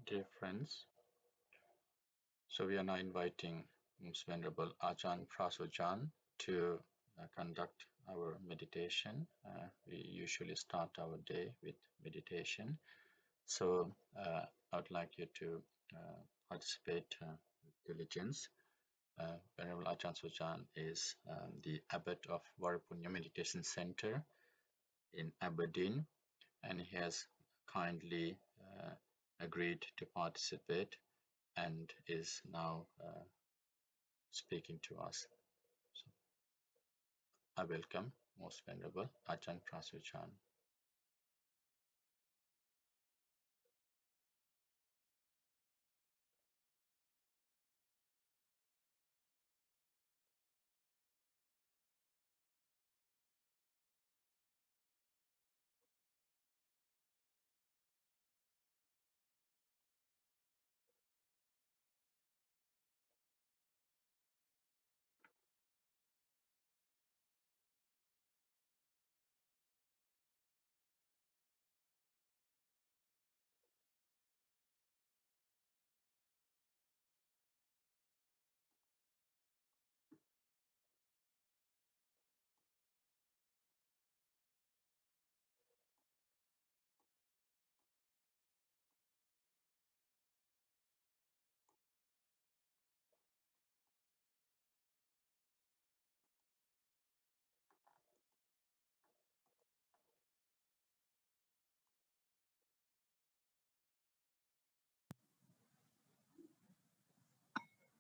Dear friends, so we are now inviting Most Venerable Ajahn Prasojan to conduct our meditation. We usually start our day with meditation. So I would like you to participate with diligence. Venerable Ajahn Sujan is the abbot of Varapunya Meditation Center in Aberdeen, and he has kindly agreed to participate and is now speaking to us. So I welcome Most Venerable Ajahn Prasojan.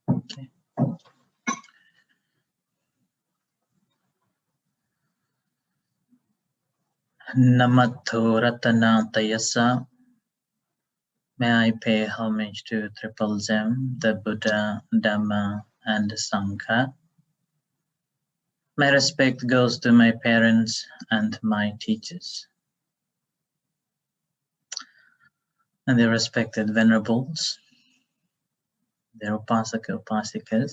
Okay. Namato Ratanatayasa. May I pay homage to Triple Gem, the Buddha, Dhamma, and the Sangha. My respect goes to my parents and my teachers, and the respected venerables, their upasaka upasikas.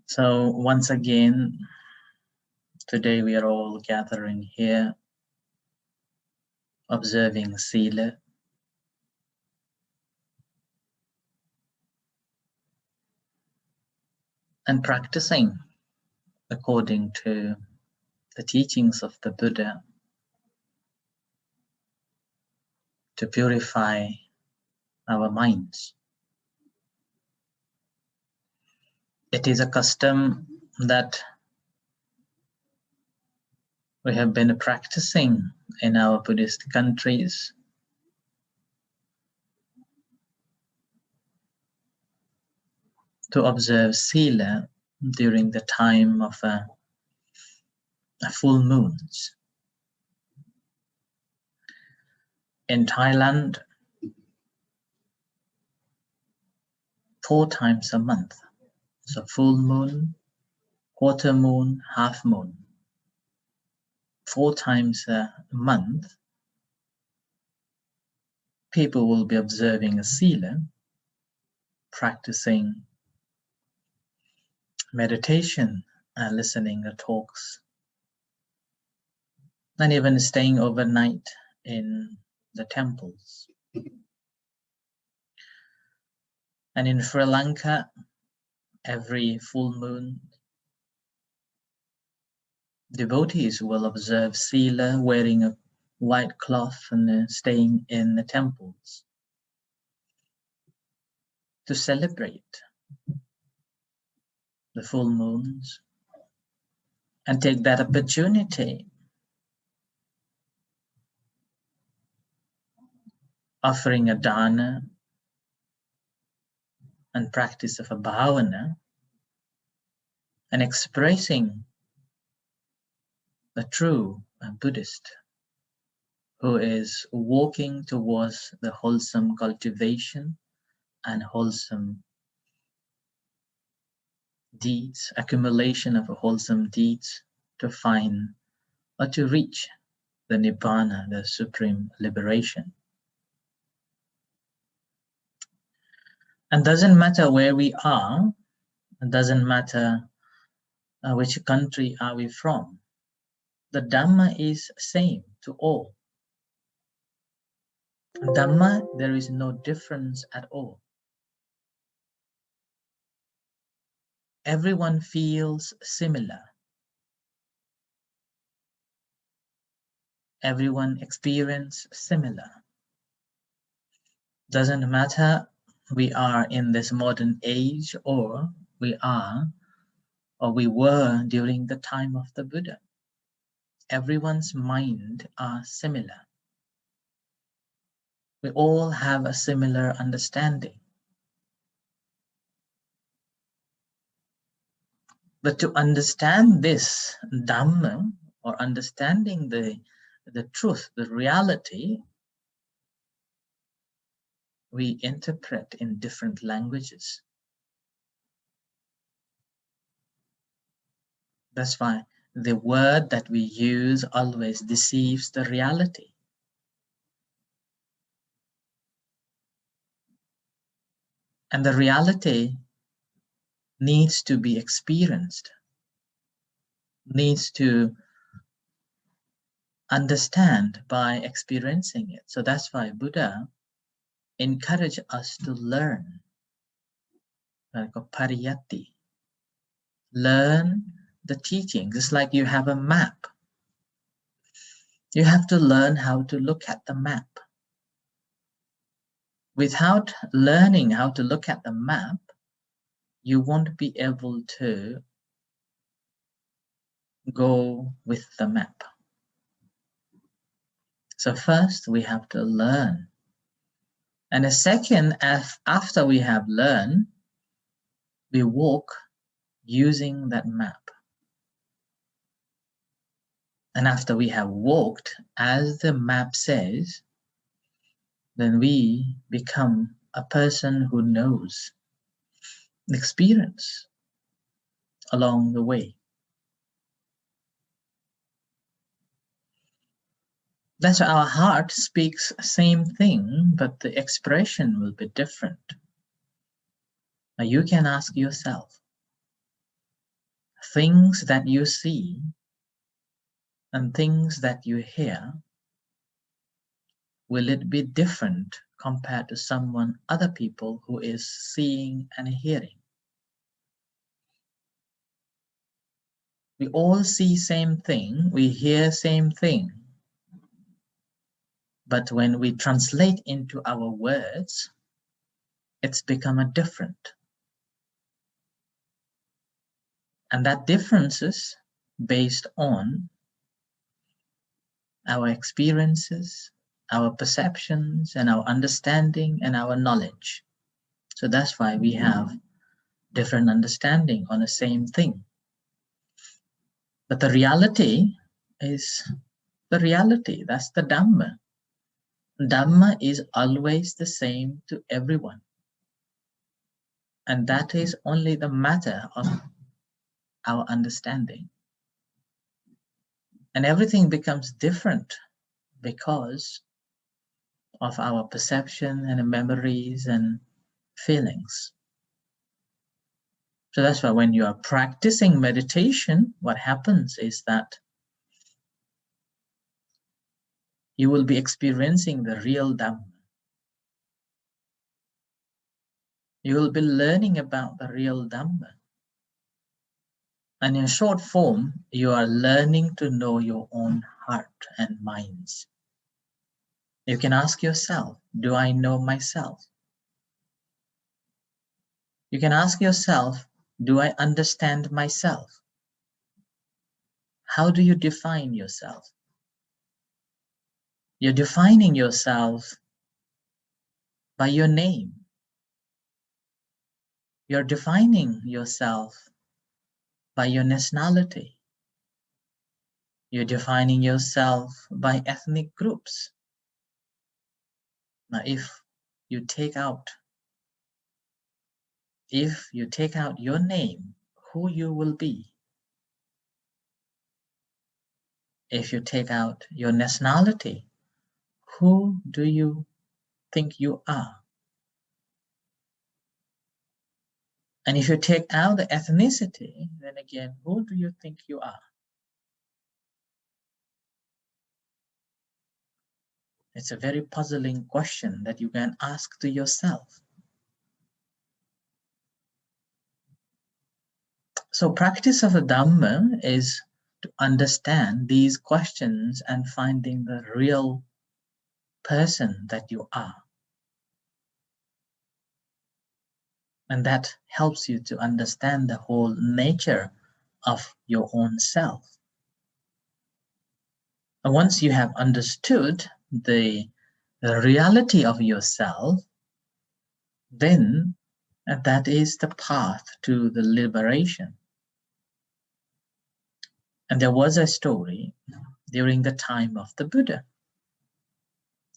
So once again, today we are all gathering here, observing Sila, and practicing according to the teachings of the Buddha to purify our minds. It is a custom that we have been practicing in our Buddhist countries to observe Sila during the time of a full moons. In Thailand, 4 times a month. So full moon, quarter moon, half moon. 4 times a month, people will be observing a Sila, practicing meditation and listening to talks, and even staying overnight in the temples. And in Sri Lanka, every full moon, devotees will observe Sila wearing a white cloth and staying in the temples to celebrate the full moons and take that opportunity offering a dana and practice of a bhavana and expressing a true Buddhist who is walking towards the wholesome cultivation and wholesome deeds, accumulation of wholesome deeds to find or to reach the Nibbana, the supreme liberation. And doesn't matter where we are, it doesn't matter which country are we from, the Dhamma is same to all. Dhamma, there is no difference at all. Everyone feels similar. Everyone experiences similar. Doesn't matter we are in this modern age or we were during the time of the Buddha. Everyone's mind are similar. We all have a similar understanding. But to understand this Dhamma, or understanding the truth, the reality, we interpret in different languages. That's why the word that we use always deceives the reality. And the reality needs to be experienced, needs to understand by experiencing it. So that's why Buddha encouraged us to learn, like a pariyatti. Learn the teachings. It's like you have a map. You have to learn how to look at the map. Without learning how to look at the map, you won't be able to go with the map. So first we have to learn. And the second, after we have learned, we walk using that map. And after we have walked, as the map says, then we become a person who knows experience along the way. That's why our heart speaks same thing, but the expression will be different. Now you can ask yourself, things that you see and things that you hear, will it be different compared to someone, other people who is seeing and hearing? We all see same thing, we hear same thing. But when we translate into our words, it's become a different. And that difference is based on our experiences, our perceptions, and our understanding and our knowledge. So that's why we have different understanding on the same thing. But the reality is the reality. That's the Dhamma. Dhamma is always the same to everyone. And that is only the matter of our understanding. And everything becomes different because of our perception and memories and feelings. So that's why when you are practicing meditation, what happens is that you will be experiencing the real Dhamma. You will be learning about the real Dhamma. And in short form, you are learning to know your own heart and minds. You can ask yourself, do I know myself? You can ask yourself, do I understand myself? How do you define yourself? You're defining yourself by your name. You're defining yourself by your nationality. You're defining yourself by ethnic groups. Now, if you take out your name, who you will be. If you take out your nationality, who do you think you are? And if you take out the ethnicity, then again, who do you think you are? It's a very puzzling question that you can ask to yourself. So practice of the Dhamma is to understand these questions and finding the real person that you are. And that helps you to understand the whole nature of your own self. And once you have understood the reality of yourself, then that is the path to the liberation. And there was a story during the time of the Buddha.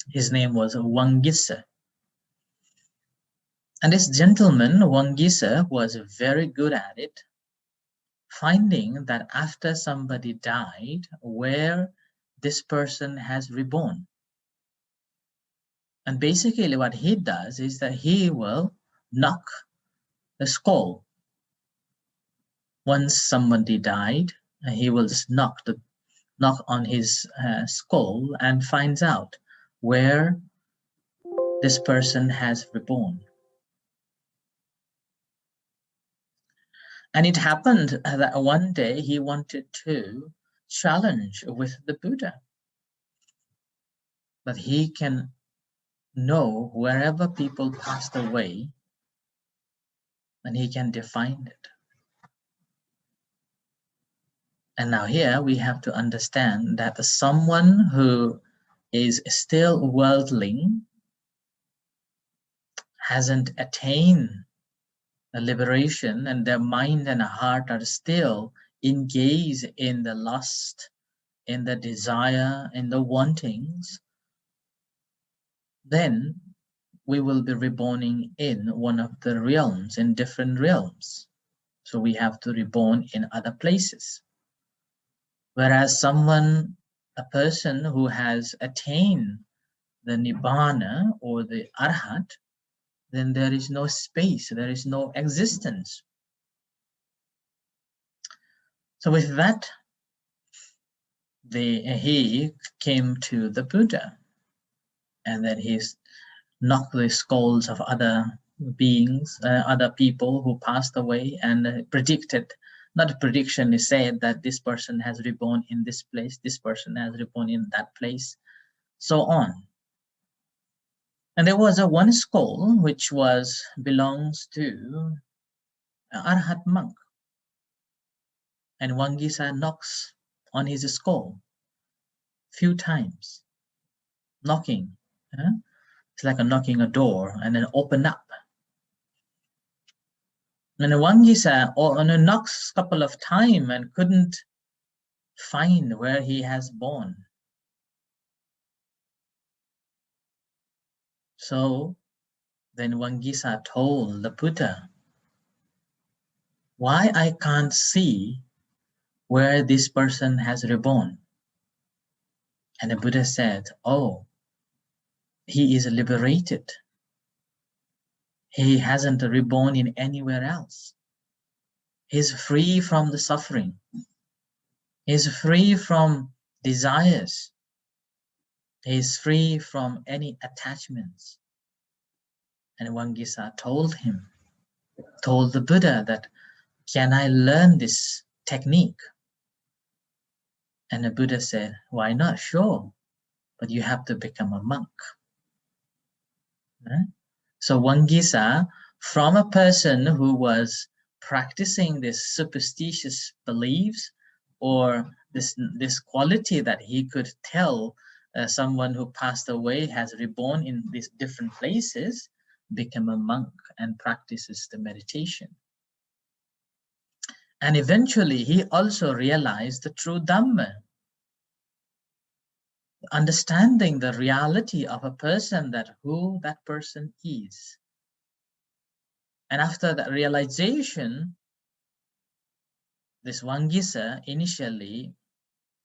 His name was Wangisa. And this gentleman, Wangisa, was very good at it, finding that after somebody died, where this person has reborn. And basically what he does is that he will knock the skull. Once somebody died, he will just knock on his skull and finds out where this person has reborn. And it happened that one day he wanted to challenge with the Buddha, that he can know wherever people passed away, and he can define it. And now here we have to understand that someone who is still worldling, hasn't attained the liberation, and their mind and heart are still engaged in the lust, in the desire, in the wantings, then we will be reborning in one of the realms, in different realms. So we have to reborn in other places. Whereas someone, a person who has attained the Nibbana or the Arhat, then there is no space, there is no existence. So with that, he came to the Buddha, and then he knocked the skulls of other beings, other people who passed away, and predicted, not a prediction, he said that this person has reborn in this place, this person has reborn in that place, so on. And there was one skull which belongs to an Arhat monk. And Wangisa knocks on his skull few times, knocking. It's like knocking a door and then open up. And Wangisa knocks a couple of times and couldn't find where he has born. So then Wangisa told the Buddha, why I can't see where this person has reborn? And the Buddha said, oh, he is liberated. He hasn't reborn in anywhere else. He's free from the suffering. He's free from desires. He's free from any attachments. And Wangisa told the Buddha that, can I learn this technique? And the Buddha said, why not? Sure, but you have to become a monk. So Wangisa, from a person who was practicing this superstitious beliefs, or this quality that he could tell someone who passed away has reborn in these different places, become a monk and practices the meditation. And eventually he also realized the true Dhamma, understanding the reality of a person, that who that person is. And after that realization, this Wangisa initially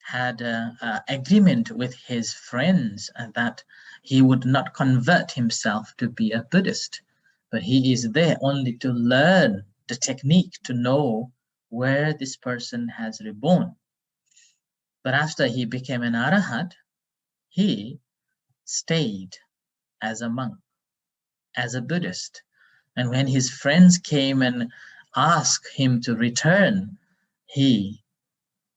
had an agreement with his friends that he would not convert himself to be a Buddhist, but he is there only to learn the technique to know where this person has reborn. But after he became an Arahat, he stayed as a monk, as a Buddhist. And when his friends came and asked him to return, he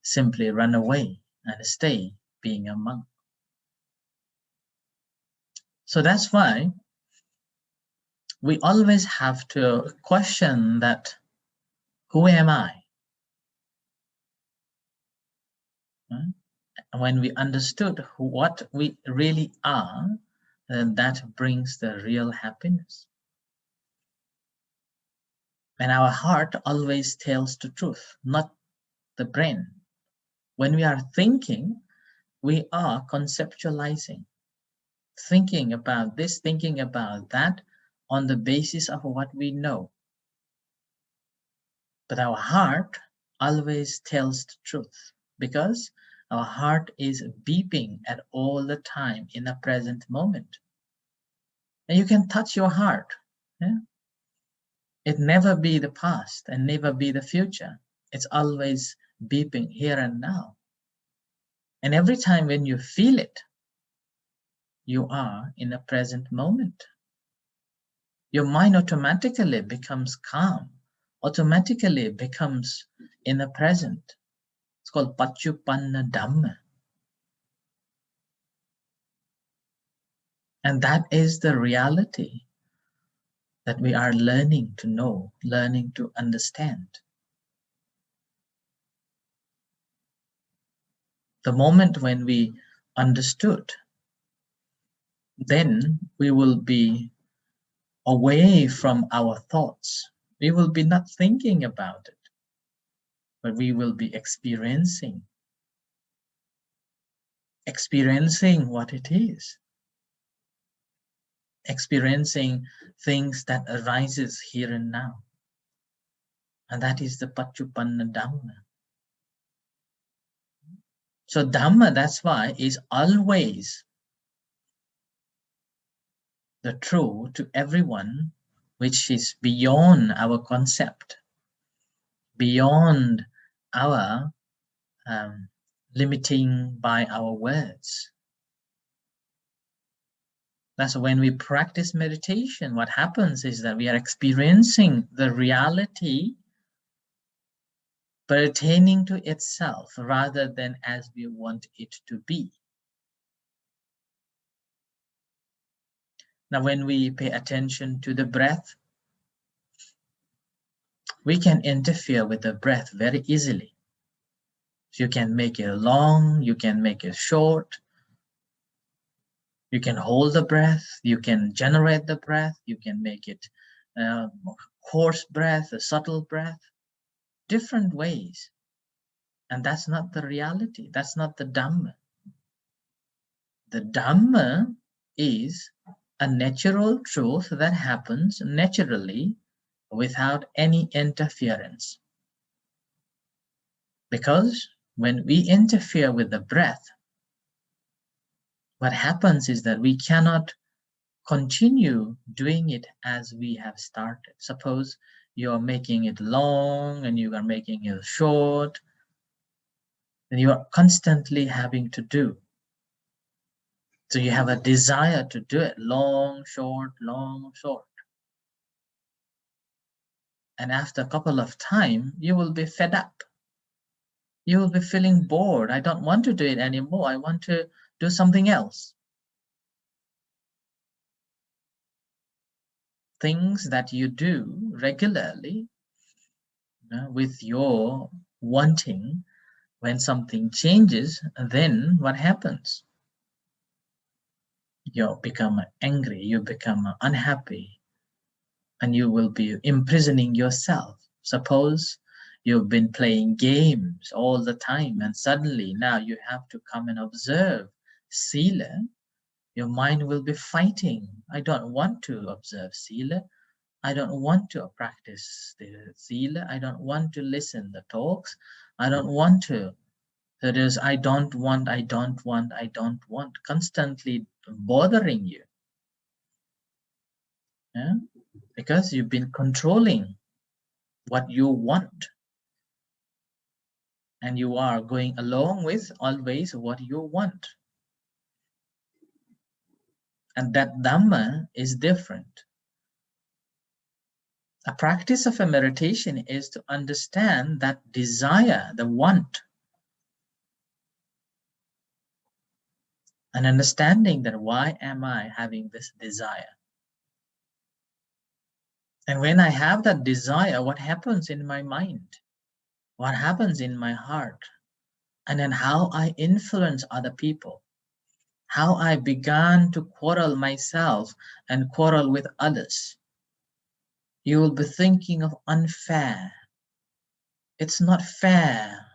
simply ran away and stayed being a monk. So that's why we always have to question that, who am I? When we understood what we really are, then that brings the real happiness. And our heart always tells the truth, not the brain. When we are thinking, we are conceptualizing, thinking about this, thinking about that on the basis of what we know. But our heart always tells the truth, because our heart is beeping at all the time in the present moment. And you can touch your heart. Yeah? It never be the past and never be the future. It's always beeping here and now. And every time when you feel it, you are in the present moment. Your mind automatically becomes calm, automatically becomes in the present. It's called Pachupanna Dhamma. And that is the reality that we are learning to know, learning to understand. The moment when we understood, then we will be away from our thoughts. We will be not thinking about it, but we will be experiencing what it is, experiencing things that arises here and now. And that is the Pachupanna Dhamma. So Dhamma, that's why, is always the true to everyone, which is beyond our concept, beyond our limiting by our words. That's when we practice meditation, what happens is that we are experiencing the reality pertaining to itself rather than as we want it to be. Now, when we pay attention to the breath, we can interfere with the breath very easily. So you can make it long, you can make it short, you can hold the breath, you can generate the breath, you can make it coarse breath, a subtle breath, different ways. And that's not the reality, that's not the Dhamma. The Dhamma is a natural truth that happens naturally without any interference. Because when we interfere with the breath, what happens is that we cannot continue doing it as we have started. Suppose you are making it long and you are making it short, then you are constantly having to do. So you have a desire to do it long, short, long, short. And after a couple of time, you will be fed up. You will be feeling bored. I don't want to do it anymore. I want to do something else. Things that you do regularly, with your wanting, when something changes, then what happens? You become angry, you become unhappy, and you will be imprisoning yourself. Suppose you've been playing games all the time and suddenly now you have to come and observe Sila. Your mind will be fighting. I don't want to observe Sila. I don't want to practice the Sila. I don't want to listen the talks. I don't want to. That is, I don't want, constantly bothering you. Yeah? Because you've been controlling what you want. And you are going along with always what you want. And that Dhamma is different. A practice of a meditation is to understand that desire, the want, and understanding that why am I having this desire? And when I have that desire, what happens in my mind? What happens in my heart? And then how I influence other people, how I began to quarrel myself and quarrel with others. You will be thinking of unfair. It's not fair.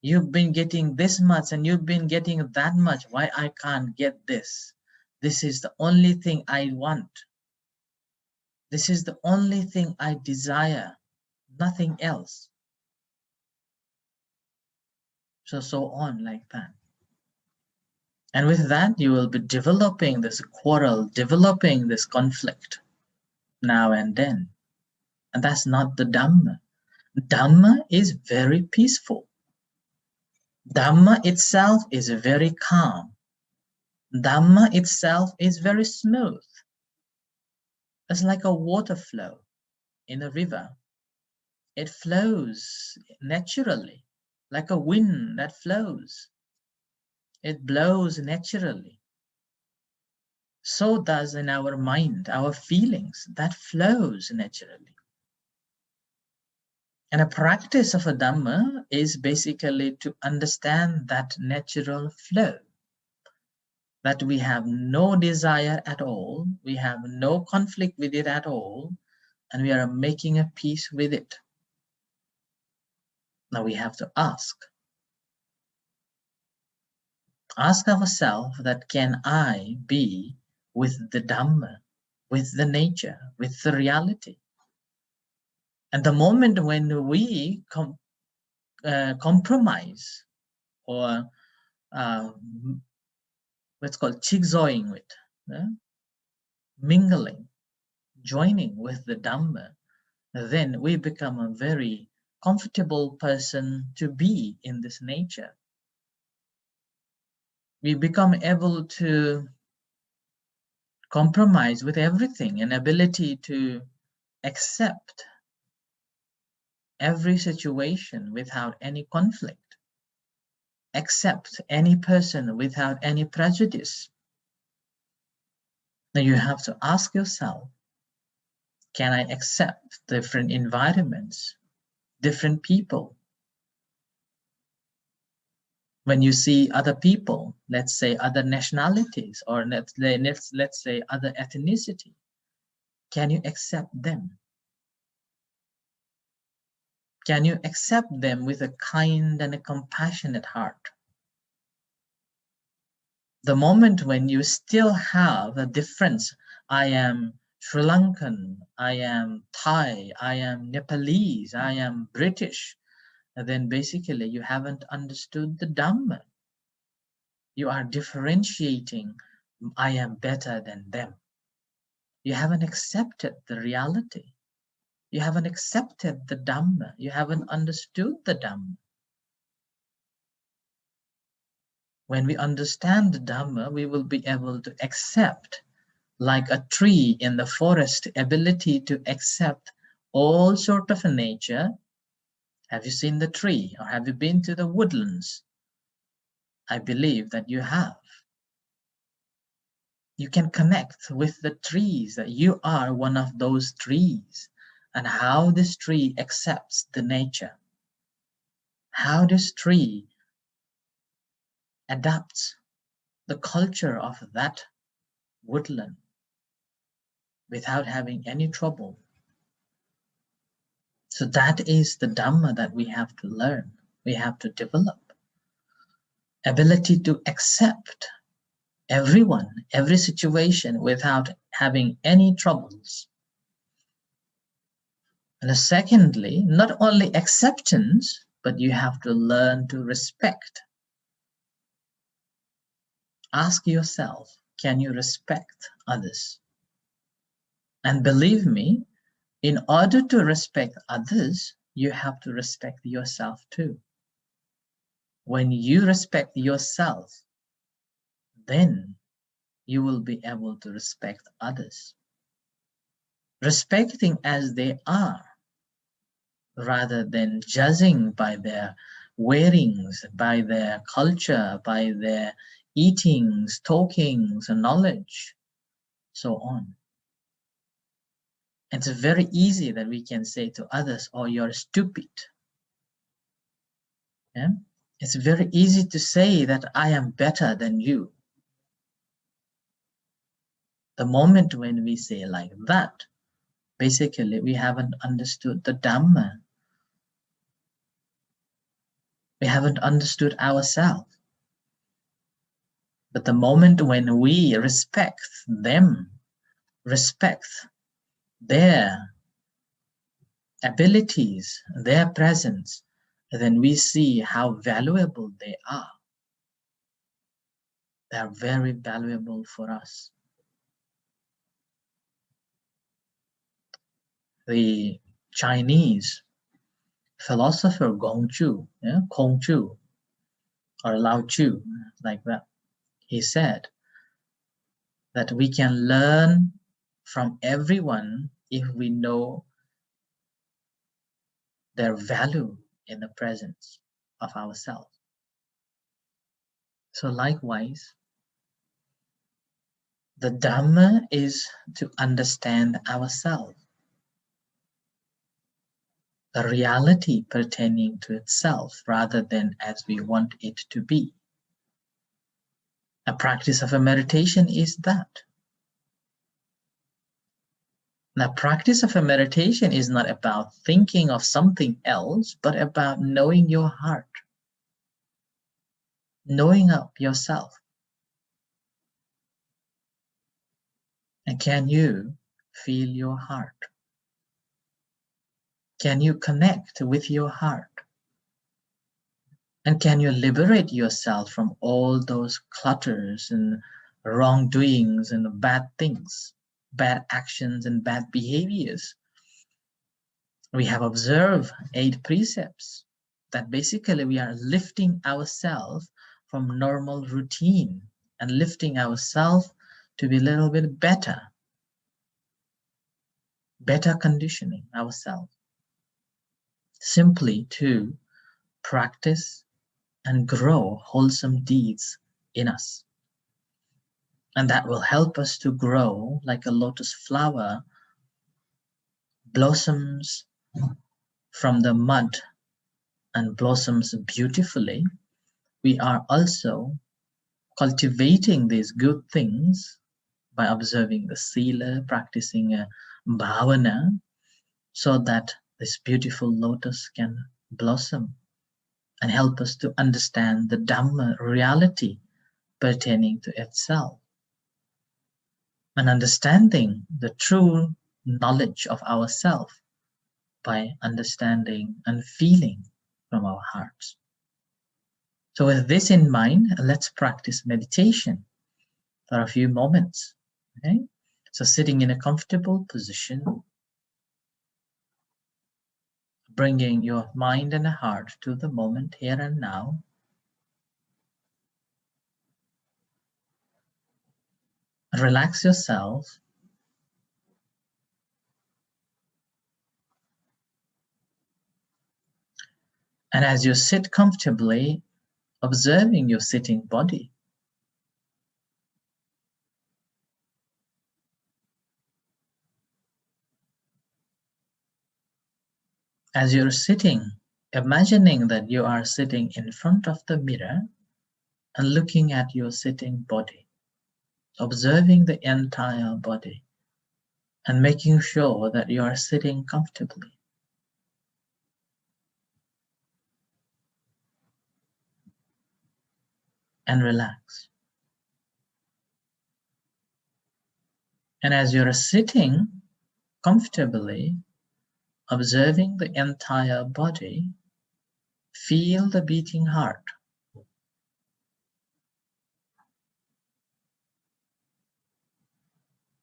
You've been getting this much and you've been getting that much. Why I can't get this? This is the only thing I want. This is the only thing I desire, nothing else. So on like that. And with that, you will be developing this quarrel, developing this conflict now and then. And that's not the Dhamma. Dhamma is very peaceful. Dhamma itself is very calm. Dhamma itself is very smooth. It's like a water flow in a river. It flows naturally, like a wind that flows. It blows naturally. So does in our mind, our feelings, that flows naturally. And a practice of a Dhamma is basically to understand that natural flow, that we have no desire at all, we have no conflict with it at all, and we are making a peace with it. Now we have to ask ourselves that can I be with the Dhamma, with the nature, with the reality? And the moment when we compromise or what's called jigsawing with, mingling, joining with the Dhamma, then we become a very comfortable person to be in this nature. We become able to compromise with everything, an ability to accept every situation without any conflict, accept any person without any prejudice. Now you have to ask yourself, can I accept different environments, different people? When you see other people, let's say other nationalities, or let's say other ethnicity, can you accept them? Can you accept them with a kind and a compassionate heart? The moment when you still have a difference, I am Sri Lankan, I am Thai, I am Nepalese, I am British, then basically you haven't understood the Dhamma. You are differentiating, I am better than them. You haven't accepted the reality. You haven't accepted the Dhamma. You haven't understood the Dhamma. When we understand the Dhamma, we will be able to accept, like a tree in the forest, ability to accept all sort of nature. Have you seen the tree, or have you been to the woodlands? I believe that you have. You can connect with the trees, that you are one of those trees, and how this tree accepts the nature, how this tree adapts the culture of that woodland without having any trouble. So that is the Dhamma that we have to learn, we have to develop. Ability to accept everyone, every situation without having any troubles. And secondly, not only acceptance, but you have to learn to respect. Ask yourself, can you respect others? And believe me, in order to respect others, you have to respect yourself too. When you respect yourself, then you will be able to respect others, respecting as they are, rather than judging by their wearings, by their culture, by their eatings, talkings, and knowledge, so on. It's very easy that we can say to others, oh, you're stupid. Yeah? It's very easy to say that I am better than you. The moment when we say like that, basically we haven't understood the Dhamma. We haven't understood ourselves. But the moment when we respect them, respect their abilities, their presence, then we see how valuable they are. They are very valuable for us. The Chinese philosopher Gongchu, Kongchu, or Lao Tzu, like that, he said that we can learn from everyone if we know their value in the presence of ourselves. So likewise, the Dhamma is to understand ourselves, the reality pertaining to itself rather than as we want it to be. A practice of a meditation is that. The practice of a meditation is not about thinking of something else, but about knowing your heart, knowing up yourself. And can you feel your heart? Can you connect with your heart? And can you liberate yourself from all those clutters and wrongdoings and bad things, bad actions and bad behaviors? We have observed 8 precepts that basically we are lifting ourselves from normal routine and lifting ourselves to be a little bit better conditioning ourselves, simply to practice and grow wholesome deeds in us. And that will help us to grow like a lotus flower blossoms from the mud and blossoms beautifully. We are also cultivating these good things by observing the sila, practicing a bhavana, so that this beautiful lotus can blossom and help us to understand the Dhamma reality pertaining to itself. And understanding the true knowledge of ourselves by understanding and feeling from our hearts. So with this in mind, let's practice meditation for a few moments. Okay? So sitting in a comfortable position, bringing your mind and heart to the moment here and now. Relax yourself. And as you sit comfortably, observing your sitting body. As you're sitting, imagining that you are sitting in front of the mirror and looking at your sitting body, observing the entire body and making sure that you are sitting comfortably. And relax. And as you're sitting comfortably, observing the entire body, feel the beating heart.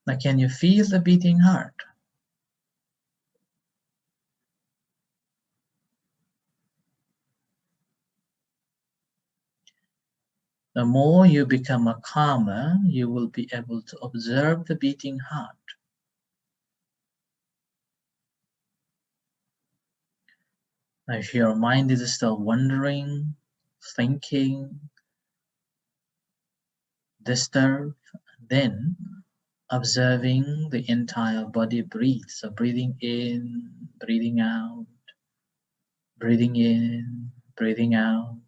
Now, can you feel the beating heart? The more you become a calmer, you will be able to observe the beating heart. Now, if your mind is still wandering, thinking, disturbed, then observing the entire body breathe. So breathing in, breathing out, breathing in, breathing out,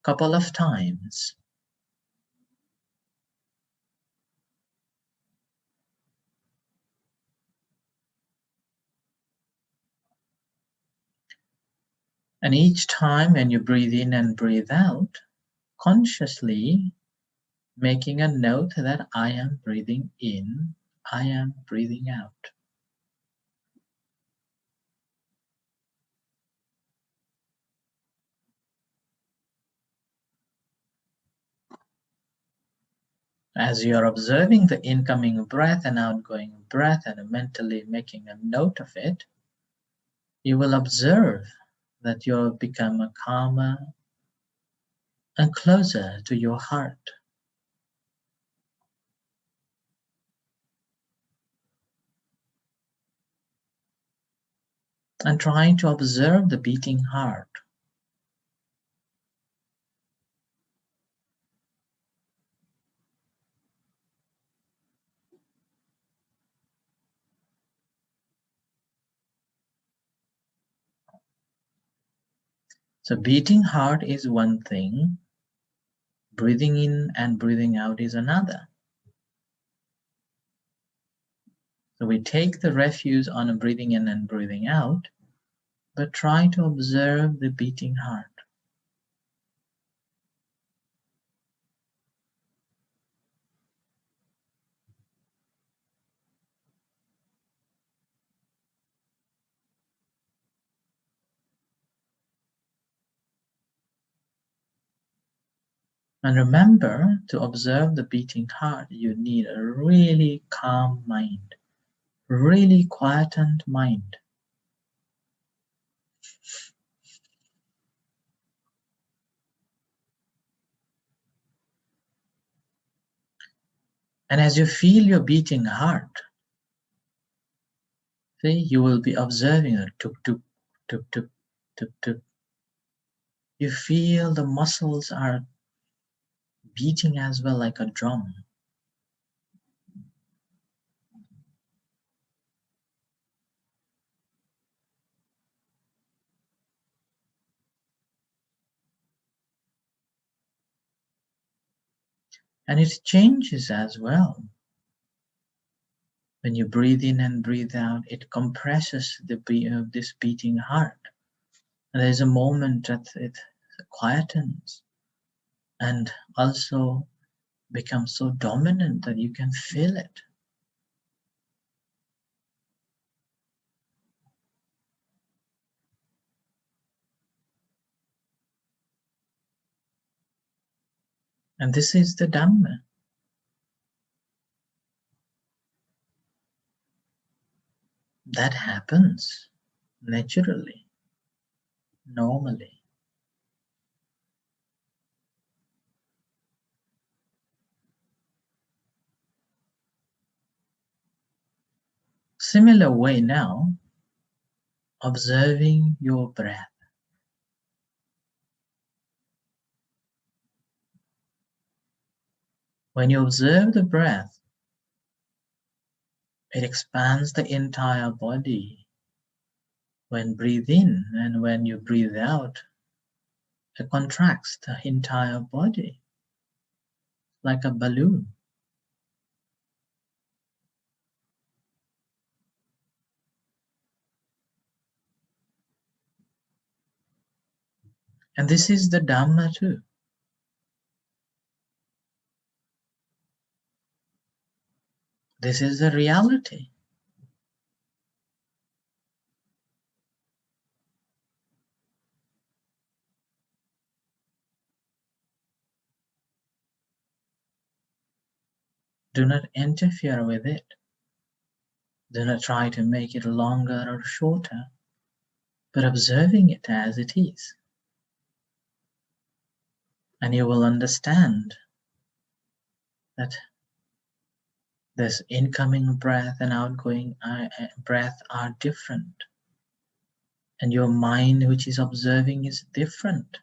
couple of times. And each time when you breathe in and breathe out, consciously making a note that I am breathing in, I am breathing out. As you are observing the incoming breath and outgoing breath and mentally making a note of it, you will observe that you have become a calmer and closer to your heart. And trying to observe the beating heart. So beating heart is one thing, breathing in and breathing out is another. So we take the refuge on breathing in and breathing out, but try to observe the beating heart. And remember, to observe the beating heart, you need a really calm mind, really quietened mind. And as you feel your beating heart, see, you will be observing a tuk tuk, tuk tuk, tuk tuk. You feel the muscles are beating as well like a drum. And it changes as well. When you breathe in and breathe out, it compresses this beating heart. And there's a moment that it quietens and also becomes so dominant that you can feel it. And this is the Dhamma. That happens naturally, normally. Similar way now, observing your breath. When you observe the breath, it expands the entire body. When breathe in and when you breathe out, it contracts the entire body like a balloon. And this is the Dhamma too. This is the reality. Do not interfere with it. Do not try to make it longer or shorter, but observing it as it is. And you will understand that this incoming breath and outgoing breath are different. And your mind, which is observing, is different.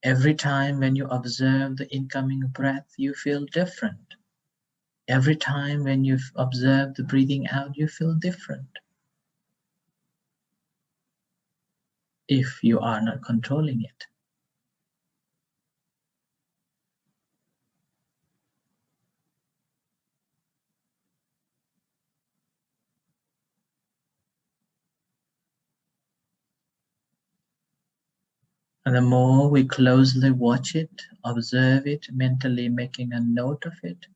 Every time when you observe the incoming breath, you feel different. Every time when you observe the breathing out, you feel different. If you are not controlling it. And the more we closely watch it, observe it, mentally making a note of it,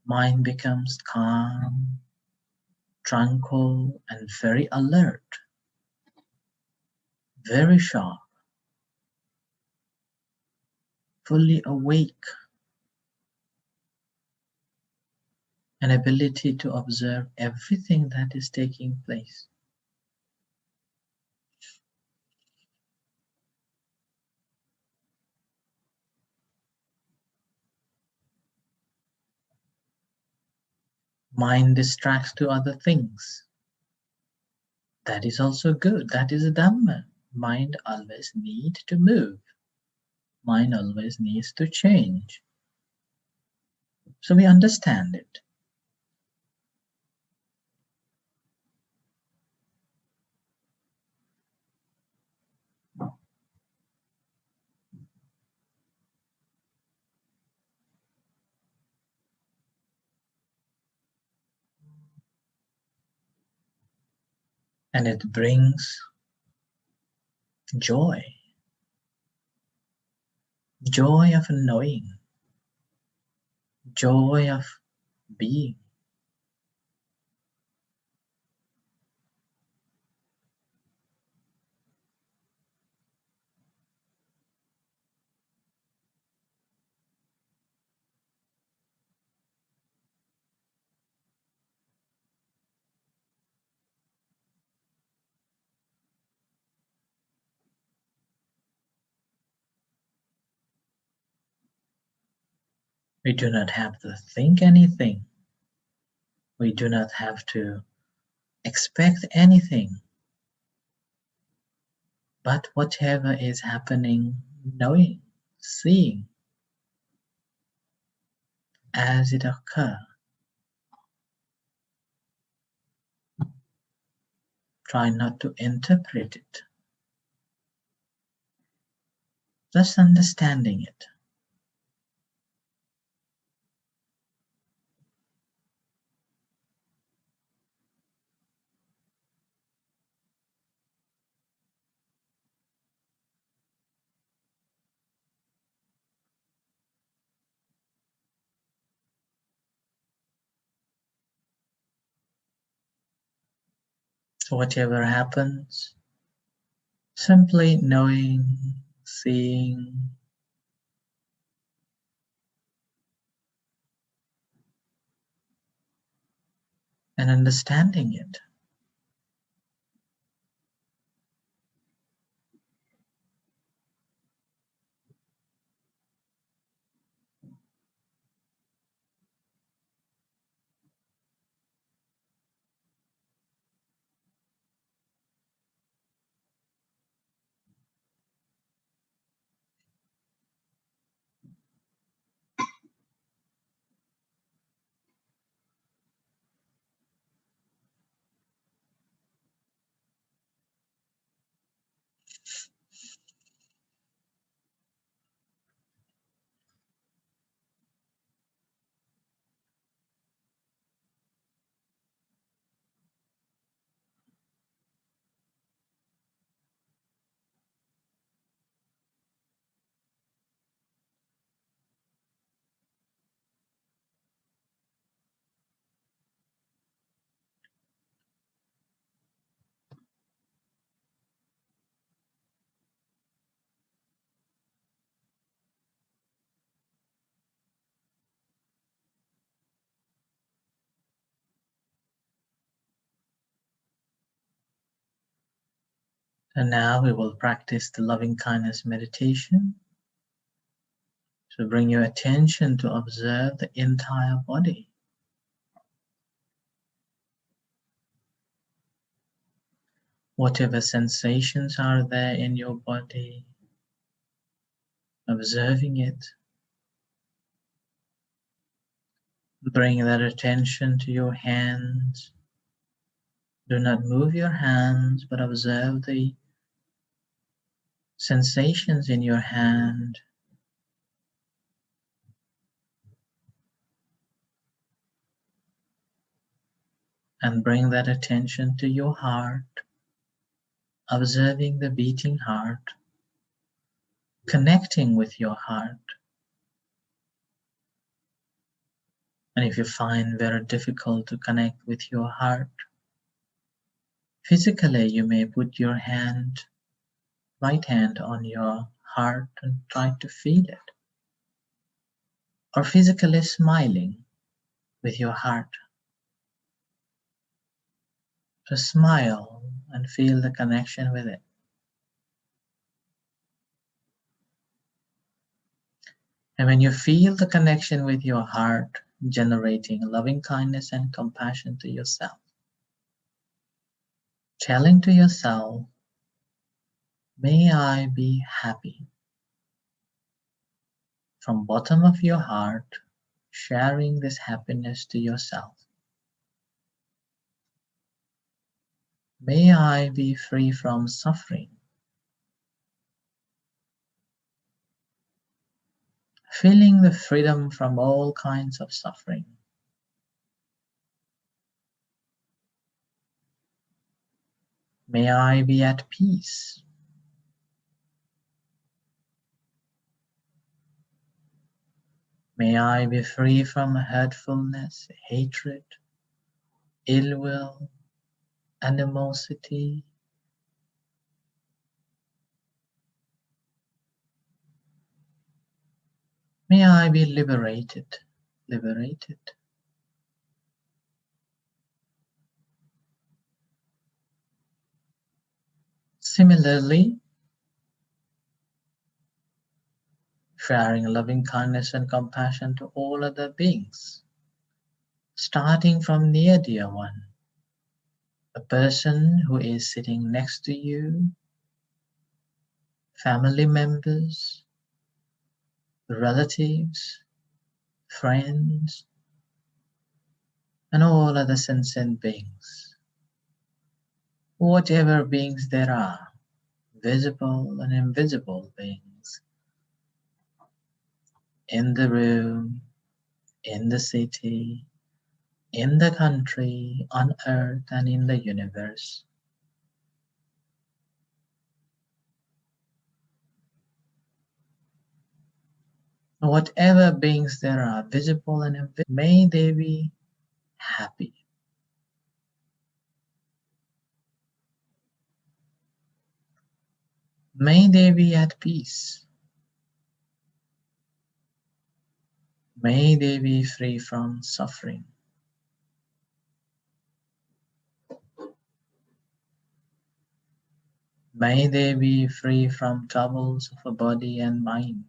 mind becomes calm, tranquil, and very alert, very sharp, fully awake, an ability to observe everything that is taking place. Mind distracts to other things. That is also good. That is a Dhamma. Mind always needs to move. Mind always needs to change. So we understand it. And it brings joy. Joy of knowing. Joy of being. We do not have to think anything. We do not have to expect anything. But whatever is happening, knowing, seeing, as it occurs. Try not to interpret it. Just understanding it. So whatever happens, simply knowing, seeing, and understanding it. And now we will practice the loving kindness meditation. So bring your attention to observe the entire body. Whatever sensations are there in your body, observing it. Bring that attention to your hands. Do not move your hands, but observe the sensations in your hand. And bring that attention to your heart, observing the beating heart, connecting with your heart. And if you find very difficult to connect with your heart, physically you may put your right hand on your heart and try to feel it. Or physically smiling with your heart. So smile and feel the connection with it. And when you feel the connection with your heart, generating loving kindness and compassion to yourself, telling to yourself, may I be happy. From bottom of your heart, sharing this happiness to yourself. May I be free from suffering. Feeling the freedom from all kinds of suffering. May I be at peace. May I be free from hurtfulness, hatred, ill will, animosity. May I be liberated, liberated. Similarly, sharing loving kindness and compassion to all other beings, starting from near dear one, the person who is sitting next to you, family members, relatives, friends, and all other sentient beings. Whatever beings there are, visible and invisible beings, in the room, in the city, in the country, on earth, and in the universe. Whatever beings there are, visible and invisible, may they be happy. May they be at peace. May they be free from suffering. May they be free from troubles of a body and mind.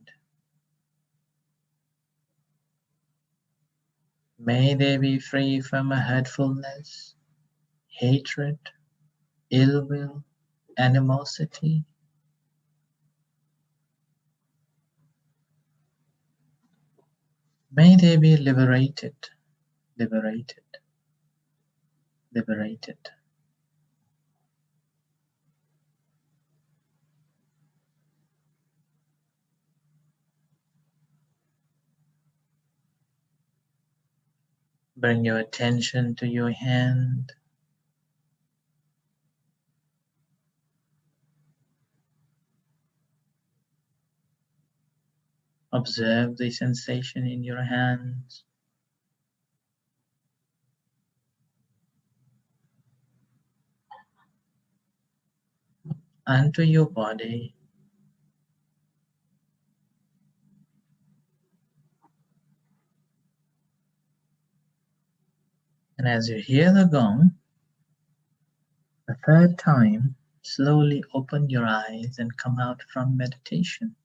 May they be free from hurtfulness, hatred, ill will, animosity. May they be liberated, liberated, liberated. Bring your attention to your hand. Observe the sensation in your hands. And to your body. And as you hear the gong, the third time, slowly open your eyes and come out from meditation.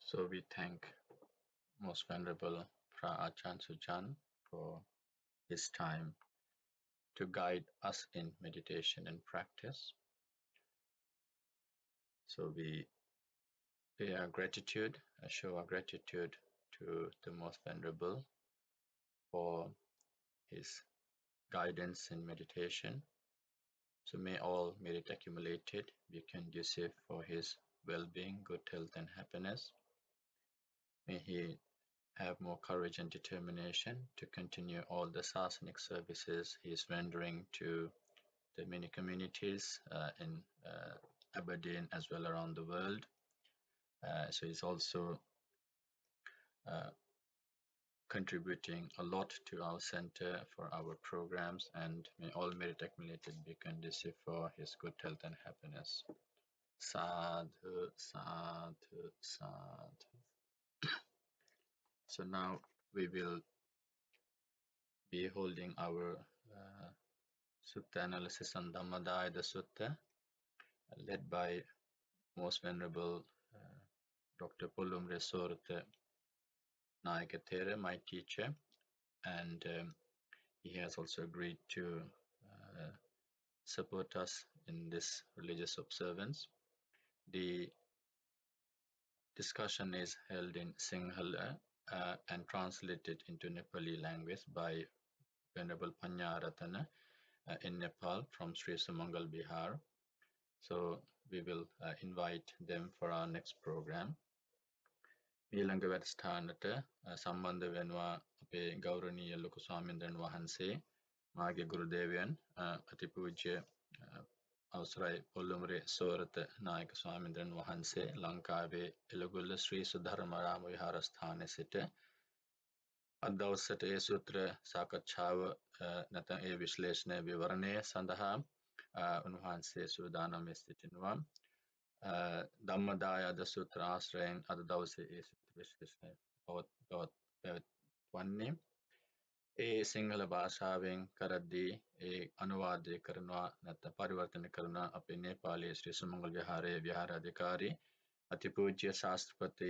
So we thank Most Venerable Phra Ajahn Sujan for his time to guide us in meditation and practice. So we pay our gratitude, show our gratitude to the Most Venerable for his guidance in meditation. So may all merit accumulated be conducive for his well-being, good health and happiness. May he have more courage and determination to continue all the sasanic services he is rendering to the many communities in Aberdeen as well around the world. So he's also contributing a lot to our center for our programs, and may all merit accumulated be conducive for his good health and happiness. Sadhu, sadhu, sadhu. So now we will be holding our Sutta analysis on Dhammadaya Sutta, led by Most Venerable Dr. Pullumre Sorte Nayakathera, my teacher, and he has also agreed to support us in this religious observance. The discussion is held in Sinhala and translated into Nepali language by Venerable Panyaratana in Nepal from Sri Sumangal Bihar. So we will invite them for our next program. ඊළඟ වැඩසටහනට සම්බන්ධ වෙනවා අපේ ගෞරවනීය ලොකු ස්වාමීන්ද්‍රයන් වහන්සේ, මාගේ ගුරු දේවයන් අතිපූජ්‍ය අවසරයි පොල්ලුමරේ සෝරත නායක ස්වාමීන්ද්‍රයන් වහන්සේ ලංකාවේ එළගොල්ල ශ්‍රී සුධර්මරාම විහාරස්ථානයේ සිට අද දවසට ඒ සූත්‍ර සාකච්ඡාව නැත්නම් ඒ විශ්ලේෂණ විවරණය සඳහා උන්වහන්සේ සූදානම් සිටිනවා. ධම්මදායද සූත්‍ර ආශ්‍රයෙන් අද දවසේ ඒ සූත්‍ර විශ්ලේෂණය පවත්වන්නේ. ඒ සිංහල භාෂාවෙන් කරද්දී ඒ අනුවාදය කරනවා නැත්නම් පරිවර්තන කරන අපේ නේපාලයේ ශ්‍රී සුමංගල විහාරයේ විහාරාධිකාරී අතිපූජ්‍ය ශාස්ත්‍රපති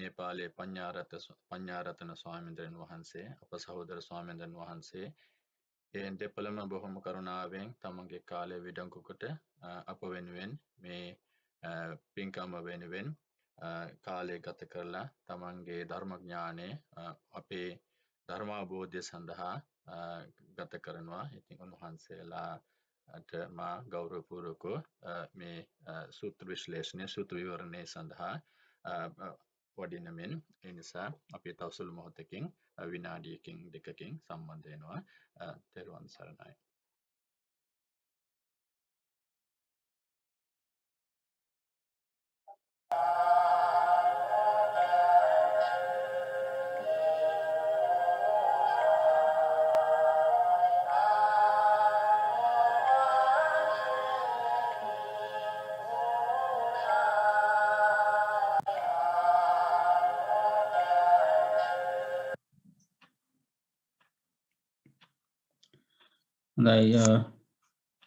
නේපාලයේ පඤ්ඤාරතන ස්වාමීන්ද්‍රයන් වහන්සේ, අප සහෝදර ස්වාමීන්ද්‍රයන් වහන්සේ ඒ දෙපළම බොහොම කරුණාවෙන් තමන්ගේ කාලය විඩංගු කොට අප වෙනුවෙන් මේ පින්කම වෙනුවෙන් කාලය ගත කරලා තමන්ගේ ධර්මඥානය අපේ ධර්මාබෝධය සඳහා ගත කරනවා. ඉතින් උන්වහන්සේලාට මා ගෞරවපූර්වකව මේ සූත්‍ර විශ්ලේෂණය සූත්‍ර විවරණය සඳහා වඩිනමින් ඒ නිසා අපි තව සුළු මොහොතකින් විනාඩියකින් දෙකකින් සම්බන්ධ වෙනවා. තෙරුවන් සරණයි. හොඳයි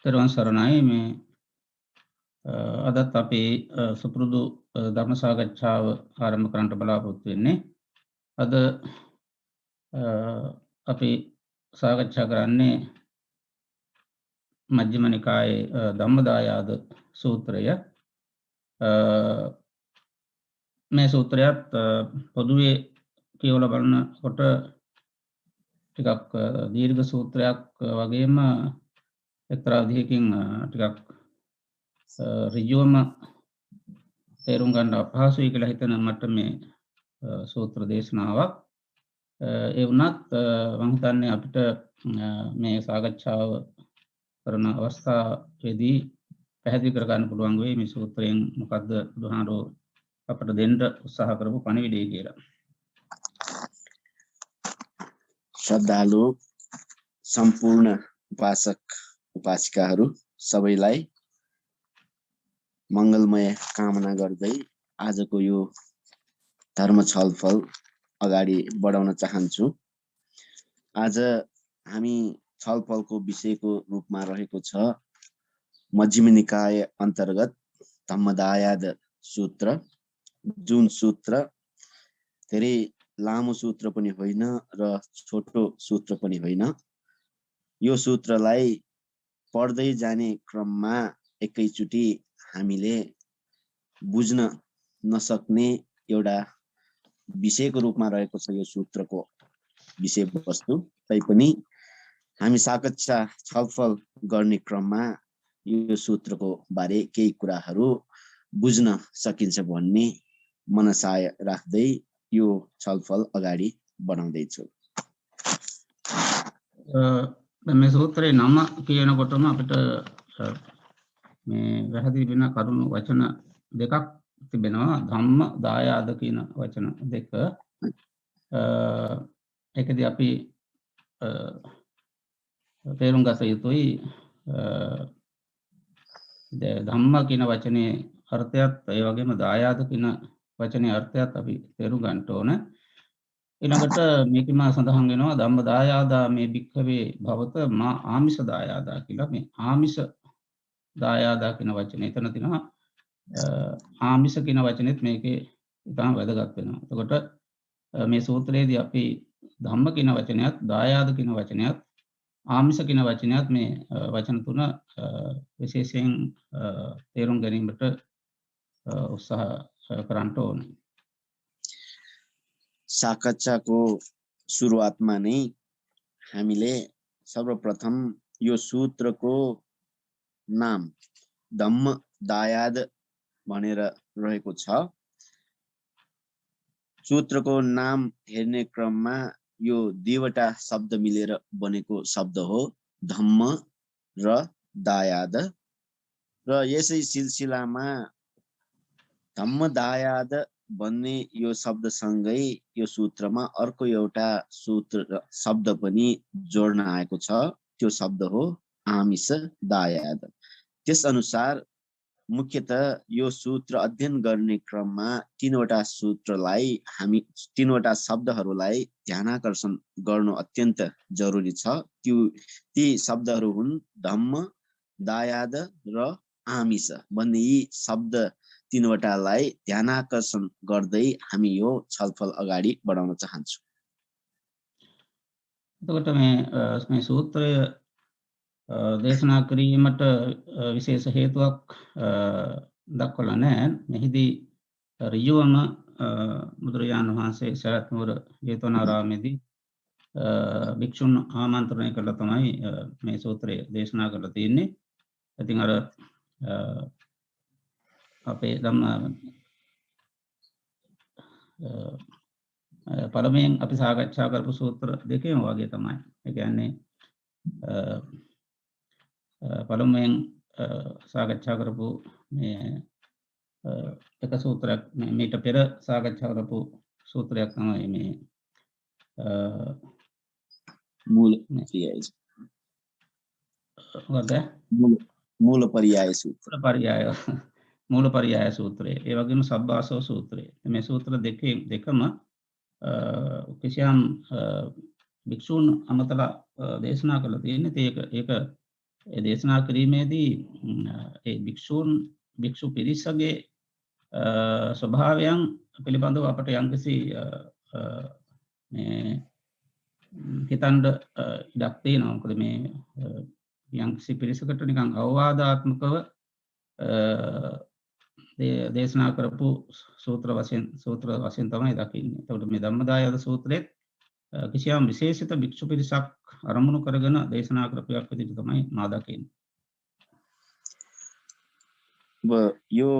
තෙරුවන් සරණයි. මේ අදත් අපි සුපුරුදු ධර්ම සාකච්ඡාව ආරම්භ කරන්නට බලාපොරොත්තු වෙන්නේ. අද අපි සාකච්ඡා කරන්නේ මජ්ක්‍ධිම නිකායේ ධම්මදායාද සූත්‍රය. මේ සූත්‍රයත් පොදුවේ කියවලා බලනකොට ටිකක් දීර්ඝ සූත්‍රයක් වගේම එක්තරා විදිහකින් ටිකක් ඍජුවම තේරුම් ගන්න අපහසුයි කියලා හිතන මට මේ සූත්‍ර දේශනාවක්. ඒ වුණත් මම හිතන්නේ අපිට මේ සාකච්ඡාව කරන අවස්ථාවේදී පැහැදිලි කර ගන්න පුළුවන් වෙයි මේ සූත්‍රයෙන් මොකද්ද බුදුහාරෝ අපට දෙන්න උත්සාහ කරපු පණිවිඩය කියලා. श्रद्धालु सम्पूर्ण उपासक उपासिकाहरू सबैलाई मङ्गलमय कामना गर्दै आजको यो धर्म छलफल अगाडि बढाउन चाहन्छु। आज हामी छलफलको विषयको रूपमा रहेको छ मध्यम निकाय अन्तर्गत धम्मदायाद सूत्र, जुन सूत्र धेरै लामो सूत्र पनि होइन र छोटो सूत्र पनि होइन। यो सूत्रलाई पढ्दै जाने क्रममा एकैचोटि हामीले बुझ्न नसक्ने एउटा विषयको रूपमा रहेको छ यो सूत्रको विषयवस्तु। तैपनि हामी साकच्छा छलफल गर्ने क्रममा यो सूत्रको बारे केही कुराहरू बुझ्न सकिन्छ भन्ने मनसाय राख्दै यो छलफल अगाडि बढाउँदैछु। මේ සූත්‍රයේ නම කියනකොටම අපිට මේ වැරදි වෙන කරුණු වචන දෙකක් තිබෙනවා. ධම්ම දායාද කියන වචන දෙක. ඒකදී අපි තේරුම් ගත යුතුයි ධම්ම කියන වචනේ අර්ථයත් ඒ වගේම දායාද කියන වචනේ අර්ථයත් අපි තේරුම් ගන්න ඕන. ඊළඟට මේකම සඳහන් වෙනවා ධම්ම දායාදා මේ භික්ඛවේ භවත මා ආමිෂ දායාදා කියලා. මේ ආමිෂ දායාදා කියන වචනේ එතන තියෙනවා. ආමිෂ කියන වචනේත් මේකේ ඉතාම වැදගත් වෙනවා. එතකොට මේ සූත්‍රයේදී අපි ධම්ම කියන වචනයත් දායාද කියන වචනයත් ආමිෂ කියන වචනයත් මේ වචන තුන විශේෂයෙන් තේරුම් ගැනීමට උත්සාහ කරන්න ඕනේ. साकच्छाको सुरुवातमा नै हामीले सर्वप्रथम यो सूत्रको नाम धम्म दायाद भनेर रहेको छ। सूत्रको नाम हेर्ने क्रममा यो दुईवटा शब्द मिलेर बनेको शब्द हो धम्म र दायाद। र यसै सिलसिलामा धम्म दायाद भन्ने यो शब्दसँगै यो सूत्रमा अर्को एउटा सूत्र शब्द पनि जोड्न आएको छ। त्यो शब्द हो आमिष दायाद। त्यस अनुसार मुख्यतः यो सूत्र अध्ययन गर्ने क्रममा तीनवटा शब्दहरूलाई ध्यानाकर्षण गर्नु अत्यन्त जरुरी छ। ती शब्दहरू हुन् धम्म, दायाद र आमिष भन्ने यी शब्द तीनवटालाई ध्यानाकर्षण गर्दै हामी यो छलफल अगाडि बढाउन चाहन्छौँ। එතකොට මේ සූත්‍රය දේශනා කිරීමට විශේෂ හේතුවක් දක්වලා නැහැ. මෙහිදී ඍජුවම බුදුරජාණන් වහන්සේ සරත් නුවර ජේතවනාරාමේදී භික්ෂුන් ආමන්ත්‍රණය කළා තමයි මේ සූත්‍රය දේශනා කරලා තියෙන්නේ. ඉතින් අර අපේ ධම්ම පළමුවෙන් අපි සාකච්ඡා කරපු සූත්‍ර දෙකේම වගේ තමයි. ඒ කියන්නේ පළමුවෙන් සාකච්ඡා කරපු මේ එක සූත්‍රයක් මේට පෙර සාකච්ඡා කරපු සූත්‍රයක් තමයි මේ මූලපරියාය සූත්‍රය. මූලපරියාය සූත්‍රය. ඒ වගේම සබ්බාසව සූත්‍රය. මේ සූත්‍ර දෙකම කිසියම් භික්ෂූන් අමතලා දේශනා කරලා තියෙන්නේ. ඒක දේශනා කිරීමේදී ඒ භික්ෂු පිරිසගේ ස්වභාවයන් පිළිබඳව අපට යම්කිසි මේ හිතන්න ඉඩක් තියෙනවා. මොකද මේ යම්කිසි පිරිසකට නිකන් අවවාදාත්මකව දේශනා කරපු සූත්‍ර වශයෙන් තමයි දකින්නේ. එතකොට මේ ධම්මදායාද සූත්‍රෙත් කිසියම් විශේෂිත භික්ෂු පිරිසක් අරමුණු කරගෙන දේශනා කරපයක් විදිහට තමයි මා දකින්නේ. यो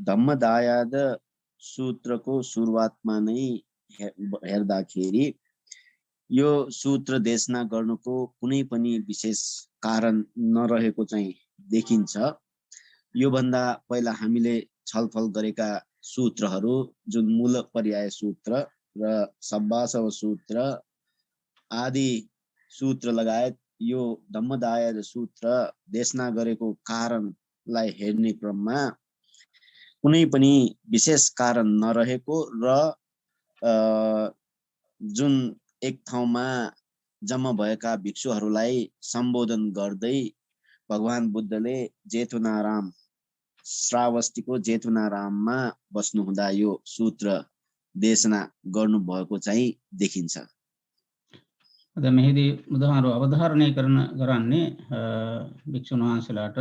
धम्मदायाद सूत्रको सुरुवातमा नै हेर्दाखेरि यो सूत्र देशना गर्नुको कुनै पनि विशेष कारण नरहेको चाहिँ देखिन्छ। यो भन्दा पहिला हामीले छलफल गरेका सूत्रहरू जुन मूल पर्याय सूत्र र सब्बासव सूत्र आदि सूत्र लगायत यो धम्मदायाद सूत्र देशना गरेको कारणलाई हेर्ने क्रममा कुनै पनि विशेष कारण नरहेको र जुन एक ठाउँमा जम्मा भएका भिक्षुहरूलाई सम्बोधन गर्दै भगवान बुद्धले जेतुनाराम श्रावस्तीको जेतुनाराममा बस्नुहुँदा यो सूत्र देशना गर्नुभएको चाहिँ देखिन्छ। මෙහිදී බුදුහාමුදුරුවෝ අවධාරණය කරන්නේ භික්ෂුන් වහන්සේලාට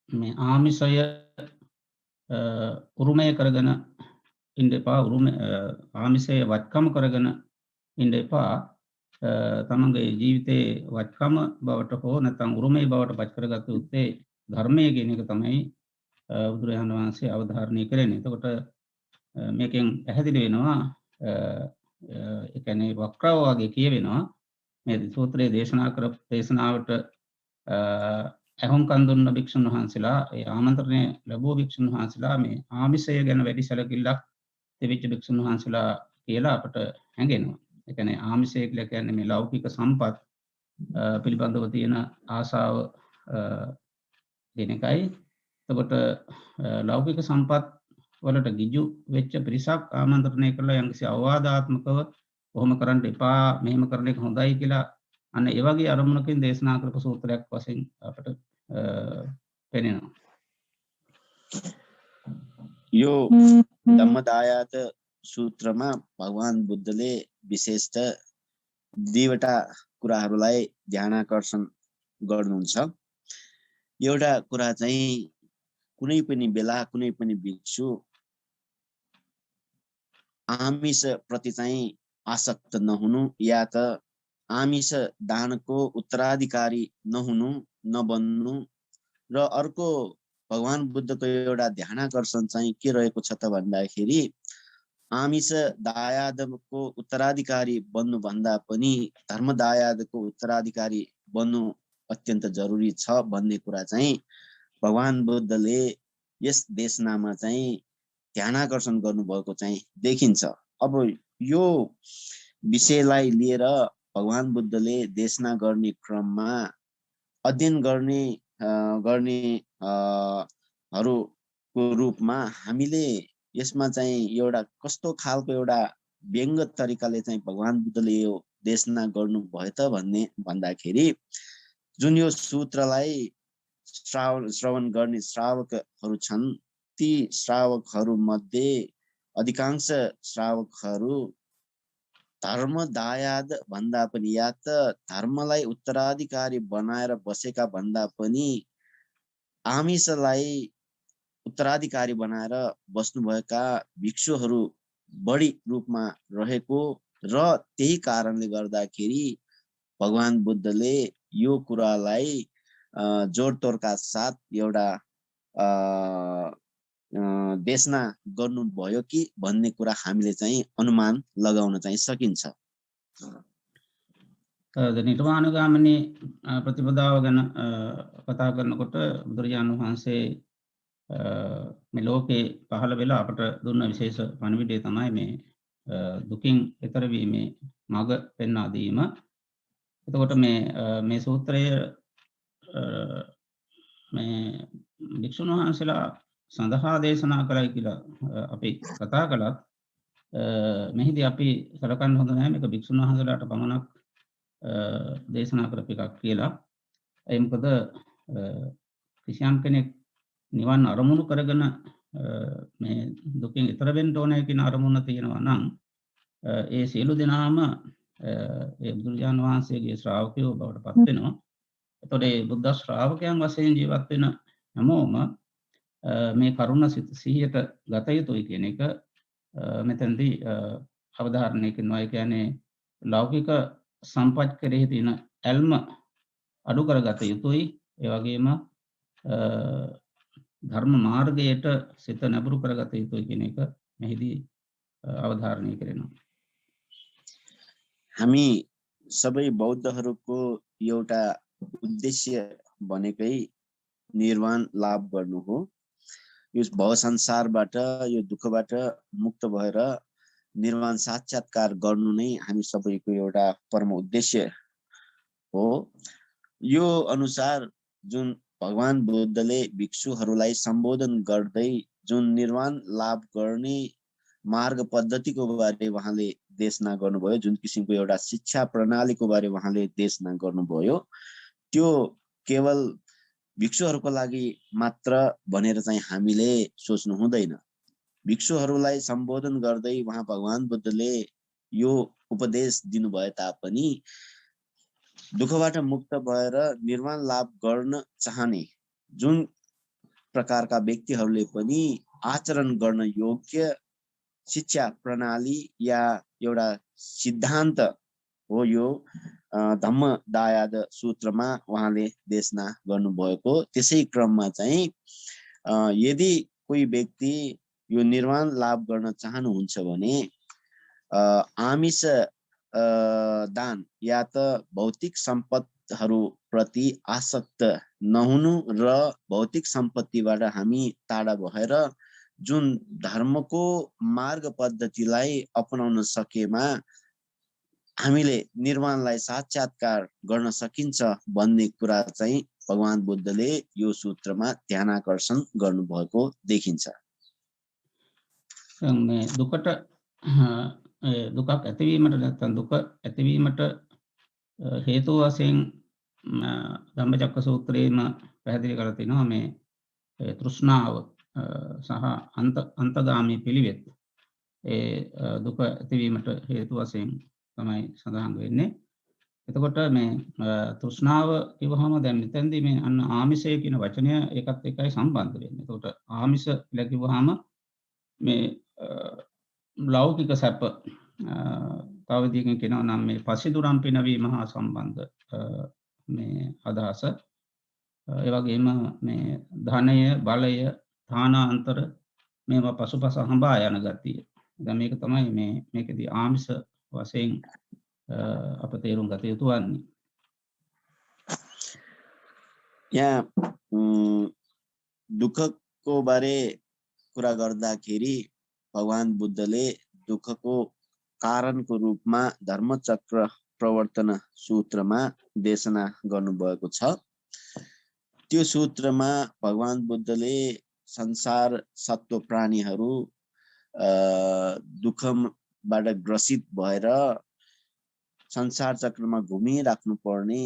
මේ ආමිෂය උරුමය කරගෙන ඉන්න එපා, ආමිෂය වත්කම කරගෙන ඉන්න එපා. තමන්ගේ ජීවිතේ වත්කම බවට හෝ නැත්නම් උරුමය බවට පත් කරගත යුත්තේ ධර්මය කියන එක තමයි බුදුරජාණන් වහන්සේ අවධාරණය කරන්නේ. එතකොට මේකෙන් පැහැදිලි වෙනවා ඒ කියන්නේ වක්‍රව වගේ කියවෙනවා මේ සූත්‍රයේ දේශනාවට ඇහුම්කන් දුන්න භික්ෂුන් වහන්සේලා ඒ ආමන්ත්‍රණය ලැබුව භික්ෂුන් වහන්සේලා මේ ආමිෂය ගැන වැඩි සැලකිල්ලක් තිබිච්ච භික්ෂුන් වහන්සේලා කියලා අපට හැඟෙනවා. ඒ කියන්නේ ආමිෂය කියලා කියන්නේ මේ ලෞකික සම්පත් පිළිබඳව තියෙන ආශාව දෙන එකයි. එතකොට ලෞකික සම්පත් වලට ගිජු වෙච්ච පිරිසක් ආමන්ත්‍රණය කරලා යම්කිසි අවවාදාත්මකව කොහොම කරන්න එපා, මෙහෙම කරන එක හොඳයි කියලා අන්න ඒ වගේ අරමුණකින් දේශනා කරපු සූත්‍රයක් වශයෙන් අපට පෙනෙනවා. यो धम्मदायाद सूत्रमा भगवान बुद्धले विशेषत दुईवटा कुराहरूलाई ध्यानाकर्षण गर्नुहुन्छ। एउटा कुरा चाहिँ कुनै पनि बेला कुनै पनि भिक्षु आमिष प्रति चाहिँ आसक्त नहुनु या त आमिष दानको उत्तराधिकारी नहुनु नबन्नु र अर्को भगवान बुद्धको एउटा ध्यानाकर्षण चाहिँ के रहेको छ त भन्दाखेरि आमिष दायादको उत्तराधिकारी बन्नु भन्दा पनि धर्मदायादको उत्तराधिकारी बन्नु अत्यन्त जरुरी छ भन्ने कुरा चाहिँ भगवान बुद्धले यस देशनामा चाहिँ ध्यानाकर्षण गर्नुभएको चाहिँ देखिन्छ। अब यो विषयलाई लिएर भगवान बुद्धले देशना गर्ने क्रममा अध्ययन गर्नेहरूको रूपमा हामीले यसमा चाहिँ एउटा कस्तो खालको एउटा व्यङ्ग तरिकाले चाहिँ भगवान बुद्धले यो देशना गर्नु भयो त भन्दाखेरि जुन यो सूत्रलाई श्रवण गर्ने श्रावकहरू छन्, ती श्रावकहरू मध्ये अधिकांश श्रावकहरू धर्मदायाद भन्दा पनि या त धर्मलाई उत्तराधिकारी बनाएर बसेका भन्दा पनि आमिषलाई उत्तराधिकारी बनाएर बस्नुभएका भिक्षुहरू बढी रूपमा रहेको र त्यही कारणले गर्दाखेरि भगवान बुद्धले यो कुरालाई जोडतोडका साथ एउटा देशना गर्नुभयो कि भन्ने कुरा हामीले चाहिँ अनुमान लगाउन चाहिँ सकिन्छ। නිර්වාණගාමිනී ප්‍රතිපදාව ගැන කතා කරනකොට බුදුරජාණන් වහන්සේ මේ ලෝකේ පහළ වෙලා අපට දුන්න විශේෂ පණිවිඩය තමයි මේ දුකින් ඈතර වීමේ මඟ පෙන්වා දීම. එතකොට මේ සූත්‍රය මේ භික්ෂුන් වහන්සේලා සඳහා දේශනා කළයි කියලා අපි කතා කළත් මෙහිදී අපි සලකන්න හොඳ නැහැ මේක භික්ෂුන් වහන්සේලාට පමණක් දේශනා කරපු එකක් කියලා. ඒ මොකද කිසියම් කෙනෙක් නිවන් අරමුණු කරගෙන මේ දුකින් ඈතර වෙන්න ඕනේ කියන අරමුණ තියෙනවා නම් ඒ සියලු දෙනාම ඒ බුදුරජාණන් වහන්සේගේ ශ්‍රාවකයෝ බවට පත් වෙනවා. එතකොට ඒ බුද්ධ ශ්‍රාවකයන් වශයෙන් ජීවත් වෙන හැමෝම මේ කරුණ සිහියට ගත යුතුයි කියන එක මෙතනදී අවධාරණය කරනවා. ඒ කියන්නේ ලෞකික සම්පත් කෙරෙහි තියෙන ඇල්ම අඩු කරගත යුතුයි. ඒ වගේම ධර්ම මාර්ගයට සිත නැඹුරු කරගත යුතුයි කියන එක මෙහිදී අවධාරණය කරනවා. हामी सबै बौद्धहरूको एउटा उद्देश्य भनेकै निर्वाण लाभ गर्नु हो। यो भव संसारबाट यो दुःखबाट मुक्त भएर निर्वाण साक्षात्कार गर्नु नै हामी सबैको एउटा परम उद्देश्य हो। यो अनुसार जुन भगवान बुद्धले भिक्षुहरूलाई सम्बोधन गर्दै जुन निर्वाण लाभ गर्ने मार्ग पद्धतिको बारे उहाँले देशना गर्नुभयो, जुन किसिमको एउटा शिक्षा प्रणालीको बारे उहाँले देशना गर्नुभयो, त्यो केवल भिक्षुहरूको लागि मात्र भनेर चाहिँ हामीले सोच्नु हुँदैन। भिक्षुहरूलाई सम्बोधन गर्दै उहाँ भगवान बुद्धले यो उपदेश दिनुभए तापनि दुःखबाट मुक्त भएर निर्वाण लाभ गर्न चाहने जुन प्रकारका व्यक्तिहरूले पनि आचरण गर्न योग्य शिक्षा प्रणाली या एउटा सिद्धान्त हो यो धम्म दायाद सूत्रमा उहाँले देशना गर्नुभएको। त्यसै क्रममा चाहिँ यदि कोही व्यक्ति यो निर्वाण लाभ गर्न चाहनुहुन्छ भने आमिष दान या त भौतिक सम्पत्तिहरू प्रति आसक्त नहुनु र भौतिक सम्पत्तिबाट हामी टाढा भएर जुन धर्मको मार्ग पद्धतिलाई अपनाउन सकेमा हामीले निर्वाणलाई साक्षात्कार गर्न सकिन्छ भन्ने कुरा चाहिँ भगवान बुद्धले यो सूत्रमा ध्यानाकर्षण गर्नुभएको देखिन्छ। දුකක් ඇතිවීමට නැත්නම් දුක ඇතිවීමට හේතු වශයෙන් ධම්මචක්ක සූත්‍රයේම පැහැදිලි කරලා තිනවා මේ තෘෂ්ණාව සහ අන්තගාමී පිළිවෙත් ඒ දුක ඇතිවීමට හේතු වශයෙන් තමයි සඳහන් වෙන්නේ. එතකොට මේ තෘෂ්ණාව කිව්වහම දැන් මෙතෙන්දී මේ අන්න ආමිෂය කියන වචනය ඒකත් එක්කයි සම්බන්ධ වෙන්නේ. එතකොට ආමිෂ කියලා කිව්වහම මේ ලෞකික සැප තව විදිහකින් කියනවා නම් මේ පසිදුරම් පිනවීම හා සම්බන්ධ මේ අදහස. ඒ වගේම මේ ධනය, බලය, ථානාන්තර මේවා පසුපස හඹා යන ගතිය. දැන් මේක තමයි මේකෙදී ආමිෂ වශයෙන් අප තේරුම් ගත යුතු වන්නේ. यहाँ दुःखको बारे कुरा गर्दाखेरि भगवान बुद्धले दुःखको कारणको रूपमा धर्मचक्र प्रवर्तन सूत्रमा देशना गर्नुभएको छ। त्यो सूत्रमा भगवान बुद्धले संसार सत्व प्राणीहरू दुःखबाट ग्रसित भएर संसार चक्रमा घुमिराख्नु पर्ने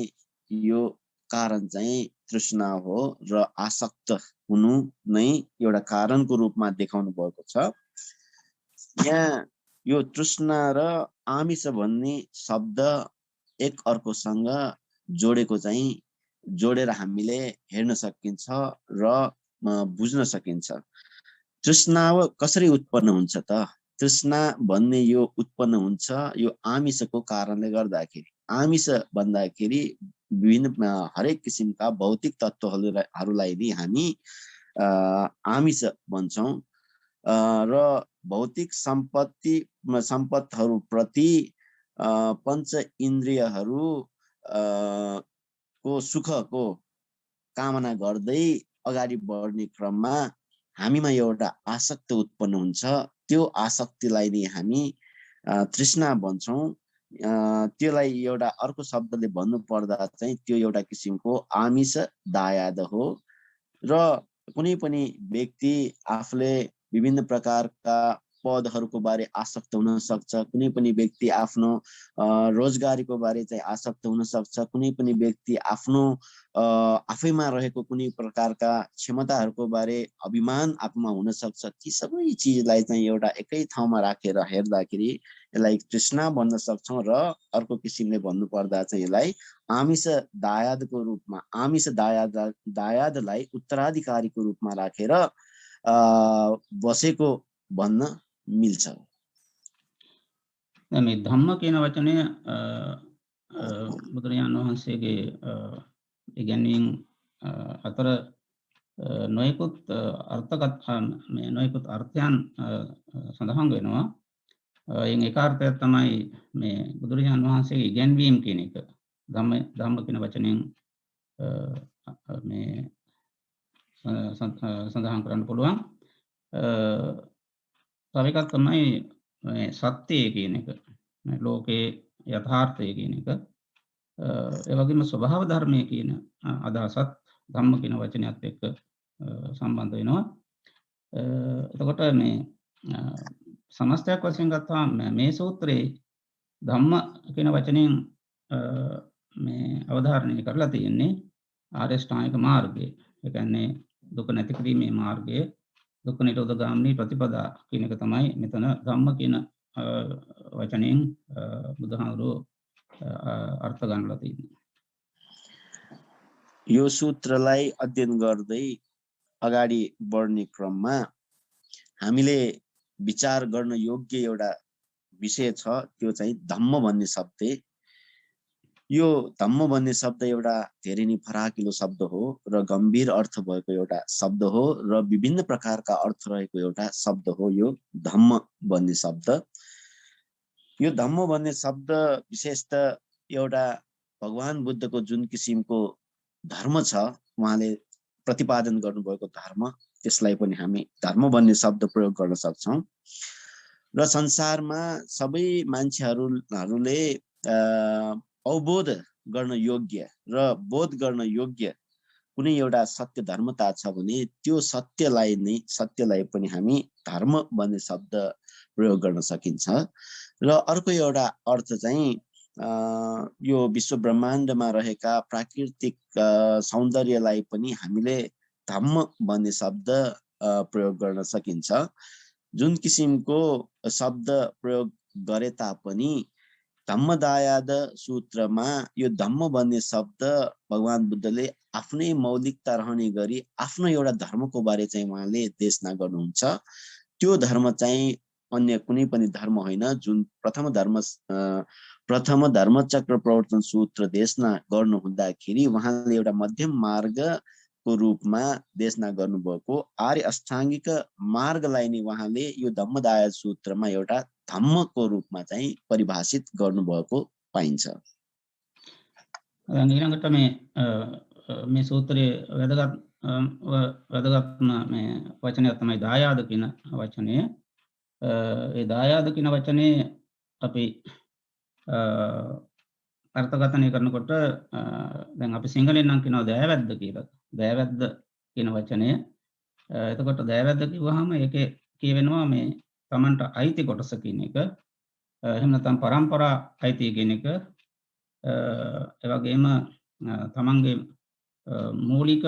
यो कारण चाहिँ तृष्णा हो र आसक्त हुनु नै एउटा कारणको रूपमा देखाउनु भएको छ। यहाँ यो तृष्णा र आमिष भन्ने शब्द एक अर्कोसँग जोडेर हामीले हेर्न सकिन्छ र बुझ्न सकिन्छ। तृष्णा कसरी उत्पन्न हुन्छ त? तृष्णा भन्ने यो उत्पन्न हुन्छ यो आमिषको कारणले गर्दाखेरि। आमिष भन्दाखेरि विभिन्न हरेक किसिमका भौतिक तत्त्वहरूलाई नै हामी आमिष भन्छौँ र भौतिक सम्पत्तिहरू प्रति पञ्च इन्द्रियहरू को सुखको कामना गर्दै अगाडि बढ्ने क्रममा हामीमा एउटा आसक्ति उत्पन्न हुन्छ। त्यो आसक्तिलाई नै हामी तृष्णा भन्छौँ। त्यसलाई एउटा अर्को शब्दले भन्नु पर्दा चाहिँ त्यो एउटा किसिमको आमिष दायाद हो। र कुनै पनि व्यक्ति आफूले विभिन्न प्रकारका पदहरूको बारे आसक्त हुन सक्छ, कुनै पनि व्यक्ति आफ्नो रोजगारीको बारे चाहिँ आसक्त हुन सक्छ, कुनै पनि व्यक्ति आफ्नो आफैमा रहेको कुनै प्रकारका क्षमताहरूको बारे अभिमान आफूमा हुन सक्छ। ती सबै चिजलाई चाहिँ एउटा एकै ठाउँमा राखेर हेर्दाखेरि यसलाई तृष्णा भन्न सक्छौँ र अर्को किसिमले भन्नु पर्दा चाहिँ यसलाई आमिष दायादको रूपमा, आमिष दायादलाई उत्तराधिकारीको रूपमा राखेर बसेको भन्न मिल्छ। මේ ධම්ම කියන වචනය බුදුරජාණන් වහන්සේගේ ඉගැන්වීම් අතර නොයෙකුත් නොයෙකුත් අර්ථයන් සඳහන් වෙනවා. එයින් එක අර්ථයක් තමයි මේ බුදුරජාණන් වහන්සේගේ ඉගැන්වීම් කියන එක. ධම්ම කියන වචනයෙන් මේ සඳහන් කරන්න පුළුවන්. තව එකක් තමයි සත්‍යය කියන එක. ලෝකයේ යථාර්ථය කියන එක. ඒ වගේම ස්වභාව ධර්මය කියන අදහසත් ධම්ම කියන වචනයත් එක්ක සම්බන්ධ වෙනවා. එතකොට මේ සමස්තයක් වශයෙන් ගත්තාම මේ සූත්‍රයේ ධම්ම කියන වචනයෙන් මේ අවධාරණය කරලා තියෙන්නේ ආර්ය ශ්‍රාණික මාර්ගය. ඒ කියන්නේ දුක නැති කිරීමේ මාර්ගය, දුක්ඛ නිරෝධ ගාමිනී ප්‍රතිපදා කියන එක තමයි මෙතන ධම්ම කියන वचनें बुधहारो अर्थ गर्नलाई दिने। यो सूत्रलाई अध्ययन गर्दै अगाडि बढ्ने क्रममा हामीले विचार गर्न योग्य एउटा विषय छ, त्यो चाहिँ धम्म भन्ने शब्द। यो धम्म भन्ने शब्द एउटा धेरै नै फराकिलो शब्द हो र गम्भीर अर्थ भएको एउटा शब्द हो र विभिन्न प्रकारका अर्थ रहेको एउटा शब्द हो यो धम्म भन्ने शब्द। यो धम्म भन्ने शब्द विशेषतः एउटा भगवान बुद्धको जुन किसिमको धर्म छ, उहाँले प्रतिपादन गर्नुभएको धर्म, त्यसलाई पनि हामी धर्म भन्ने शब्द प्रयोग गर्न सक्छौं। र संसारमा सबै मान्छेहरूले अवबोध गर्न योग्य र बोध गर्न योग्य कुनै एउटा सत्य धर्मता छ भने त्यो सत्यलाई पनि हामी धर्म भन्ने शब्द प्रयोग गर्न सकिन्छ। र अर्को एउटा अर्थ चाहिँ यो विश्व ब्रह्माण्डमा रहेका प्राकृतिक सौन्दर्यलाई पनि हामीले धम्म भन्ने शब्द प्रयोग गर्न सकिन्छ। जुन किसिमको शब्द प्रयोग गरे तापनि धम्मदायाद सूत्रमा यो धम्म भन्ने शब्द भगवान बुद्धले आफ्नै मौलिकता रहने गरी आफ्नो एउटा धर्मको बारे चाहिँ उहाँले देशना गर्नुहुन्छ। त्यो धर्म चाहिँ अन्य कुनै पनि धर्म होइन। जुन प्रथम धर्मचक्र प्रवर्तन सूत्र देशना गर्नु हुँदाखेरि उहाँले एउटा मध्यम मार्गको रूपमा देशना गर्नुभएको आर्य अष्टाङ्गिक मार्गलाई नै उहाँले यो धम्मदायाद सूत्रमा एउटा धम्मको रूपमा चाहिँ परिभाषित गर्नुभएको पाइन्छ। ඊළඟට මේ සූත්‍රයේ වැදගත්ම මේ වචනය තමයි දායාද කියන වචනය. ඒ දායාද කියන වචනේ අපි අර්ථකථනය කරනකොට දැන් අපි සිංහලෙන් නම් කියනවා දෑවැද්ද කියලා. දෑවැද්ද කියන වචනය. එතකොට දෑවැද්ද කිව්වහම ඒකේ කියවෙනවා මේ තමන්ට අයිති කොටස කියන එක. එහෙම නැත්නම් පරම්පරා අයිතිය කියන එක. ඒ වගේම තමන්ගේ මූලික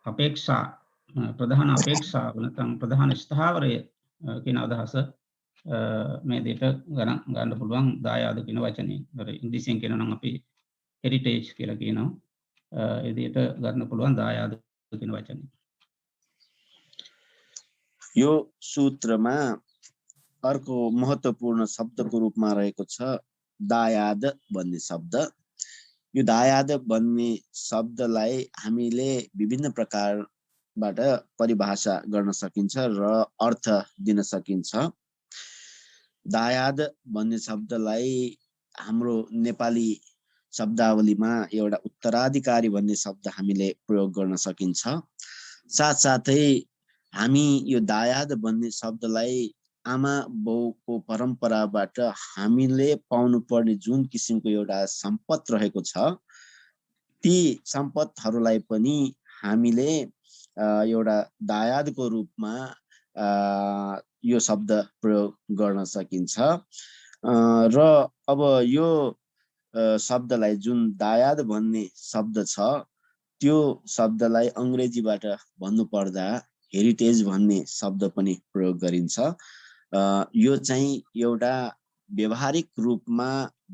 අපේක්ෂා ප්‍රධාන අපේක්ෂා නැත්නම් ප්‍රධාන ස්ථාවරය කියන අදහස මේ දෙයට ගන්න පුළුවන් දායාද කියන වචනේ. ඒතර ඉංග්‍රීසියෙන් කියනවා නම් අපි හෙරිටේජ් කියලා කියනවා. ඒ දෙයට ගන්න පුළුවන් දායාද කියන වචනේ. यो सूत्रमा अर्को महत्त्वपूर्ण शब्दको रूपमा रहेको छ दायाद भन्ने शब्द। यो दायाद भन्ने शब्दलाई हामीले विभिन्न प्रकारबाट परिभाषा गर्न सकिन्छ र अर्थ दिन सकिन्छ। दायाद भन्ने शब्दलाई हाम्रो नेपाली शब्दावलीमा एउटा उत्तराधिकारी भन्ने शब्द हामीले प्रयोग गर्न सकिन्छ। साथसाथै हामी यो दायाद भन्ने शब्दलाई आमा बाउको परम्पराबाट हामीले पाउनु पर्ने जुन किसिमको एउटा सम्पत रहेको छ, ती सम्पतहरूलाई पनि हामीले एउटा दायादको रूपमा यो शब्द प्रयोग गर्न सकिन्छ। र अब यो शब्दलाई जुन दायाद भन्ने शब्द छ, त्यो शब्दलाई अंग्रेजीबाट भन्नु पर्दा हेरिटेज भन्ने शब्द पनि प्रयोग गरिन्छ। यो चाहिँ एउटा व्यवहारिक रूपमा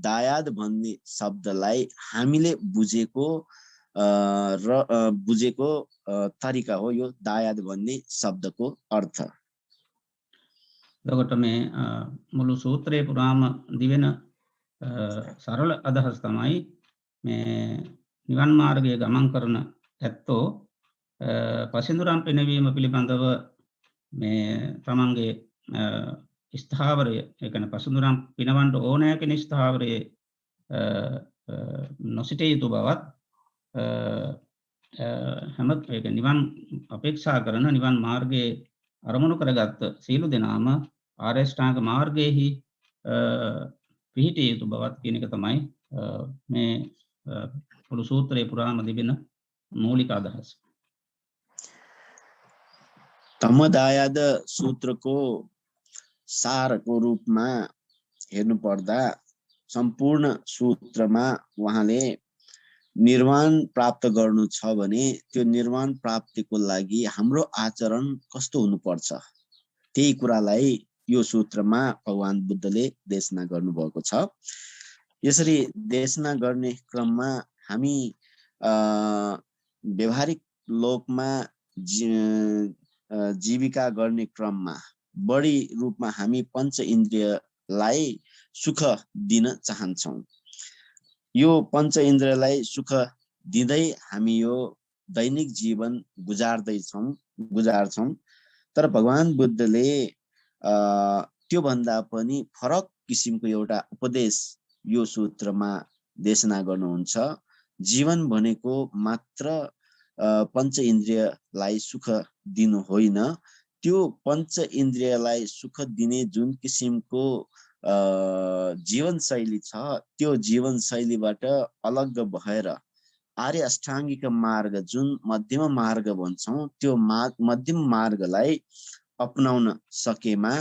दायाद भन्ने शब्दलाई हामीले बुझेको बुझेको तरिका हो यो दायाद भन्ने शब्दको अर्थ। එතකොට මේ මුළු සූත්‍රයේ පුරාම දිවෙන සරල අදහස් තමයි මේ නිවන් මාර්ගයේ ගමන් කරන ඇත්තෝ පසින්දුරම් පිනවීම පිළිබඳව මේ තමන්ගේ ස්ථාවරය ඒ කියන්නේ පසින්දුරම් පිනවන්න ඕනෑ කියන ස්ථාවරයේ නොසිටිය යුතු බවත් හැම ඒක නිවන් අපේක්ෂා කරන නිවන් මාර්ගයේ අරමුණු කරගත්ත සියලු දෙනාම ආරෂ්ඨාංග මාර්ගයේහි පිහිටිය යුතු බවත් කියන එක තමයි මේ මුළු සූත්‍රයේ පුරාම තිබෙන මූලික අදහස. धम्मदायाद सूत्रको सारको रूपमा हेर्नु पर्दा सम्पूर्ण सूत्रमा उहाँले निर्वाण प्राप्त गर्नु छ भने त्यो निर्वाण प्राप्तिको लागि हाम्रो आचरण कस्तो हुनुपर्छ त्यही कुरालाई यो सूत्रमा भगवान बुद्धले देशना गर्नुभएको छ। यसरी देशना गर्ने क्रममा हामी व्यवहारिक लोकमा जीविका गर्ने क्रममा बढी रूपमा हामी पञ्च इन्द्रियलाई सुख दिन चाहन्छौं। यो पञ्च इन्द्रियलाई सुख दिँदै हामी यो दैनिक जीवन गुजार्छौं। तर भगवान बुद्धले त्यो भन्दा पनि फरक किसिमको एउटा उपदेश यो सूत्रमा देशना गर्नुहुन्छ। जीवन भनेको मात्र पञ्च इन्द्रियलाई सुख दिनु होइन, त्यो पञ्च इन्द्रियलाई सुख दिने जुन किसिमको जीवन शैली छ त्यो जीवन शैलीबाट अलग भएर आर्य अष्टाङ्गिक मार्ग जुन मध्यम मार्ग भन्छौं त्यो मध्यम मार्गलाई अपनाउन सकेमा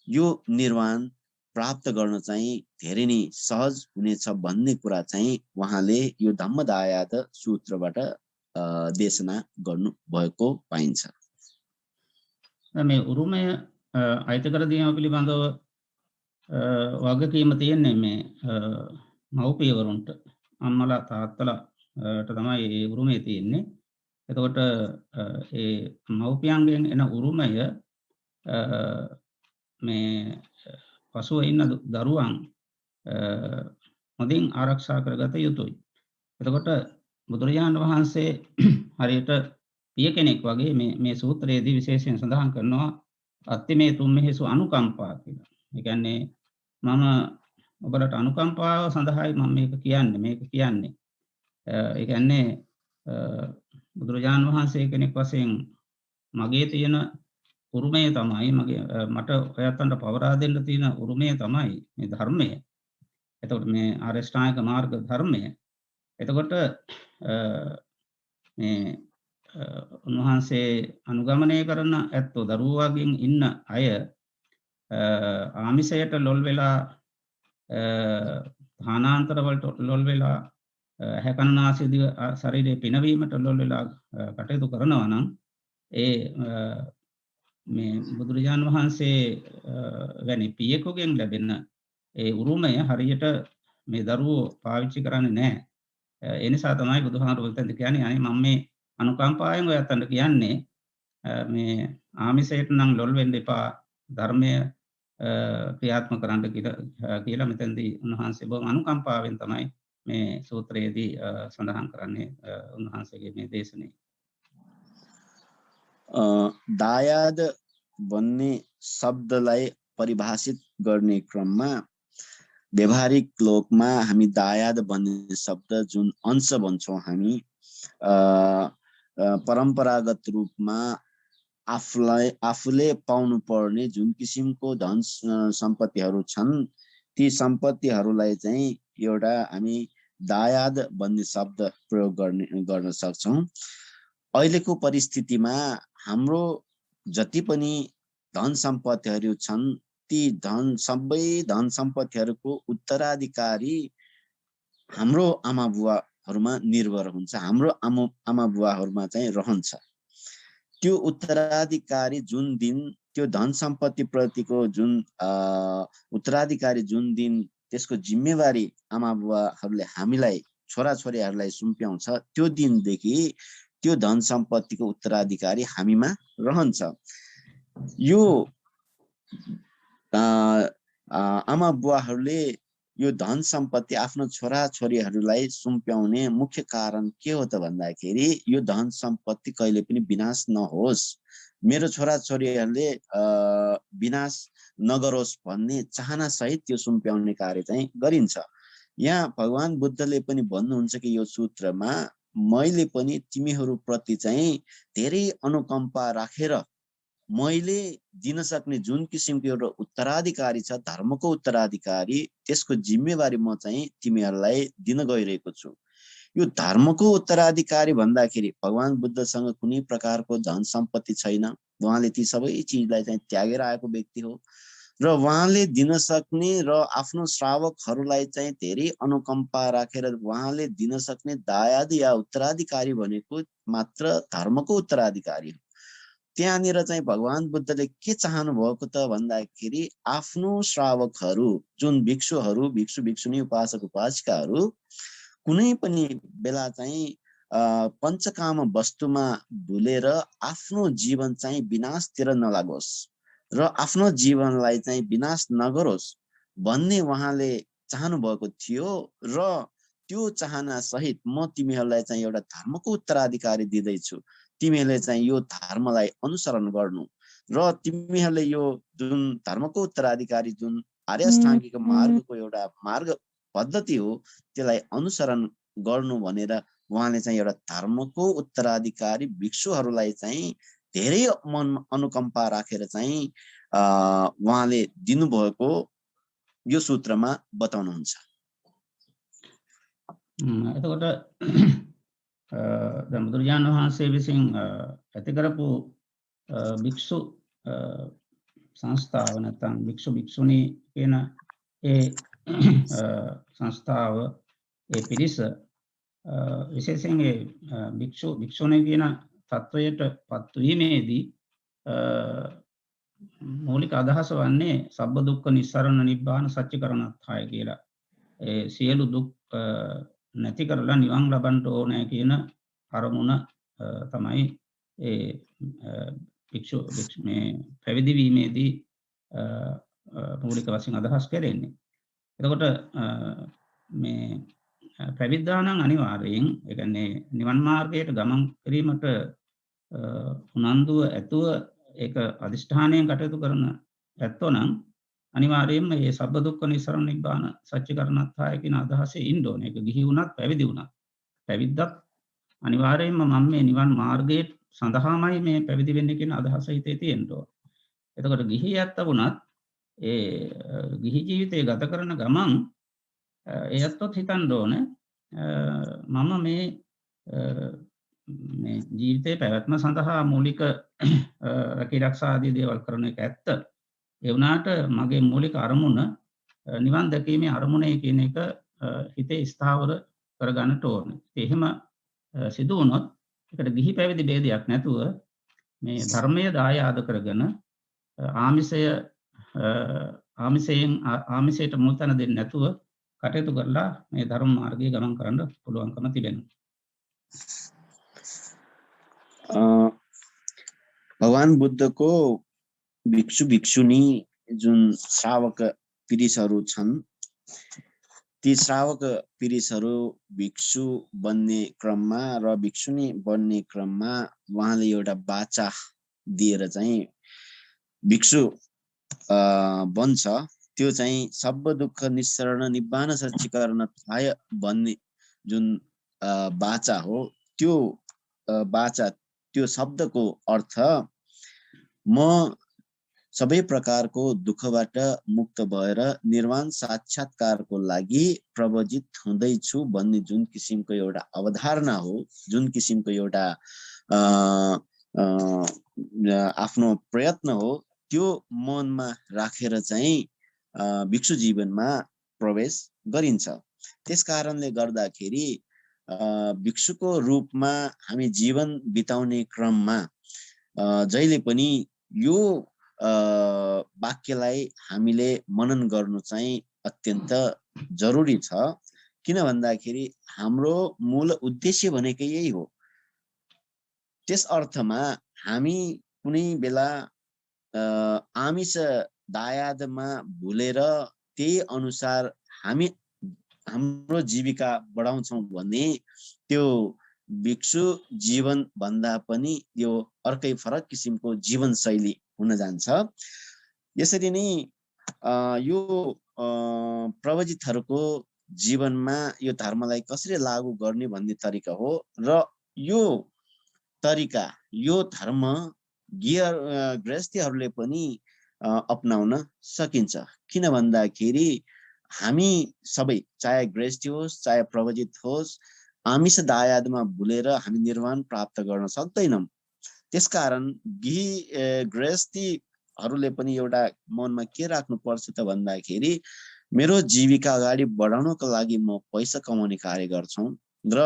यो निर्वाण प्राप्त गर्न चाहिँ धेरै नै सहज हुनेछ भन्ने कुरा चाहिँ उहाँले यो धम्मदायाद सूत्रबाट देशना गर्नु भएको पाइन्छ। මේ උරුමය අයිති කර දීම පිළිබඳව වගකීම තියෙන්නේ මේ මව්පියවරුන්ට අම්මලා තාත්තලාට තමයි ඒ උරුමය තියෙන්නේ. එතකොට ඒ මව්පියන්ගෙන් එන උරුමය මේ පසුව ඉන්න දරුවන් හොඳින් ආරක්ෂා කරගත යුතුයි. එතකොට බුදුරජාණන් වහන්සේ හරියට පිය කෙනෙක් වගේ මේ සූත්‍රයේදී විශේෂයෙන් සඳහන් කරනවා අත්තිමේ තුම්මෙහිසු අනුකම්පා කියලා. ඒ කියන්නේ මම ඔබලට අනුකම්පාව සඳහායි මම මේක කියන්නේ. ඒ කියන්නේ බුදුරජාණන් වහන්සේ කෙනෙක් වශයෙන් මගේ තියෙන උරුමය තමයි මට ඔයයන්ට පවරා දෙන්න තියෙන උරුමය තමයි මේ ධර්මය. එතකොට මේ ආරෂ්ඨායක මාර්ග ධර්මය. එතකොට මේ උන්වහන්සේ අනුගමනය කරන ඇත්තෝ දරුවාගෙන් ඉන්න අය ආමිසයට ලොල් වෙලා ධානාන්තරවලට ලොල් වෙලා හැකන්නාසය දිව ශරීරයේ පිනවීමට ලොල් වෙලා කටයුතු කරනවා නම් ඒ මේ බුදුරජාණන් වහන්සේ වැනි පියෙකුගෙන් ලැබෙන ඒ උරුමය හරියට මේ දරුවෝ පාවිච්චි කරන්නේ නැහැ. ඒ නිසා තමයි බුදුහාමුදුරුවෝ එතනදී කියන්නේ අනේ මම මේ අනුකම්පාවෙන් ඔයයන්ට කියන්නේ මේ ආමිසයට නම් ලොල් වෙන්න එපා ධර්මය ක්‍රියාත්මක කරන්න කියලා මෙතනදී උන්වහන්සේ බොහොම අනුකම්පාවෙන් තමයි මේ සූත්‍රයේදී සඳහන් කරන්නේ උන්වහන්සේගේ මේ දේශනේ. दायाद भन्ने शब्दलाई परिभाषित गर्ने क्रममा व्यवहारिक लोकमा हामी दायाद भन्ने शब्द जुन अंश भन्छौं हामी परम्परागत रूपमा आफूले पाउनु पर्ने जुन किसिमको धन सम्पत्तिहरू छन् ती सम्पत्तिहरूलाई चाहिँ एउटा हामी दायाद भन्ने शब्द प्रयोग गर्न सक्छौं। अहिलेको परिस्थितिमा हाम्रो जति पनि धन सम्पत्तिहरू छन् ती सबै धन सम्पत्तिहरूको उत्तराधिकारी हाम्रो आमा बुवाहरूमा निर्भर हुन्छ, हाम्रो आमा बुवाहरूमा चाहिँ रहन्छ। त्यो उत्तराधिकारी जुन दिन त्यो धन सम्पत्ति प्रतिको जुन उत्तराधिकारी जुन दिन त्यसको जिम्मेवारी आमा बुवाहरूले हामीलाई छोराछोरीहरूलाई सुम्प्याउँछ त्यो दिनदेखि त्यो धन सम्पत्तिको उत्तराधिकारी हामीमा रहन्छ। यो आमा बुवाहरूले यो धन सम्पत्ति आफ्नो छोराछोरीहरूलाई सुम्प्याउने मुख्य कारण के हो त भन्दाखेरि यो धन सम्पत्ति कहिले पनि विनाश नहोस्, मेरो छोराछोरीहरूले विनाश नगरोस् भन्ने चाहना सहित त्यो सुम्प्याउने कार्य चाहिँ गरिन्छ। यहाँ भगवान बुद्धले पनि भन्नुहुन्छ कि यो सूत्रमा मैले पनि तिमीहरूप्रति चाहिँ धेरै अनुकम्पा राखेर मैले दिन सक्ने जुन किसिमको एउटा उत्तराधिकारी छ, धर्मको उत्तराधिकारी, त्यसको जिम्मेवारी म चाहिँ तिमीहरूलाई दिन गइरहेको छु। यो धर्मको उत्तराधिकारी भन्दाखेरि भगवान बुद्धसँग कुनै प्रकारको धन सम्पत्ति छैन, उहाँले ती सबै चिजलाई चाहिँ त्यागेर आएको व्यक्ति हो र उहाँले दिन सक्ने र आफ्नो श्रावकहरूलाई चाहिँ धेरै अनुकम्पा राखेर उहाँले दिन सक्ने दायाद या उत्तराधिकारी भनेको मात्र धर्मको उत्तराधिकारी हो। त्यहाँनिर चाहिँ भगवान बुद्धले के चाहनु भएको त भन्दाखेरि आफ्नो श्रावकहरू जुन भिक्षुहरू, भिक्षु भिक्षुनी, उपासक उपासिकाहरू कुनै पनि बेला चाहिँ पञ्चकाम वस्तुमा भुलेर आफ्नो जीवन चाहिँ विनाशतिर नलागोस् र आफ्नो जीवनलाई चाहिँ विनाश नगरोस् भन्ने उहाँले चाहनु भएको थियो र त्यो चाहना सहित म तिमीहरूलाई चाहिँ एउटा धर्मको उत्तराधिकारी दिँदैछु। तिमीहरूले चाहिँ यो धर्मलाई अनुसरण गर्नु र तिमीहरूले यो जुन धर्मको उत्तराधिकारी जुन आर्य अष्टाङ्गिक मार्गको एउटा मार्ग पद्धति हो त्यसलाई अनुसरण गर्नु भनेर उहाँले चाहिँ एउटा धर्मको उत्तराधिकारी भिक्षुहरूलाई चाहिँ धेरै अनुकम्पा राखेर चाहिँ उहाँले दिनुभएको यो सूत्रमा बताउनुहुन्छ। එතකොට දැන් බුදුරජාණන් වහන්සේ විසින් ඇති කරපු භික්ෂු සංස්ථාව නැත්නම් භික්ෂු භික්ෂුණී කියන ඒ සංස්ථාව, ඒ පිරිස විශේෂයෙන් ඒ භික්ෂු භික්ෂුණී කියන තත්වයට පත්වීමේදී මූලික අදහස වන්නේ සබ්බ දුක්ඛ නිස්සරණ නිබ්බාන සච්චිකරණත්ථය කියලා. ඒ සියලු දුක් නැති කරලා නිවන් ලබන්න ඕනේ කියන අරමුණ තමයි ඒ භික්ෂු මේ පැවිදි වීමේදී මූලික වශයෙන් අදහස් කරන්නේ. එතකොට මේ පැවිද්දා නම් අනිවාර්යයෙන් ඒ කියන්නේ නිවන් මාර්ගයට ගමන් කිරීමට උනන්දුව ඇතුව ඒක අදිෂ්ඨානයෙන් කටයුතු කරන ඇත්තෝ නම් අනිවාර්යයෙන්ම මේ සබ්බ දුක්ඛ නිස්සරණ නිබ්බාන සච්චිකරණත්ථය කියන අදහසේ ඉන්න ඕනේ. ඒක ගිහි වුණත් පැවිදි වුණත්. පැවිද්දත් අනිවාර්යයෙන්ම මම මේ නිවන් මාර්ගයේ සඳහාමයි මේ පැවිදි වෙන්නේ කියන අදහස හිතේ තියෙන්න ඕනේ. එතකොට ගිහි ඇත්ත වුණත් ඒ ගිහි ජීවිතය ගත කරන ගමන් ඒ ඇත්තොත් හිතන්න ඕනේ මම මේ ජීවිතේ පැවැත්ම සඳහා මූලික රැකී ආරක්ෂා ආදී දේවල් කරන එක ඇත්ත. ඒ වුණාට මගේ මූලික අරමුණ නිවන් දැකීමේ අරමුණේ කියන එක හිතේ ස්ථාවර කරගන්නට ඕනේ. එහෙම සිදු වුණොත් ඒකට ගිහි පැවිදි ભેදයක් නැතුව මේ ධර්මයේ දායාද කරගෙන ආමිෂයට මුල් තැන දෙන්නේ නැතුව කටයුතු කරලා මේ ධර්ම මාර්ගයේ ගමන් කරන්න පුළුවන්කම තිබෙනවා. भगवान बुद्धको भिक्षु भिक्षुनी जुन श्रावक पिरिसहरू छन् ती श्रावक पिरिसहरू भिक्षु बन्ने क्रममा र भिक्षुनी बन्ने क्रममा उहाँले एउटा बाचा दिएर चाहिँ भिक्षु बन्छ। त्यो चाहिँ सब्ब दुःख निस्सरण निब्बान सच्चीकरणत्थय भन्ने जुन बाचा हो त्यो बाचा त्यो शब्दको अर्थ म सबै प्रकारको दुःखबाट मुक्त भएर निर्वाण साक्षात्कारको लागि प्रवजित हुँदैछु भन्ने जुन किसिमको एउटा अवधारणा हो, जुन किसिमको एउटा आफ्नो प्रयत्न हो, त्यो मनमा राखेर चाहिँ भिक्षु जीवनमा प्रवेश गरिन्छ। त्यसकारणले गर्दाखेरि भिक्षुको रूपमा हामी जीवन बिताउने क्रममा जहिले पनि यो वाक्यलाई हामीले मनन गर्नु चाहिँ अत्यन्त जरुरी छ किन भन्दाखेरि हाम्रो मूल उद्देश्य भनेकै यही हो। त्यस अर्थमा हामी कुनै बेला आमिष दायादमा भुलेर त्यही अनुसार हामी हाम्रो जीविका बढाउँछौँ भने त्यो भिक्षु जीवन भन्दा पनि यो अर्कै फरक किसिमको जीवनशैली हुन जान्छ। यसरी नै यो प्रवजितहरूको जीवनमा यो धर्मलाई कसरी लागू गर्ने भन्ने तरिका हो र यो तरिका यो धर्म गृहस्थीहरूले पनि अपनाउन सकिन्छ। किन भन्दाखेरि हामी सबै चाहे गृहस्थी होस् चाहे प्रवजित होस् आमिष दायादमा भुलेर हामी निर्वाण प्राप्त गर्न सक्दैनौँ। त्यसकारण गृहस्थीहरूले पनि एउटा मनमा के राख्नुपर्छ त भन्दाखेरि मेरो जीविका अगाडि बढाउनको लागि म पैसा कमाउने कार्य गर्छु र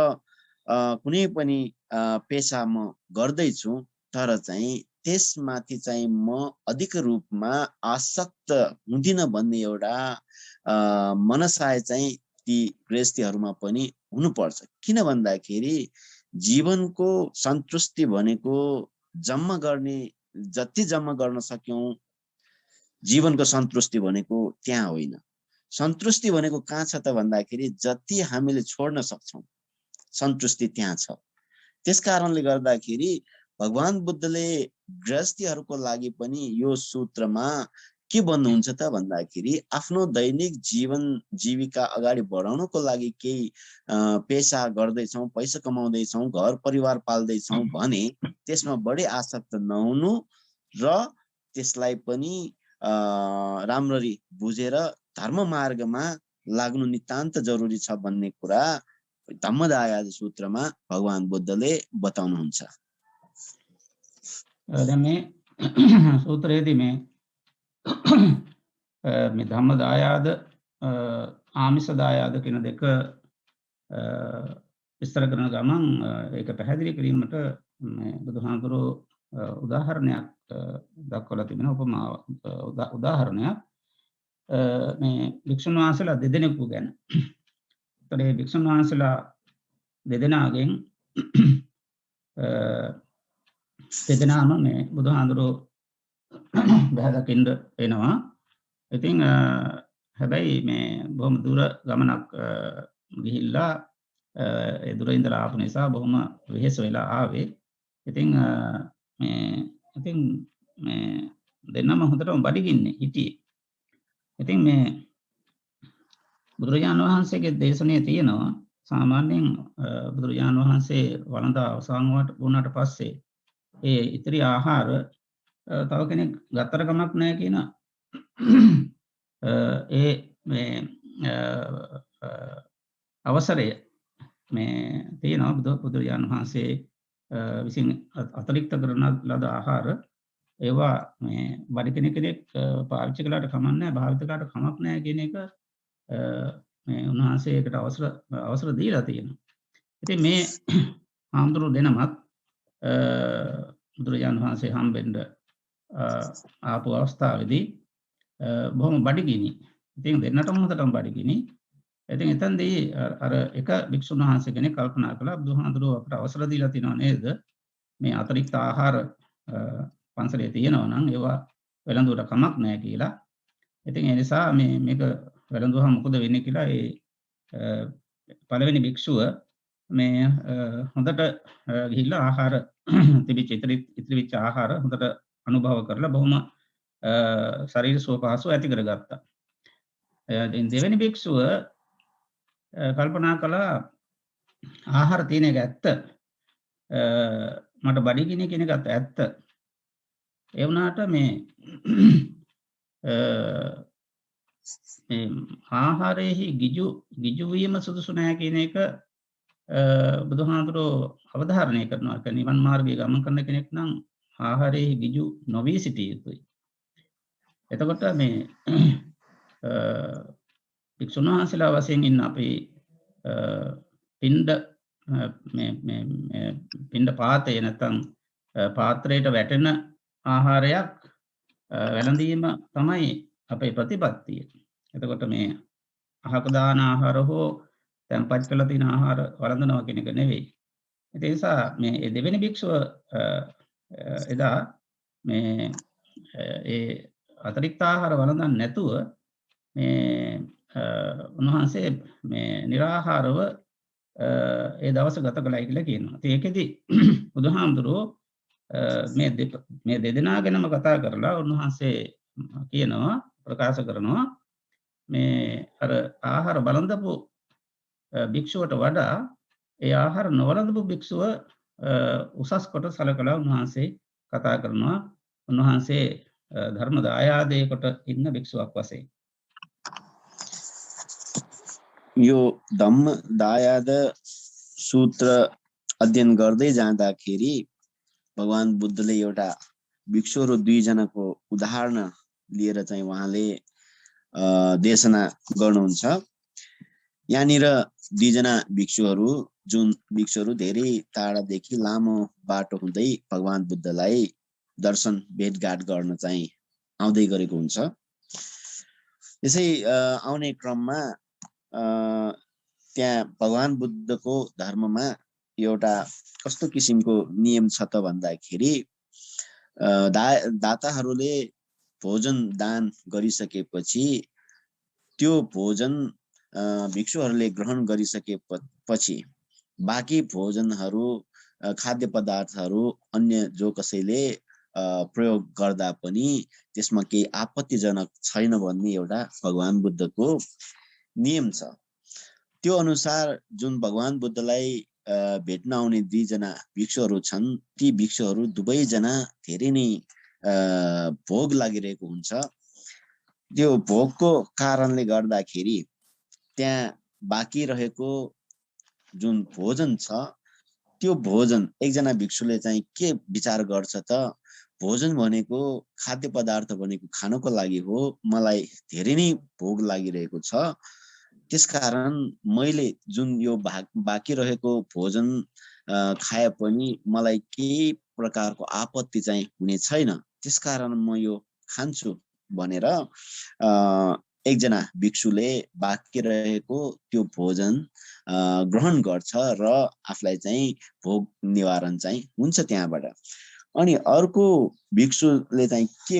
कुनै पनि पेसा म गर्दैछु, तर चाहिँ त्यसमाथि चाहिँ म अधिक रूपमा आसक्त हुँदिन भन्ने एउटा मनसाय चाहिँ ती गृहस्थीहरूमा पनि हुनुपर्छ। किन भन्दाखेरि जीवनको सन्तुष्टि भनेको जम्मा गर्ने जति जम्मा गर्न सक्यौँ जीवनको सन्तुष्टि भनेको त्यहाँ होइन। सन्तुष्टि भनेको कहाँ छ त भन्दाखेरि जति हामीले छोड्न सक्छौँ सन्तुष्टि त्यहाँ छ। त्यस कारणले गर्दाखेरि भगवान बुद्धले गृहस्थीहरूको लागि पनि यो सूत्रमा के भन्नुहुन्छ त भन्दाखेरि आफ्नो दैनिक जीविका अगाडि बढाउनको लागि केही पेसा गर्दैछौँ, पैसा कमाउँदैछौँ, घर परिवार पाल्दैछौँ भने त्यसमा बढी आसक्त नहुनु र त्यसलाई पनि राम्ररी बुझेर धर्म मार्गमा लाग्नु नितान्त जरुरी छ भन्ने कुरा धम्मदायाद सूत्रमा भगवान बुद्धले बताउनुहुन्छ। මේ සූත්‍රයේදී මේ ධම්ම දායාද ආමිෂ දායාද කියන දෙක විස්තර කරන ගමන් ඒක පැහැදිලි කිරීමට මේ බුදුහාමුදුරුවෝ උදාහරණයක් දක්වලා තිබෙනවා. උපමාව උදාහරණයක් මේ භික්ෂුන් වහන්සේලා දෙදෙනෙකු ගැන. ඒතර මේ භික්ෂුන් වහන්සේලා දෙදෙනාගෙන් දෙදෙනාම මේ බුදුහාමුදුරුවෝ බහැදකින්ද එනවා. ඉතින් හැබැයි මේ බොහොම දුර ගමනක් ගිහිල්ලා ඒ දුර ඉඳලා ආපු නිසා බොහොම වෙහෙස වෙලා ආවේ. ඉතින් මේ දෙන්නම හොඳටම බඩගින්නේ හිටියේ. ඉතින් මේ බුදුරජාණන් වහන්සේගේ දේශනාවේ තියෙනවා සාමාන්‍යයෙන් බුදුරජාණන් වහන්සේ වළඳා අවසන් වුණාට පස්සේ ඒ ඉතිරි ආහාර තව කෙනෙක් ගත්තර කමක් නැහැ කියන ඒ මේ අවසරය මේ තියෙනවා. බුදුරජාණන් වහන්සේ විසින් අතිරික්ත කරන ලද ආහාර ඒවා මේ බඩ කෙනෙක් පාවිච්චි කළාට කමක් නැහැ, භාවිත කළාට කමක් නැහැ කියන එක මේ උන්වහන්සේකට අවසර දීලා තියෙනවා. ඉතින් මේ හාමුදුරුවෝ දෙනමත් බුදුරජාණන් වහන්සේ හම්බෙන්න ආපු අවස්ථාවේදී බොහොම බඩගිනි. ඉතින් දෙන්නටම හොඳටම බඩගිනි. ඉතින් එතනදී අර එක භික්ෂුන් වහන්සේ කෙනෙක් කල්පනා කළා බුදුහාමුදුරුවෝ අපට අවසර දීලා තියෙනවා නේද මේ අතිරික්ත ආහාර පන්සලේ තියෙනවා නම් ඒවා වෙළඳුවට කමක් නැහැ කියලා. ඉතින් ඒ නිසා මේක වෙළඳුවහම මොකද වෙන්නේ කියලා ඒ පළවෙනි භික්ෂුව මේ හොඳට ගිහිල්ලා ආහාර තිබිච්ච ඉතිරි වෙච්ච ආහාර හොඳට අනුභව කරලා බොහොම ශරීර සුව පහසුව ඇති කරගත්තා. ඉතින් දෙවෙනි භික්ෂුව කල්පනා කළා ආහාර තියෙන එක ඇත්ත. මට බඩගිනි කියන එකත් ඇත්ත. ඒ වුණාට මේ ආහාරයේහි ගිජු වීම සුදුසු නැහැ කියන එක බුදුහාමුදුරුවෝ අවධාරණය කරනවා. ඒ නිවන් මාර්ගයේ ගමන් කරන කෙනෙක් නම් ආහාරයේ ගිජු නොවී සිටිය යුතුයි. එතකොට මේ භික්ෂුන් වහන්සේලා වශයෙන් ඉන්න අපි පින්ඩ පාතය නැත්නම් පාත්‍රයට වැටෙන ආහාරයක් වැළඳීම තමයි අපේ ප්‍රතිපත්තිය. එතකොට මේ අහක දාන ආහාර හෝ තැන්පත් කළ තියෙන ආහාර වළඳනවා කියන එක නෙවෙයි. ඒ නිසා මේ දෙවෙනි භික්ෂුව එදා මේ ඒ අතිරික්ත ආහාර වළඳන්නේ නැතුව මේ උන්වහන්සේ මේ निराහාරව ඒ දවස ගත කළයි කියලා කියනවා. ඉතින් ඒකෙදි බුදුහාමුදුරුවෝ මේ දෙදෙනා ගැනම කතා කරලා උන්වහන්සේ කියනවා ප්‍රකාශ කරනවා මේ අර ආහාර බලඳපු භික්ෂුවට වඩා ඒ ආහාර නොවලඳපු භික්ෂුව උසස් කොට සලකලා උන්වහන්සේ කතා කරනවා. උන්වහන්සේ ධර්ම දායාදයේ කොට ඉන්න භික්ෂුවක් වශයෙන්. यो धम्म दायाद सूत्र अध्ययन गर्दै जाँदाखेरि भगवान बुद्धले एउटा भिक्षु र दुईजनाको उदाहरण लिएर चाहिँ उहाँले देशना गर्नुहुन्छ। यहाँनिर दुईजना भिक्षुहरू जुन भिक्षुहरू धेरै टाढादेखि लामो बाटो हुँदै भगवान बुद्धलाई दर्शन भेटघाट गर्न चाहिँ आउँदै गरेको हुन्छ। यसै आउने क्रममा त्यहाँ भगवान बुद्धको धर्ममा एउटा कस्तो किसिमको नियम छ त भन्दाखेरि दाताहरूले भोजन दान गरिसकेपछि त्यो भोजन भिक्षुहरूले ग्रहण गरिसकेपछि बाँकी भोजनहरू खाद्य पदार्थहरू अन्य जो कसैले प्रयोग गर्दा पनि त्यसमा केही आपत्तिजनक छैन भन्ने एउटा भगवान बुद्धको नियम छ। त्यो अनुसार जुन भगवान बुद्धलाई भेट्न आउने दुईजना भिक्षुहरू छन्, ती भिक्षुहरू दुवैजना धेरै नै भोग लागिरहेको हुन्छ। त्यो भोगको कारणले गर्दाखेरि त्यहाँ बाँकी रहेको जुन भोजन छ त्यो भोजन एकजना भिक्षुले चाहिँ के विचार गर्छ त, भोजन भनेको खाद्य पदार्थ भनेको खानको लागि हो, मलाई धेरै नै भोग लागिरहेको छ, त्यसकारण मैले जुन यो बाँकी रहेको भोजन खाए पनि मलाई केही प्रकारको आपत्ति चाहिँ हुने छैन, त्यसकारण म यो खान्छु भनेर एकजना भिक्षुले बाँकी रहेको त्यो भोजन ग्रहण गर्छ र आफूलाई चाहिँ भोग निवारण चाहिँ हुन्छ त्यहाँबाट। अनि अर्को भिक्षुले चाहिँ के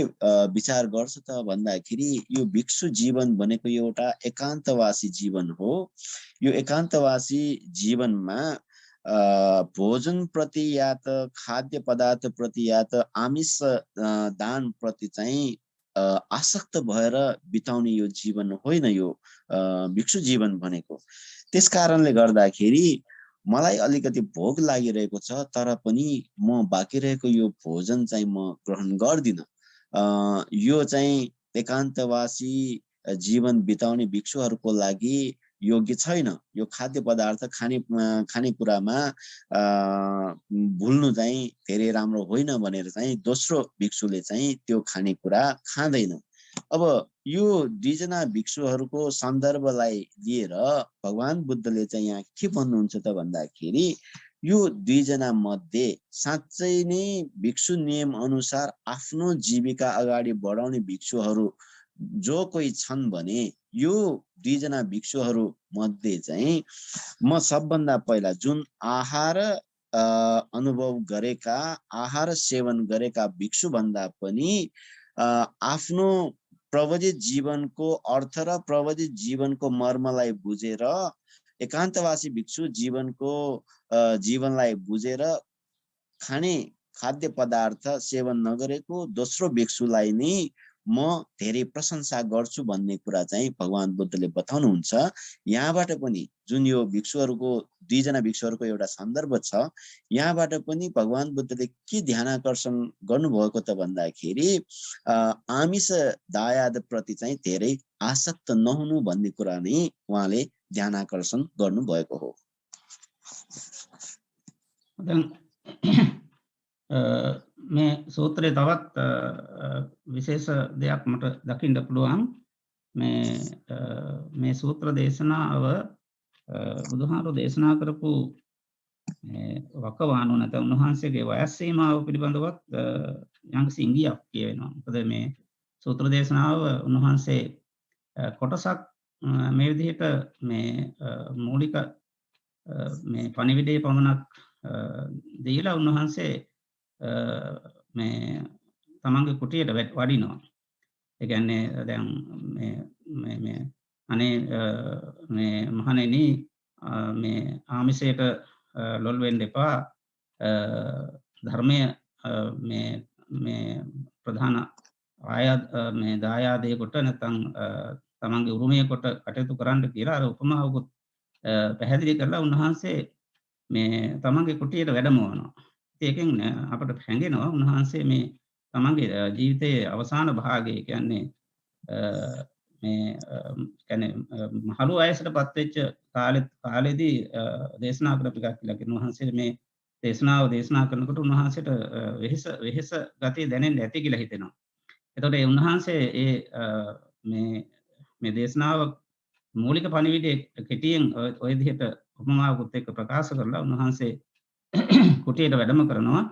विचार गर्छ त भन्दाखेरि यो भिक्षु जीवन भनेको एउटा एकान्तवासी जीवन हो। यो एकान्तवासी जीवनमा भोजन प्रति या त खाद्य पदार्थ प्रति या त आमिष दान प्रति चाहिँ आसक्त भएर बिताउने यो जीवन होइन यो भिक्षु जीवन भनेको। त्यस कारणले गर्दाखेरि मलाई अलिकति भोग लागिरहेको छ, तर पनि म बाँकी रहेको यो भोजन चाहिँ म ग्रहण गर्दिन। यो चाहिँ एकान्तवासी जीवन बिताउने भिक्षुहरूको लागि योग्य छैन। यो खाद्य पदार्थ खानेकुरामा भुल्नु चाहिँ धेरै राम्रो होइन भनेर चाहिँ दोस्रो भिक्षुले चाहिँ त्यो खानेकुरा खाँदैन। अब यो दुईजना भिक्षुहरूको सन्दर्भलाई लिएर भगवान बुद्धले चाहिँ यहाँ के भन्नुहुन्छ त भन्दाखेरि यो दुईजना मध्ये साँच्चै नै भिक्षु नियम अनुसार आफ्नो जीविका अगाडि बढाउने भिक्षुहरू जो कोही छन् भने यो दुईजना भिक्षुहरू मध्ये चाहिँ म सबभन्दा पहिला जुन आहार अनुभव गरेका, आहार सेवन गरेका भिक्षु भन्दा पनि आफ्नो प्रवजित जीवनको अर्थ र प्रवजित जीवनको मर्मलाई बुझेर एकान्तवासी भिक्षु जीवनलाई बुझेर खाने खाद्य पदार्थ सेवन नगरेको दोस्रो भिक्षुलाई नै म धेरै प्रशंसा गर्छु भन्ने कुरा चाहिँ भगवान बुद्धले बताउनुहुन्छ। यहाँबाट पनि जुन यो भिक्षुहरूको दुईजना भिक्षुहरूको एउटा सन्दर्भ छ, यहाँबाट पनि भगवान बुद्धले के ध्यान आकर्षण गर्नुभएको त भन्दाखेरि आमिष दायाद प्रति चाहिँ धेरै आसक्त नहुनु भन्ने कुरा नै उहाँले ध्यान आकर्षण गर्नुभएको हो। මේ සූත්‍රයේ තවත් විශේෂ දෙයක් මට දකින්න පුළුවන්. මේ සූත්‍ර දේශනාව බුදුහාමුදුරුවෝ දේශනා කරපු වකවානුව නැත්නම් උන්වහන්සේගේ වයස් සීමාව පිළිබඳවත් යම්කිසි ඉඟියක් කියවෙනවා. මොකද මේ සූත්‍ර දේශනාව උන්වහන්සේ කොටසක් මේ විදිහට මේ මූලික මේ පණිවිඩයේ පමණක් දීලා උන්වහන්සේ මේ තමන්ගේ කුටියට වඩිනවා. ඒ කියන්නේ දැන් මේ අනේ මේ මහණෙනි මේ ආමිෂයට ලොල් වෙන්න එපා. ධර්මය මේ ප්‍රධාන මේ දායාදයකට නැත්නම් තමන්ගේ උරුමයකට කටයුතු කරන්න කියලා අර උපමාවකුත් පැහැදිලි කරලා උන්වහන්සේ මේ තමන්ගේ කුටියට වැඩමවනවා. ඒකෙන් අපට හැඟෙනවා උන්වහන්සේ මේ තමන්ගේ ජීවිතයේ අවසාන භාගයේ කියන්නේ මේ මහලු වයසටපත් වෙච්ච කාලෙදී දේශනා කරපු එකක් කියලා කියන උන්වහන්සේ මේ දේශනා කරනකොට උන්වහන්සේට වෙහෙස ගතිය දැනෙන්න ඇති කියලා හිතෙනවා. එතකොට ඒ උන්වහන්සේ මේ දේශනාව මූලික පණිවිඩයේ කෙටියෙන් ඔය විදිහට උපමාවකුත් එක්ක ප්‍රකාශ කරලා උන්වහන්සේ කුටියට වැඩම කරනවා.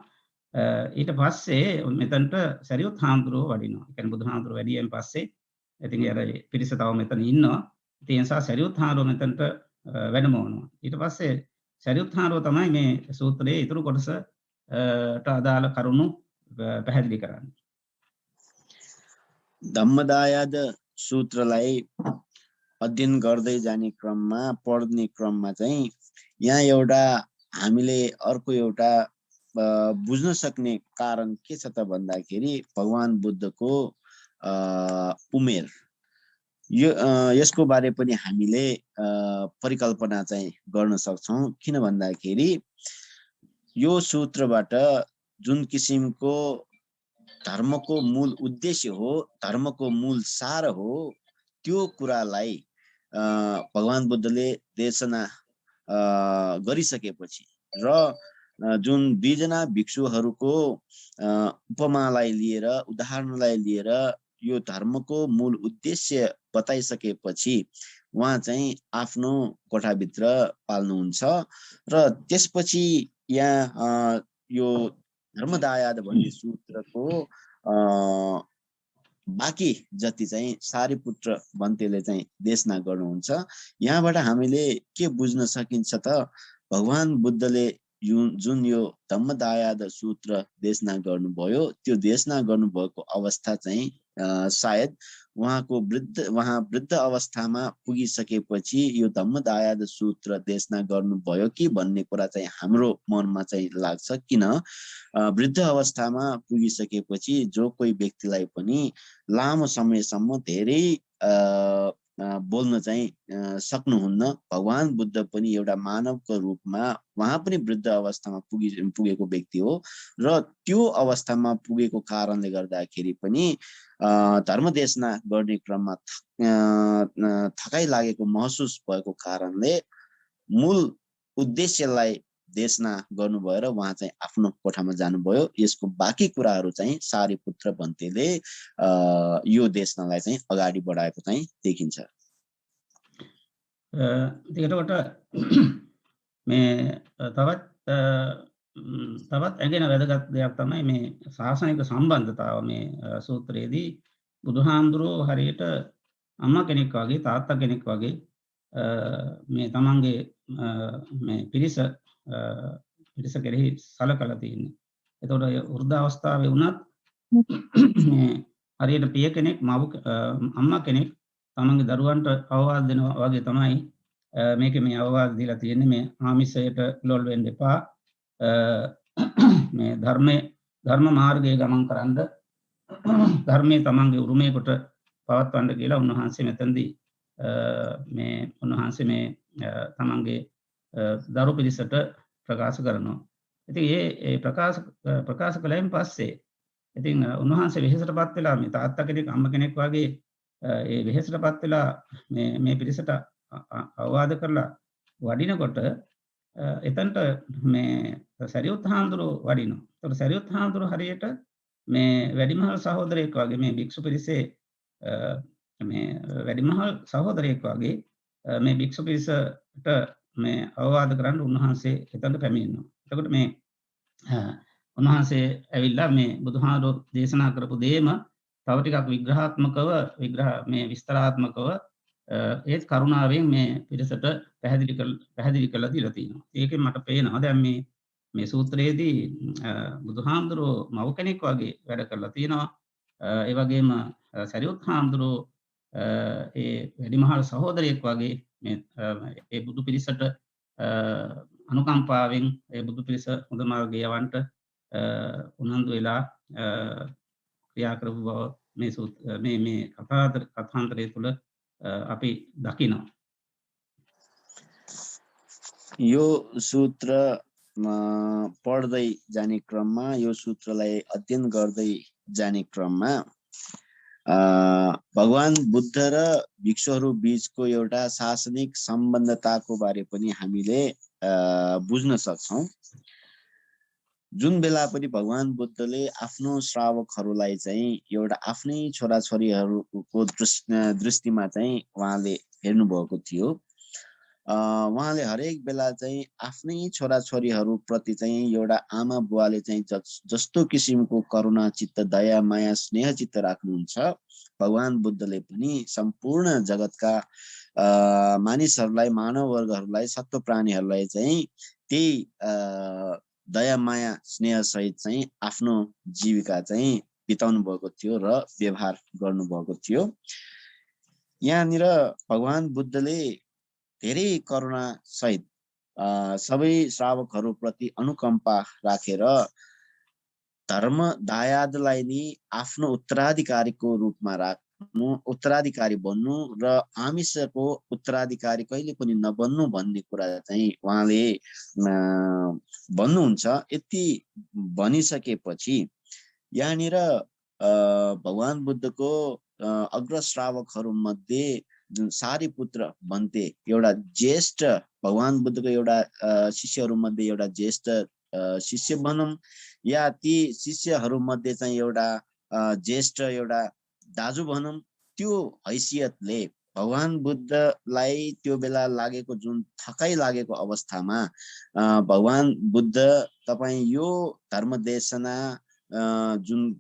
ඊට පස්සේ මෙතනට සරියුත් හාමුදුරුවෝ වඩිනවා. ඒ කියන්නේ බුදුහාමුදුරුවෝ වැඩියෙන් පස්සේ ඉතින් අර පිරිස තව මෙතන ඉන්නවා. ඒ නිසා සරියුත් හාමුදුරුවෝ මෙතනට වැඩමවනවා. ඊට පස්සේ සරියුත් හාමුදුරුවෝ තමයි මේ සූත්‍රයේ ඊතුරු කොටසට අදාළ කරුණු පැහැදිලි කරන්නේ. धम्मदायाद सूत्रलाई अध्ययन गर्दै जाने क्रममा पढ्ने क्रममा चाहिँ यहाँ एउटा हामीले अर्को एउटा बुझ्न सक्ने कारण के छ त भन्दाखेरि भगवान बुद्धको उमेर यसको बारे पनि हामीले परिकल्पना चाहिँ गर्न सक्छौं। किन भन्दाखेरि यो सूत्रबाट जुन किसिमको धर्मको मूल उद्देश्य हो, धर्मको मूल सार हो, त्यो कुरालाई भगवान बुद्धले देशना गरिसकेपछि र जुन दुईजना भिक्षुहरूको उपमालाई लिएर उदाहरणलाई लिएर यो धर्मको मूल उद्देश्य बताइसकेपछि उहाँ चाहिँ आफ्नो कोठाभित्र पाल्नुहुन्छ र त्यसपछि यहाँ यो धर्मदायाद भन्ने सूत्रको बाँकी जति चाहिँ सारीपुत्र बन्तेले चाहिँ देशना गर्नुहुन्छ। यहाँबाट हामीले के बुझ्न सकिन्छ त भगवान बुद्धले जुन यो धम्मदायाद सूत्र देशना गर्नुभयो त्यो देशना गर्नुभएको अवस्था चाहिँ सायद उहाँ वृद्ध अवस्थामा पुगिसकेपछि यो धम्मदायाद सूत्र देशना गर्नुभयो कि भन्ने कुरा चाहिँ हाम्रो मनमा चाहिँ लाग्छ। किन वृद्ध अवस्थामा पुगिसकेपछि जो कोही व्यक्तिलाई पनि लामो समयसम्म धेरै बोल्न चाहिँ सक्नुहुन्न। भगवान बुद्ध पनि एउटा मानवको रूपमा उहाँ पनि वृद्ध अवस्थामा पुगेको व्यक्ति हो र त्यो अवस्थामा पुगेको कारणले गर्दाखेरि पनि धर्मदेशना गर्ने क्रममा थकाइ लागेको महसुस भएको कारणले मूल उद्देश्यलाई देशना गर्नुभयो र उहाँ चाहिँ आफ्नो कोठामा जानुभयो। यसको बाँकी कुराहरू चाहिँ सारीपुत्र बन्तेले यो देशनालाई चाहिँ अगाडि बढाएको चाहिँ देखिन्छ। එතකොට මේ තවත් ඇගෙන වැදගත් දෙයක් තමයි මේ ශාසනික සම්බන්ධතාව මේ සූත්‍රයේදී බුදුහාමුදුරුවෝ හරියට අම්මා කෙනෙක් වගේ තාත්තා කෙනෙක් වගේ මේ තමන්ගේ මේ පිරිස කෙරෙහි සලකලා තියෙන්නේ. එතකොට වෘද්ධ අවස්ථාවේ වුණත් මේ හරියට පිය කෙනෙක් අම්මා කෙනෙක් තමන්ගේ දරුවන්ට අවවාද දෙනවා වගේ තමයි මේක මේ අවවාද දීලා තියෙන්නේ. මේ ආමිෂයට ලොල් වෙන්න එපා. මේ ධර්ම මාර්ගයේ ගමන් කරන්න ධර්මයේ තමන්ගේ උරුමයකට පවත්වන්න කියලා උන්වහන්සේ මෙතනදී මේ උන්වහන්සේ මේ තමන්ගේ දරු පිරිසට ප්‍රකාශ කරනවා. ඉතින් ඒ ප්‍රකාශ කළයින් පස්සේ ඉතින් උන්වහන්සේ වෙහෙසටපත් වෙලා මේ තාත්තා කෙනෙක් අම්මා කෙනෙක් වගේ ඒ වෙහෙසටපත් වෙලා මේ පිරිසට අවවාද කරලා වඩිනකොට එතනට මේ සරියුත් හාමුදුරුවෝ වඩිනවා. ඒතකොට සරියුත් හාමුදුරුවෝ හරියට මේ වැඩිමහල් සහෝදරයෙක් වගේ මේ භික්ෂු පිරිසේ මේ වැඩිමහල් සහෝදරයෙක් වගේ මේ භික්ෂු පිරිසට මේ අවවාද කරන්න උන්වහන්සේ එතනට පැමිණෙනවා. එතකොට මේ උන්වහන්සේ ඇවිල්ලා මේ බුදුහාමුදුරුවෝ දේශනා කරපු දේම තව ටිකක් විග්‍රහාත්මකව මේ විස්තරාත්මකව ඒත් කරුණාවෙන් මේ පිරිසට පැහැදිලි කරලා දීලා තියෙනවා. ඒකෙන් මට පේනවා දැන් මේ සූත්‍රයේදී බුදුහාමුදුරුවෝ මව් කෙනෙක් වගේ වැඩ කරලා තියෙනවා. ඒ වගේම සරියුත් හාමුදුරුවෝ ඒ වැඩිමහල් සහෝදරයෙක් වගේ මේ ඒ බුදු පිරිසට අනුකම්පාවෙන් ඒ බුදු පිරිස හොඳ මාර්ගය යවන්නට උනන්දු වෙලා ක්‍රියා කරපු බව මේ කථාන්තරය තුළ අපි දකිනවා. यो सूत्र पढ्दै जाने क्रममा यो सूत्रलाई अध्ययन गर्दै जाने क्रममा भगवान बुद्ध र भिक्षुहरू बीचको एउटा शासनिक सम्बन्धताको बारे पनि हामीले बुझ्न सक्छौं। जुन बेला पनि भगवान बुद्धले आफ्नो श्रावकहरूलाई चाहिँ एउटा आफ्नै छोराछोरीहरूको दृष्टिमा चाहिँ उहाँले हेर्नु भएको थियो। उहाँले हरेक बेला चाहिँ आफ्नै छोराछोरीहरू प्रति चाहिँ एउटा आमा बुवाले चाहिँ जस्तो किसिमको करुणा चित्त, दया, माया, स्नेह चित्त राख्नुहुन्छ, भगवान बुद्धले पनि सम्पूर्ण जगतका मानिसहरूलाई, मानव वर्गहरूलाई, सत्व प्राणीहरूलाई चाहिँ त्यही दया, माया, स्नेह सहित चाहिँ आफ्नो जीविका चाहिँ बिताउनु भएको थियो र व्यवहार गर्नु भएको थियो। यहाँनिर भगवान बुद्धले धेरै करुणा सहित सबै श्रावकहरू प्रति अनुकम्पा राखेर धर्म दायादलाई नि आफ्नो उत्तराधिकारीको रूपमा राख्नु, उत्तराधिकारी बन्नु र आमिषको उत्तराधिकारी कहिले पनि नबन्नु भन्ने कुरा चाहिँ उहाँले भन्नुहुन्छ। यति भनिसकेपछि यहाँनिर भगवान बुद्धको अग्र श्रावकहरू मध्ये जुन सारीपुत्र भन्ते एउटा ज्येष्ठ भगवान बुद्धको एउटा शिष्यहरू मध्ये एउटा ज्येष्ठ शिष्य भनौं या ती शिष्यहरू मध्ये चाहिँ एउटा ज्येष्ठ एउटा दाजु भनौं, त्यो हैसियतले भगवान बुद्धलाई त्यो बेला लागेको जुन थकाइ लागेको अवस्थामा भगवान बुद्ध तपाईं यो धर्म देशना जुन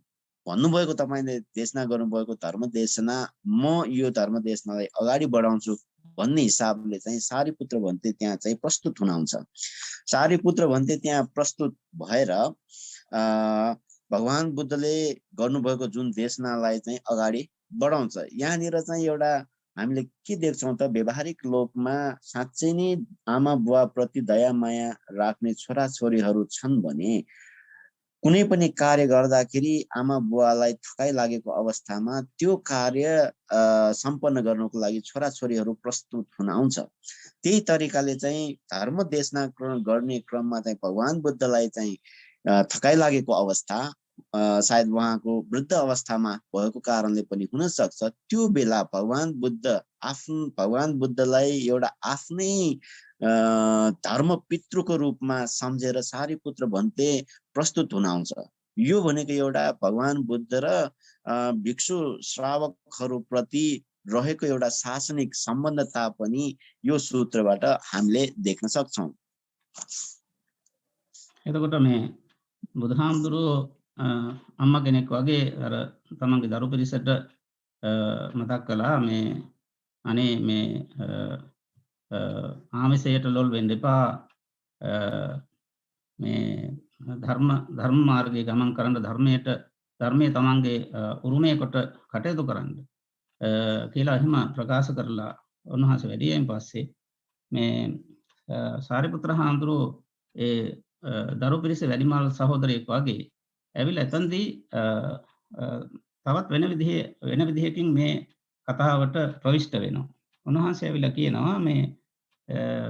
भन्नुभएको, तपाईँले देशना गर्नुभएको धर्म देशना, म यो धर्म देशनालाई अगाडि बढाउँछु भन्ने हिसाबले चाहिँ सारीपुत्र भन्ते त्यहाँ चाहिँ प्रस्तुत हुनुहुन्छ। सारीपुत्र भन्ते त्यहाँ प्रस्तुत भएर भगवान बुद्धले गर्नुभएको जुन देशनालाई चाहिँ अगाडि बढाउँछ। यहाँनिर चाहिँ एउटा हामीले के देख्छौँ त, व्यवहारिक लोकमा साँच्चै नै आमा बुवा प्रति दया माया राख्ने छोराछोरीहरू छन् भने कुनै पनि कार्य गर्दाखेरि आमा बुवालाई थकाइ लागेको अवस्थामा त्यो कार्य सम्पन्न गर्नको लागि छोराछोरीहरू प्रस्तुत हुन आउँछ। त्यही तरिकाले चाहिँ धर्म देशना गर्ने क्रममा चाहिँ भगवान बुद्धलाई चाहिँ थकाइ लागेको अवस्था सायद उहाँको वृद्ध अवस्थामा भएको कारणले पनि हुन सक्छ। त्यो बेला भगवान बुद्धलाई एउटा आफ्नै धर्म पितृको रूपमा सम्झेर सारीपुत्र भन्ते प्रस्तुत हुन आउँछ। यो भनेको एउटा भगवान बुद्ध र भिक्षु श्रावकहरू प्रति रहेको एउटा शासनिक सम्बन्धता पनि यो सूत्रबाट हामीले देख्न सक्छौं। එතකොට මේ බුදුහාමුදුරුවෝ අම්මා කෙනෙක් වගේ අර තමන්ගේ දරු පිරිසට මතක් කළා මේ අනේ මේ ආමිසයට ලොල් වෙන්න එපා, මේ ධර්ම මාර්ගයේ ගමන් කරන්න, ධර්මයේ තමන්ගේ උරුමය කොට කටයුතු කරන්න කියලා එහෙම ප්‍රකාශ කරලා උන්වහන්සේ වැඩියෙන් පස්සේ මේ සාරිපුත්‍ර හාමුදුරුවෝ ඒ දරු පිරිස වැඩිමහල් සහෝදරයෙක් වගේ ඇවිල්ලා එතනදී තවත් වෙන විදිහකින් මේ කතාවට ප්‍රවිෂ්ඨ වෙනවා. උන්වහන්සේ ඇවිල්ලා කියනවා මේ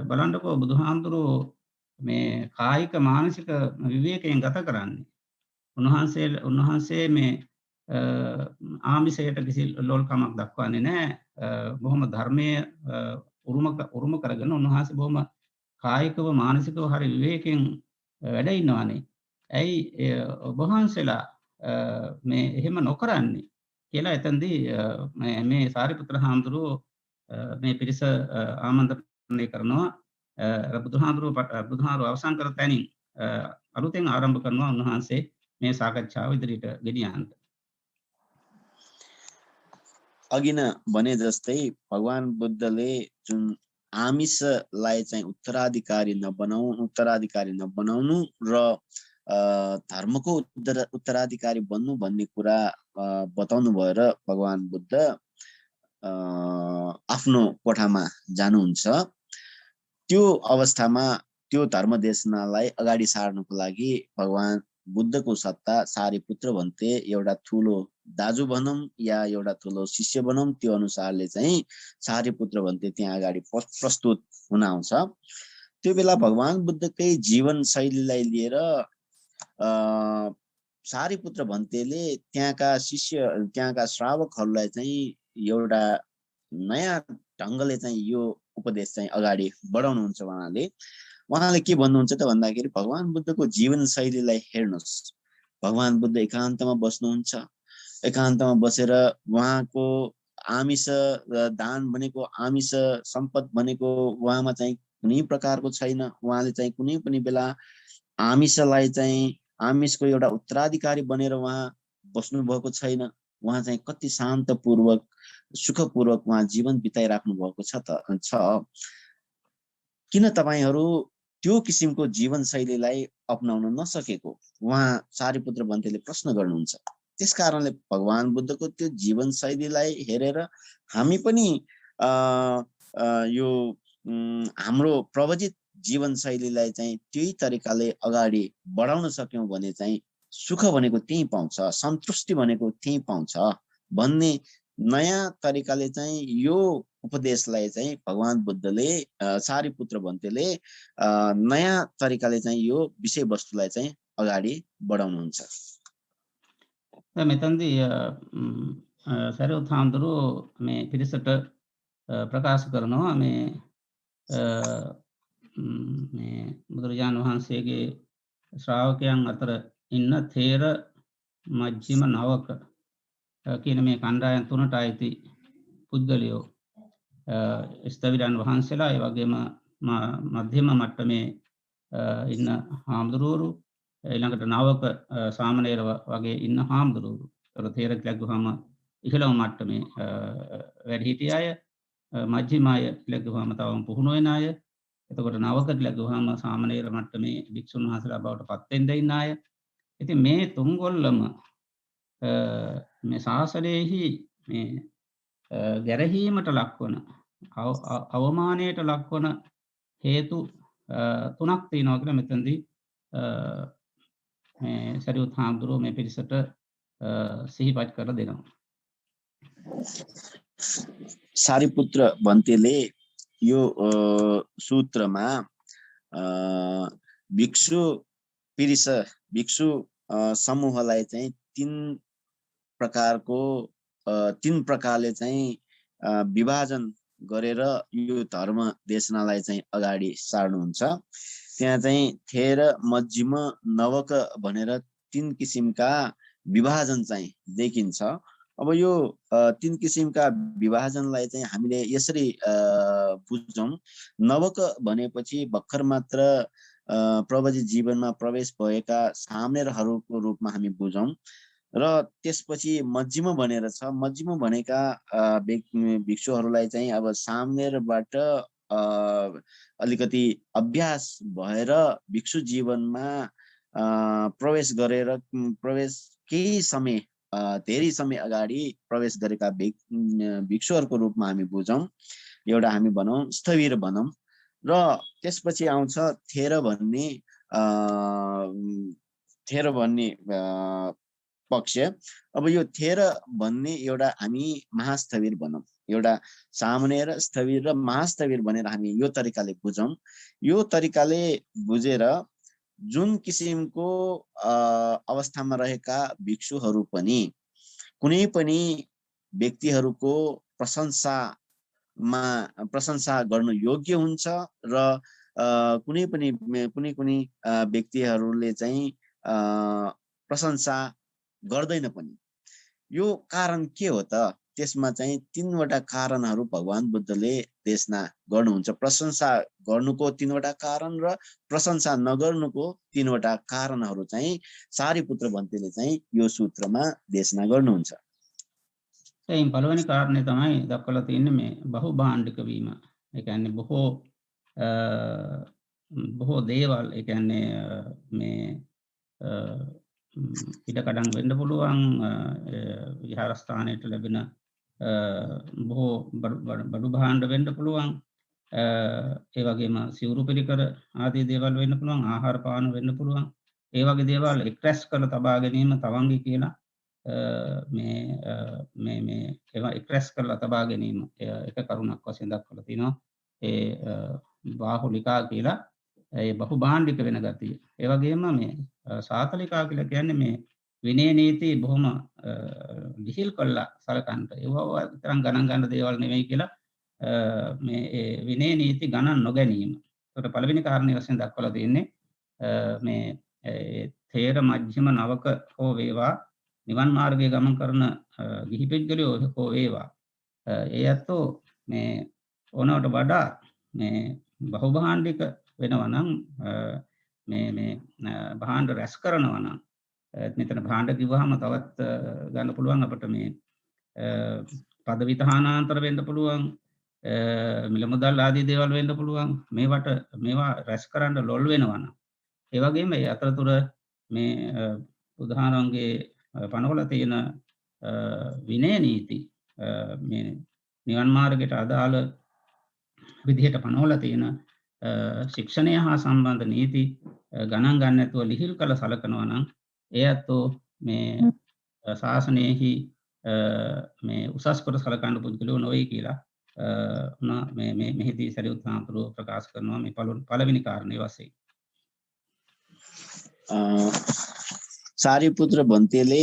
බලන්නකෝ බුදුහාමුදුරුවෝ මේ කායික මානසික විවේකයෙන් ගත කරන්නේ. උන්වහන්සේ මේ ආමිෂයට කිසි ලොල්කමක් දක්වන්නේ නැහැ. බොහොම ධර්මයේ උරුම කරගෙන උන්වහන්සේ බොහොම කායිකව මානසිකව හරි විවේකයෙන් වැඩ ඉන්නවානේ. ඇයි ඔබ වහන්සේලා මේ එහෙම නොකරන්නේ කියලා එතනදී මේ සාරිපුත්‍ර හාමුදුරුවෝ මේ පිරිස ආමන්ත්‍රණය කරනවා. බුදුහාමුදුරුවෝ අවසන් කර තැනින් අලුතෙන් ආරම්භ කරනවා උන්වහන්සේ මේ සාකච්ඡාව ඉදිරියට ගෙනියන්න. अघि न भने जस्तै भगवान बुद्धले जुन आमिषलाई चाहिँ उत्तराधिकारी नबनाउनु र धर्मको उत्तराधिकारी बन्नु भन्ने कुरा बताउनु भएर भगवान बुद्ध आफ्नो कोठामा जानुहुन्छ। त्यो अवस्थामा त्यो धर्म देशनालाई अगाडि सार्नको लागि भगवान बुद्धको सत्ता सारीपुत्र भन्थे, एउटा ठुलो दाजु भनौँ या एउटा ठुलो शिष्य भनौँ, त्यो अनुसारले चाहिँ सारीपुत्र भन्थे त्यहाँ अगाडि प्रस्तुत हुन आउँछ। त्यो बेला भगवान बुद्धकै जीवन शैलीलाई लिएर सारीपुत्र भन्तेले त्यहाँका श्रावकहरूलाई चाहिँ एउटा नयाँ ढङ्गले चाहिँ यो उपदेश चाहिँ अगाडि बढाउनुहुन्छ। उहाँले के भन्नुहुन्छ त भन्दाखेरि भगवान बुद्धको जीवन शैलीलाई हेर्नुहोस्। भगवान बुद्ध एकान्तमा बस्नुहुन्छ, एकान्तमा बसेर उहाँको आमिष दान भनेको, आमिष सम्पद भनेको उहाँमा चाहिँ कुनै प्रकारको छैन। उहाँले चाहिँ कुनै पनि बेला आमिषको एउटा उत्तराधिकारी बनेर उहाँ बस्नु भएको छैन। उहाँ चाहिँ कति शान्तपूर्वक सुखपूर्वक उहाँ जीवन बिताइराख्नु भएको छ। किन तपाईहरू त्यो किसिमको जीवन शैलीलाई अपनाउन नसकेको, उहाँ सारीपुत्र भन्तेले प्रश्न गर्नुहुन्छ। त्यसकारणले भगवान बुद्धको त्यो जीवन शैलीलाई हेरेर हामी पनि यो हाम्रो प्रवचित जीवन शैलीलाई चाहिँ त्यही तरिकाले अगाडि बढाउन सक्यौं भने चाहिँ सुख भनेको त्यही पाउँछ, सन्तुष्टि भनेको त्यही पाउँछ भन्ने नयाँ तरिकाले चाहिँ यो उपदेशलाई चाहिँ भगवान बुद्धले सारीपुत्र भन्तेले नयाँ तरिकाले चाहिँ यो विषयवस्तुलाई चाहिँ अगाडि बढाउनुहुन्छ। මෙතනදී සරියුත් හාමුදුරුවෝ මේ පිරිසට ප්‍රකාශ කරනවා මේ බුදුරජාණන් වහන්සේගේ ශ්‍රාවකයන් අතර ඉන්න තේර මජ්ක්‍ධිම නවක කියන මේ කණ්ඩායම් තුනට අයිති පුද්ගලයෝ ස්ථවිරයන් වහන්සේලා, ඒ වගේම මධ්‍යම මට්ටමේ ඉන්න හාමුදුරුවරු, ඊළඟට නවක සාමණේර වගේ ඉන්න හාමුදුරුවරු. ඒතර තේර කියලා ගහම ඉහළම මට්ටමේ වැඩිහිටිය අය, මධ්‍යම අය කියලා ගහම තවම පුහුණු වෙන අය, එතකොට නවක කියලා ගහම සාමණේර මට්ටමේ භික්ෂුන් වහන්සේලා බවට පත් වෙන්න ඉන්න අය. ඉතින් මේ තුන්ගොල්ලම මේ ශාසනයෙහි මේ ගැරහීමට ලක්වන, අවමානයට ලක්වන හේතු තුනක් තියෙනවා කියලා මෙතනදී මේ සරියුත් හාමුදුරුවෝ මේ පිරිසට සිහිපත් කර දෙනවා. सारीपुत्र भन्तेले यो सूत्रमा भिक्षु समूहलाई चाहिँ तीन प्रकारले चाहिँ विभाजन गरेर यो धर्म देशनालाई चाहिँ अगाडि सार्नुहुन्छ। त्यहाँ चाहिँ थेर मज्जिम नवक भनेर तीन किसिमका विभाजन चाहिँ देखिन्छ। अब यो तीन किसिमका विभाजनलाई चाहिँ हामीले यसरी बुझौं। नवक भनेपछि भर्खर मात्र प्रवचि जीवनमा प्रवेश भएका सामनेरहरूको रूपमा हामी बुझौं र त्यसपछि मज्जिम भनेर छ। मज्जिम भनेका भिक्षुहरूलाई चाहिँ अब सामनेरबाट अलिकति अभ्यास भएर भिक्षु जीवनमा प्रवेश गरेर केही समय धेरै समय अगाडि प्रवेश गरेका भिक्षुहरूको रूपमा हामी बुझौं। एउटा हामी भनौं स्थविर भनौं। र त्यसपछि आउँछ थेर भन्ने पक्ष। अब यो थेर भन्ने एउटा हामी महास्थविर भनौं। एउटा सामनेर, स्थविर र महास्थविर भनेर हामी यो तरिकाले बुझौं। यो तरिकाले बुझेर जुन किसिमको अवस्थामा रहेका भिक्षुहरू पनि कुनै पनि व्यक्तिहरूको प्रशंसा गर्न योग्य हुन्छ र कुनै व्यक्तिहरूले चाहिँ प्रशंसा गर्दैन पनि। यो कारण के हो त? त्यसमा चाहिँ तीनवटा कारणहरू भगवान बुद्धले देशना गर्नुहुन्छ। प्रशंसा गर्नुको तीनवटा कारण र प्रशंसा नगर्नुको तीनवटा कारणहरू चाहिँ सारीपुत्र भन्तेले चाहिँ यो सूत्रमा देशना गर्नुहुन्छ। එයින් පළවෙනි කාරණය තමයි දක්වලා තියෙන්නේ මේ බහුභාණ්ඩික වීම. ඒ කියන්නේ බොහෝ දේවල් ඒ කියන්නේ මේ ඉඩකඩම් වෙන්න පුළුවන් විහාරස්ථානයට ලැබෙන බොහෝ බඩු භාණ්ඩ වෙන්න පුළුවන්. ඒ වගේම සිවුරු පිළිකර ආදී දේවල් වෙන්න පුළුවන්, ආහාර පාන වෙන්න පුළුවන්. ඒ වගේ දේවල් එක්ස්ප්‍රෙස් කරලා තබා ගැනීම තවංගි කියලා මේ ඒවා එක්ස්ප්‍රෙස් කරලා තබා ගැනීම එක කරුණක් වශයෙන් දක්වලා තිනවා. ඒ බාහුලිකා කියලා ඒ බහුභාණ්ඩික වෙන ගතිය. ඒ වගේම මේ සාතලිකා කියලා කියන්නේ මේ විනය නීති බොහොම ලිහිල් කළා සලකන්න. ඒවා විතරක් ගණන් ගන්න දේවල් නෙවෙයි කියලා මේ විනය නීති ගණන් නොගැනීම. ඒකට පළවෙනි කාරණේ වශයෙන් දක්වලා තියෙන්නේ මේ තේර මජ්ක්‍ධිම නවක හෝ වේවා නිවන් මාර්ගයේ ගමන් කරන ගිහි පුද්ගලයෝ හෝ වේවා ඒ අතෝ මේ ඕනවට වඩා මේ බහුභාණ්ඩික වෙනවා නම් මේ භාණ්ඩ රැස් කරනවා නම් මෙතන භාණ්ඩ කිව්වහම තවත් ගන්න පුළුවන් අපිට මේ පදවි තහනාන්තර වෙන්න පුළුවන් මිල මුදල් ආදී දේවල් වෙන්න පුළුවන් මේවා රැස් කරන්න ලොල් වෙනවා නම් ඒ වගේම ඒ අතරතුර මේ උදාහරණගේ පනවල තියෙන විනය නීති මේ නිවන් මාර්ගයට අදාළ විදිහට පනවල තියෙන ශික්ෂණය හා සම්බන්ධ නීති ගණන් ගන්න නැතුව ලිහිල් කළ සලකනවා නම් ඒ අතෝ මේ ශාසනයෙහි මේ උසස් කොට සලකන්න පුද්ගලයෝ නොවේ කියලා මෙහිදී සරියුත් හාමුදුරුවෝ ප්‍රකාශ කරනවා මේ පළවෙනි කාරණේ වශයෙන්. सारीपुत्र भन्तेले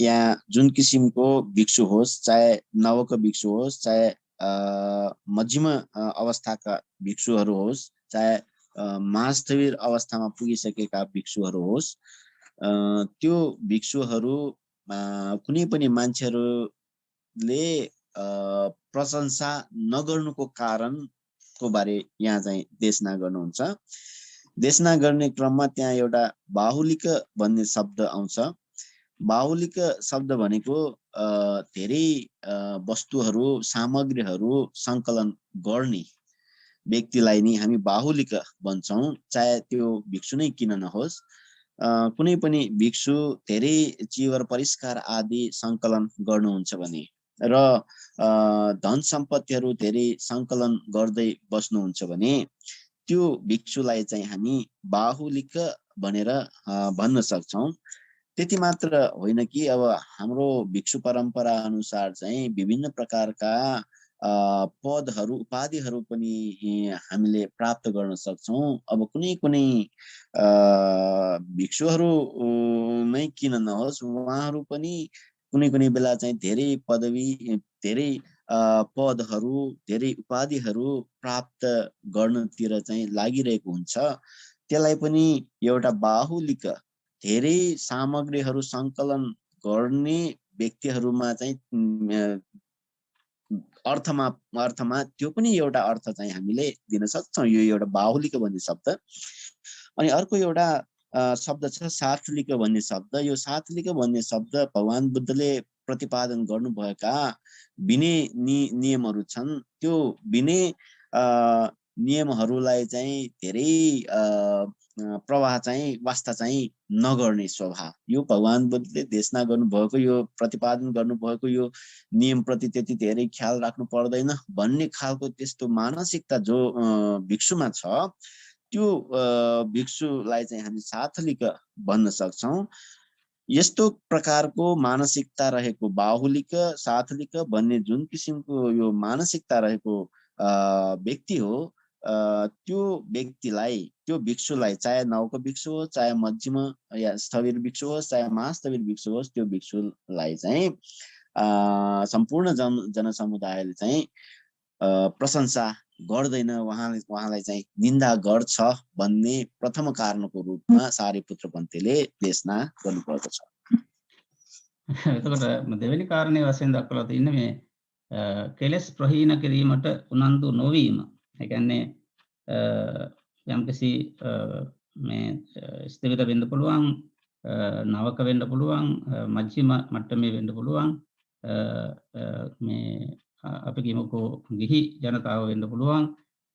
यहाँ जुन किसिमको भिक्षु होस्, चाहे नवक भिक्षु होस्, चाहे मध्यम अवस्थाका भिक्षुहरू होस्, चाहे महास्थविर अवस्थामा पुगिसकेका भिक्षुहरू होस्, त्यो भिक्षुहरू कुनै पनि मान्छेहरूले प्रशंसा नगर्नुको कारणको बारे यहाँ चाहिँ देशना गर्नुहुन्छ। देशना गर्ने क्रममा त्यहाँ एउटा बाहुलिक भन्ने शब्द आउँछ। बाहुलिक शब्द भनेको धेरै वस्तुहरू सामग्रीहरू सङ्कलन गर्ने व्यक्तिलाई नै हामी बाहुलिक भन्छौँ, चाहे त्यो भिक्षु नै किन नहोस्। कुनै पनि भिक्षु धेरै चिवर परिष्कार आदि सङ्कलन गर्नुहुन्छ भने र धन सम्पत्तिहरू धेरै सङ्कलन गर्दै बस्नुहुन्छ भने त्यो भिक्षुलाई चाहिँ हामी बाहुलिक भनेर भन्न सक्छौँ। त्यति मात्र होइन कि अब हाम्रो भिक्षु परम्परा अनुसार चाहिँ विभिन्न प्रकारका पदहरू उपाधिहरू पनि हामीले प्राप्त गर्न सक्छौँ। अब कुनै कुनै भिक्षुहरू नै किन नहोस्, उहाँहरू पनि कुनै कुनै बेला चाहिँ धेरै पदवी, धेरै पदहरू, धेरै उपाधिहरू प्राप्त गर्नतिर चाहिँ लागिरहेको हुन्छ। त्यसलाई पनि एउटा बाहुलिक धेरै सामग्रीहरू सङ्कलन गर्ने व्यक्तिहरूमा चाहिँ अर्थमा त्यो पनि एउटा अर्थ चाहिँ हामीले दिन सक्छौँ। यो एउटा बाहुलिक भन्ने शब्द। अनि अर्को एउटा शब्द छ साथलिक भन्ने शब्द। यो साथलिक भन्ने शब्द भगवान बुद्धले प्रतिपादन गर्नुभएका विनय नियमहरू छन्। त्यो विनय नियमहरूलाई चाहिँ धेरै प्रवाह चाहिँ वास्ता चाहिँ नगर्ने स्वभाव, यो भगवान बुद्धले देशना गर्नुभएको, यो प्रतिपादन गर्नुभएको यो नियमप्रति त्यति धेरै ख्याल राख्नु पर्दैन भन्ने खालको त्यस्तो मानसिकता जो भिक्षुमा छ, त्यो भिक्षुलाई चाहिँ हामी साथलिक भन्न सक्छौँ। यस्तो प्रकारको मानसिकता रहेको बाहुलिक साथलिक भन्ने जुन किसिमको यो मानसिकता रहेको व्यक्ति हो, त्यो व्यक्तिलाई, त्यो भिक्षुलाई, चाहे नवको भिक्षु होस्, चाहे मध्यम या स्थविर भिक्षु होस्, चाहे महास्थविर भिक्षु होस्, त्यो भिक्षुलाई चाहिँ सम्पूर्ण जनसमुदायले चाहिँ प्रशंसा गर्दैन, उहाँलाई चाहिँ निन्दा गर्छ भन्ने प्रथम कारणको रूपमा सारीपुत्र पन्थीले देशना गर्नुभएको छ। එතකොට දෙවෙනි කාරණේ වශයෙන් දක්වලා තියෙන්නේ මේ කෙලෙස් ප්‍රහීන කිරීමට උනන්දු නොවීම. ඒ කියන්නේ යම්කිසි මේ ස්ථවිර වෙන්න පුළුවන්, නවක වෙන්න පුළුවන්, මධ්‍යම මට්ටමේ වෙන්න පුළුවන්, මේ අපි කියමුකෝ ගිහි ජනතාව වෙන්න පුළුවන්.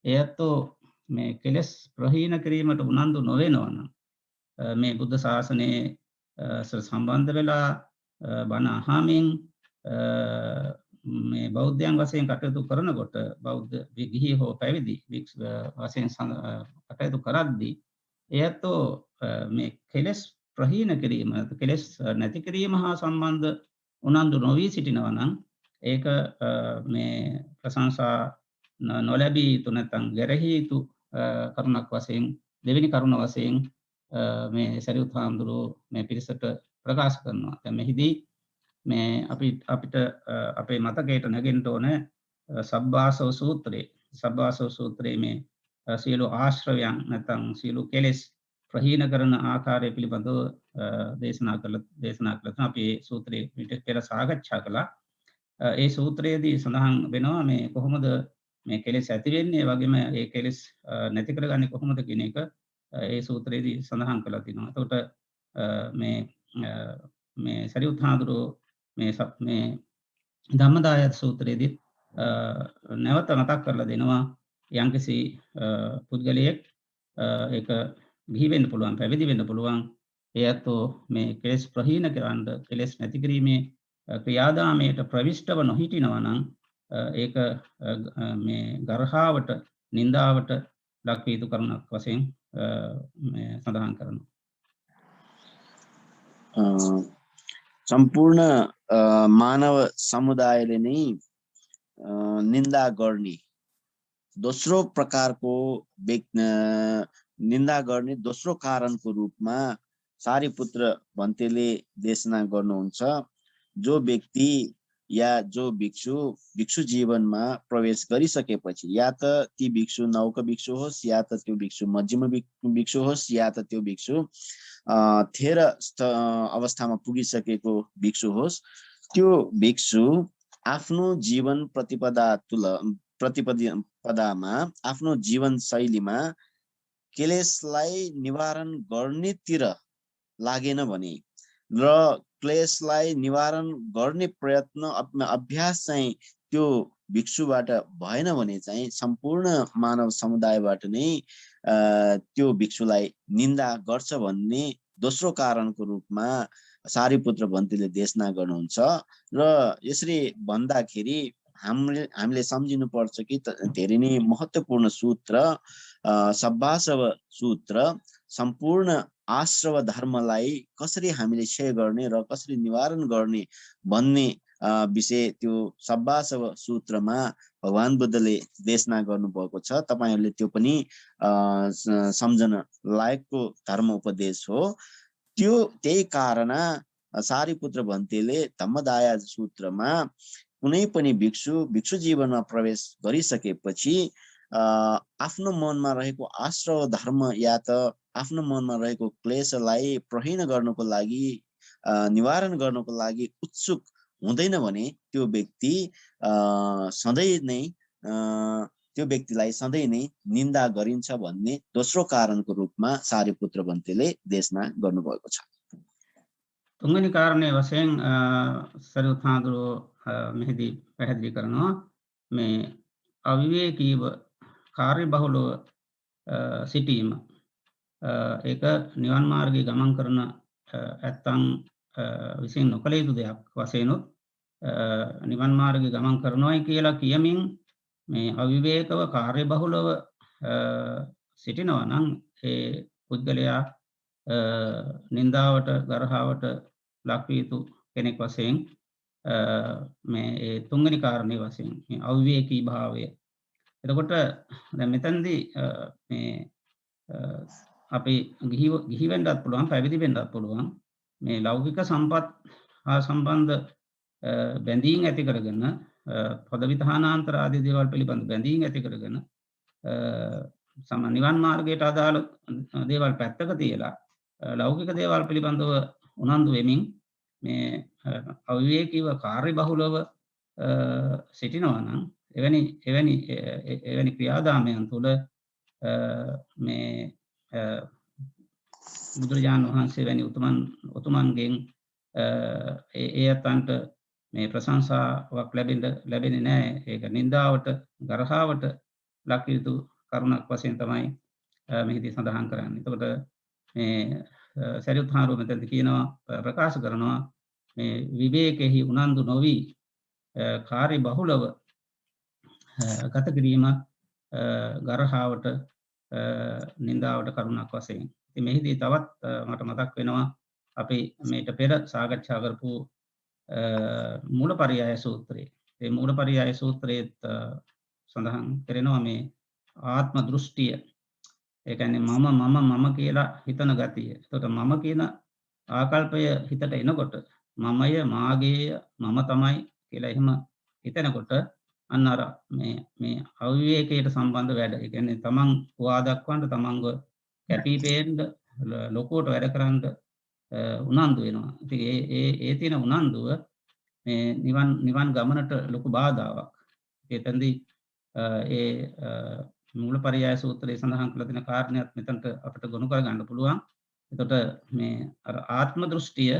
ඒ ඇත්තෝ මේ කෙලෙස් ප්‍රහීන කිරීමට උනන්දු නොවෙනවා නම් මේ බුද්ධ ශාසනයේ සම්බන්ධ වෙලා බණ අහමින් මේ බෞද්ධයන් වශයෙන් කටයුතු කරනකොට බෞද්ධ ගිහි හෝ පැවිදි වශයෙන් කටයුතු කරද්දී එයත්ෝ මේ කෙලෙස් ප්‍රහීන කිරීම කෙලෙස් නැති කිරීම හා සම්බන්ධ උනන්දු නොවී සිටිනවා නම් ඒක මේ ප්‍රශංසා නොලැබී යුතු නැත්නම් ගැරහී යුතු කරුණක් වශයෙන් දෙවෙනි කරුණ වශයෙන් මේ සරියුත් හාමුදුරුවෝ මේ පිරිසට ප්‍රකාශ කරනවා. දැන් මෙහිදී මේ අපිට අපේ මතකයට නැගෙන්න ඕන සබ්බාසව සූත්‍රයේ මේ සියලු ආශ්‍රවයන් නැත්නම් සියලු කෙලෙස් ප්‍රහීන කරන ආකාරය පිළිබඳව දේශනා කළා. අපි මේ සූත්‍රයේ පිට පෙර සාකච්ඡා කළා. ඒ සූත්‍රයේදී සඳහන් වෙනවා මේ කොහොමද මේ කෙලෙස් ඇති වෙන්නේ, වගේම ඒ කෙලෙස් නැති කරගන්නේ කොහොමද කියන එක ඒ සූත්‍රයේදී සඳහන් කරලා තිනවා. එතකොට මේ සරියුත් හාමුදුරුවෝ මේ ධම්මදායත් සූත්‍රයේදී නැවත මතක් කරලා දෙනවා යම්කිසි පුද්ගලයෙක් ඒක ගිහි වෙන්න පුළුවන්, පැවිදි වෙන්න පුළුවන්. එයත්ෝ මේ කෙලෙස් ප්‍රහීන කරන්න, කෙලෙස් නැති කිරීමේ ක්‍රියාදාමයට ප්‍රවිෂ්ටව නොහිටිනවා නම් ඒක මේ ගර්හාවට, නින්දාවට ලක් විය යුතු කරුණක් වශයෙන් සඳහන් කරනවා. सम्पूर्ण मानव समुदायले नै निन्दा गर्ने दोस्रो प्रकारको निन्दा गर्ने दोस्रो कारणको रूपमा सारीपुत्र भन्तेले देशना गर्नुहुन्छ। जो व्यक्ति या जो भिक्षु जीवनमा प्रवेश गरिसकेपछि या त ती भिक्षु नौका भिक्षु होस्, या त त्यो भिक्षु मध्यम भिक्षु होस्, या त त्यो भिक्षु थेर अवस्थामा पुगिसकेको भिक्षु होस्, त्यो भिक्षु आफ्नो जीवन प्रतिपदामा आफ्नो जीवन शैलीमा क्लेशलाई निवारण गर्नेतिर लागेन भने र क्लेशलाई निवारण गर्ने प्रयत्न अभ्यास चाहिँ त्यो भिक्षुबाट भएन भने चाहिँ सम्पूर्ण मानव समुदायबाट नै त्यो भिक्षुलाई निन्दा गर्छ भन्ने दोस्रो कारणको रूपमा सारीपुत्र भन्तीले देशना गर्नुहुन्छ। र यसरी भन्दाखेरि हामीले सम्झिनु पर्छ कि धेरै नै महत्त्वपूर्ण सूत्र सब्बासव सूत्र सम्पूर्ण आश्रव धर्मलाई कसरी हामीले क्षय गर्ने र कसरी निवारण गर्ने भन्ने विषय त्यो सब्बासव सूत्रमा भगवान बुद्धले देशना गर्नुभएको छ। तपाईहरुले त्यो पनि सम्झन लायकको धर्म उपदेश हो। त्यही कारण सारीपुत्र भन्तेले धम्मदाय सूत्रमा कुनै पनि भिक्षु जीवनमा प्रवेश गरिसकेपछि आफ्नो मनमा रहेको आश्रव धर्म या त आफ्नो मनमा रहेको क्लेशलाई प्रहीन गर्नको लागि, निवारण गर्नको लागि उत्सुक हुँदैन भने त्यो व्यक्तिलाई सधैँ नै निन्दा गरिन्छ भन्ने दोस्रो कारणको रूपमा सारीपुत्र भन्तेले देशना गर्नुभएको छ। තුන්වෙනි කාරණේ වශයෙන් සරියුත් හාමුදුරුවෝ මෙහිදී පැහැදිලි කරනවා මේ අවිවේකීව කාර්යබහුලව සිටීම. ඒක නිවන් මාර්ගයේ ගමන් කරන ඇත්තන් විසින් නොකළ යුතු දෙයක් වශයෙන් නිවන් මාර්ගයේ ගමන් කරනවායි කියලා කියමින් මේ අවිවේකව කාර්යබහුලව සිටිනවා නම් ඒ පුද්ගලයා නින්දාවට, ගර්හාවට ලක් විය යුතු කෙනෙක් වශයෙන් මේ තුන්වෙනි කාරණේ වශයෙන් මේ අවිවේකී භාවය. එතකොට දැන් මෙතනදී මේ අපි ගිහි වෙන්නත් පුළුවන්, පැවිදි වෙන්නත් පුළුවන්. මේ ලෞකික සම්පත් හා සම්බන්ධ බැඳීම් ඇති කරගෙන පදවිධානාන්තර ආදී දේවල් පිළිබඳ බැඳීම් ඇති කරගෙන නිවන් මාර්ගයට අදාළ දේවල් පැත්තක තියලා ලෞකික දේවල් පිළිබඳව උනන්දු වෙමින් මේ අවිවේකීව කාර්යබහුලව සිටිනවා නම් එවැනි ක්‍රියාදාමයන් තුළ මේ බුදුරජාණන් වහන්සේ වැනි උතුමන්ගෙන් ඒ අතන්ට මේ ප්‍රශංසාවක් ලැබෙන්නේ නැහැ. ඒක නින්දාවට ගරහාවට ලක් යුතු කරුණක් වශයෙන් තමයි මෙහිදී සඳහන් කරන්නේ. එතකොට මේ සරියුත් හාමුදුරුවෝ මෙතනදී කියනවා ප්‍රකාශ කරනවා මේ විවේකෙහි උනන්දු නොවි කාර්ය බහුලව ගත කිරීම ගරහාවට නින්දාවට කරුණක් වශයෙන්. ඉතින් මෙහිදී තවත් මට මතක් වෙනවා අපි මේට පෙර සාකච්ඡා කරපු මූලපරියාය සූත්‍රය. මේ මූලපරියාය සූත්‍රයේත් සඳහන් කරනවා මේ ආත්ම දෘෂ්ටිය. ඒ කියන්නේ මම කියලා හිතන ගතිය. එතකොට මම කියන ආකල්පය හිතට එනකොට මමය මාගේය මම තමයි කියලා එහෙම හිතනකොට අන්න අර මේ අවිවේකයට සම්බන්ධ වැඩ. ඒ කියන්නේ තමන් හොවා දක්වන්න තමන්ව කැපී පෙනෙන්න ලොකුවට වැඩ කරන්න උනන්දු වෙනවා. ඉතින් ඒ තියෙන උනන්දුව මේ නිවන් ගමනට ලොකු බාධාවක්. ඒතෙන්දී ඒ මූලපරියාය සූත්‍රයේ සඳහන් කරලා තියෙන කාරණයක් මෙතනට අපිට ගොනු කර ගන්න පුළුවන්. එතකොට මේ අර ආත්ම දෘෂ්ටිය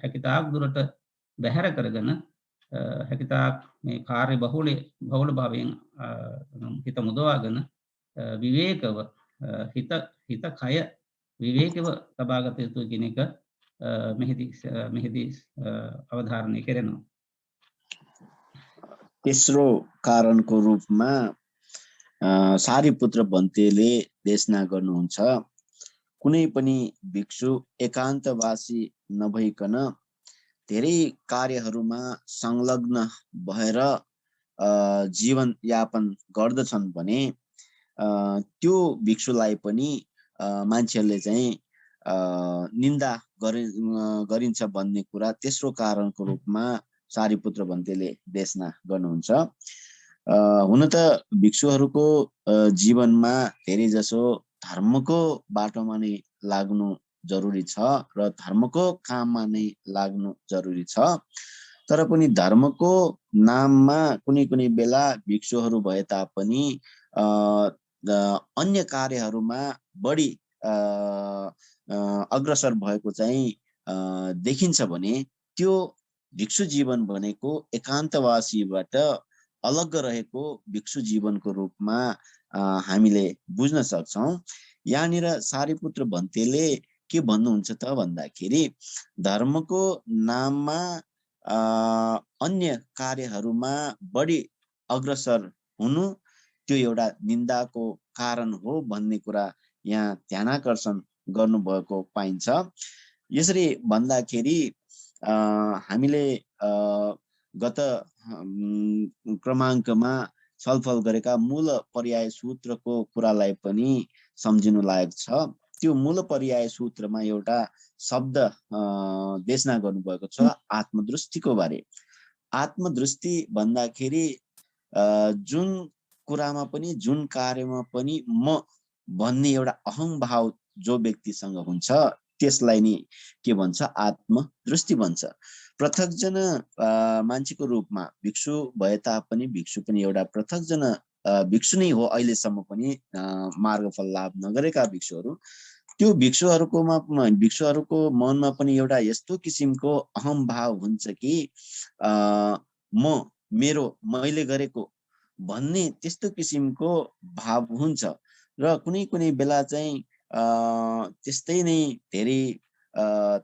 හැකිතාක් දුරට බැහැර කරගෙන හැකිතාක් මේ කාර්ය බහුල භාවයෙන් හිත මුදවාගෙන විවේකව හිත කය විවේකව තබාගත යුතු කියන එක මෙහිදී අවධාරණය කරනවා. तेस्रो कारणको रूपमा सारीपुत्र बन्तेले देशना गर्नुहुन्छ कुनै पनि भिक्षु एकान्तवासी नभइकन धेरै कार्यहरूमा संलग्न भएर जीवन यापन गर्दछन् भने त्यो भिक्षुलाई पनि मान्छेहरूले चाहिँ निन्दा गरिन्छ भन्ने कुरा तेस्रो कारणको रूपमा सारीपुत्र बन्तेले देशना गर्नुहुन्छ। हुन त भिक्षुहरूको जीवनमा धेरै जसो धर्मको बाटोमा नै लाग्नु जरुरी छ र धर्मको काममा नै लाग्नु जरुरी छ। तर पनि धर्मको नाममा कुनै कुनै बेला भिक्षुहरू भए तापनि अन्य कार्यहरूमा बढी अग्रसर भएको चाहिँ देखिन्छ भने त्यो भिक्षु जीवन भनेको एकान्तवासीबाट अलग रहेको भिक्षु जीवनको रूपमा हामीले बुझ्न सक्छौं। यहाँनिर सारीपुत्र बन्तेले के भन्नुहुन्छ त भन्दाखेरि धर्मको नाममा अन्य कार्यहरूमा बढी अग्रसर हुनु त्यो एउटा निन्दाको कारण हो भन्ने कुरा यहाँ ध्यानाकर्षण गर्नुभएको पाइन्छ। यसरी भन्दाखेरि हामीले गत क्रमाङ्कमा छलफल गरेका मूल पर्याय सूत्रको कुरालाई पनि सम्झिनु लायक छ। त्यो मूल पर्याय सूत्रमा एउटा शब्द देशना गर्नुभएको छ आत्मदृष्टिको बारे। आत्मदृष्टि भन्दाखेरि जुन कुरामा पनि जुन कार्यमा पनि म भन्ने एउटा अहंभाव जो व्यक्तिसँग हुन्छ त्यसलाई नि के भन्छ आत्मदृष्टि भन्छ। पृथकजन मान्छेको रूपमा भिक्षु भए तापनि भिक्षु पनि एउटा पृथकजन भिक्षु नै हो अहिलेसम्म पनि मार्गफल लाभ नगरेका भिक्षुहरू। त्यो भिक्षुहरूको मनमा पनि एउटा यस्तो किसिमको अहंभाव हुन्छ कि मैले गरेको भन्ने त्यस्तो किसिमको भाव हुन्छ र कुनै कुनै बेला चाहिँ त्यस्तै नै धेरै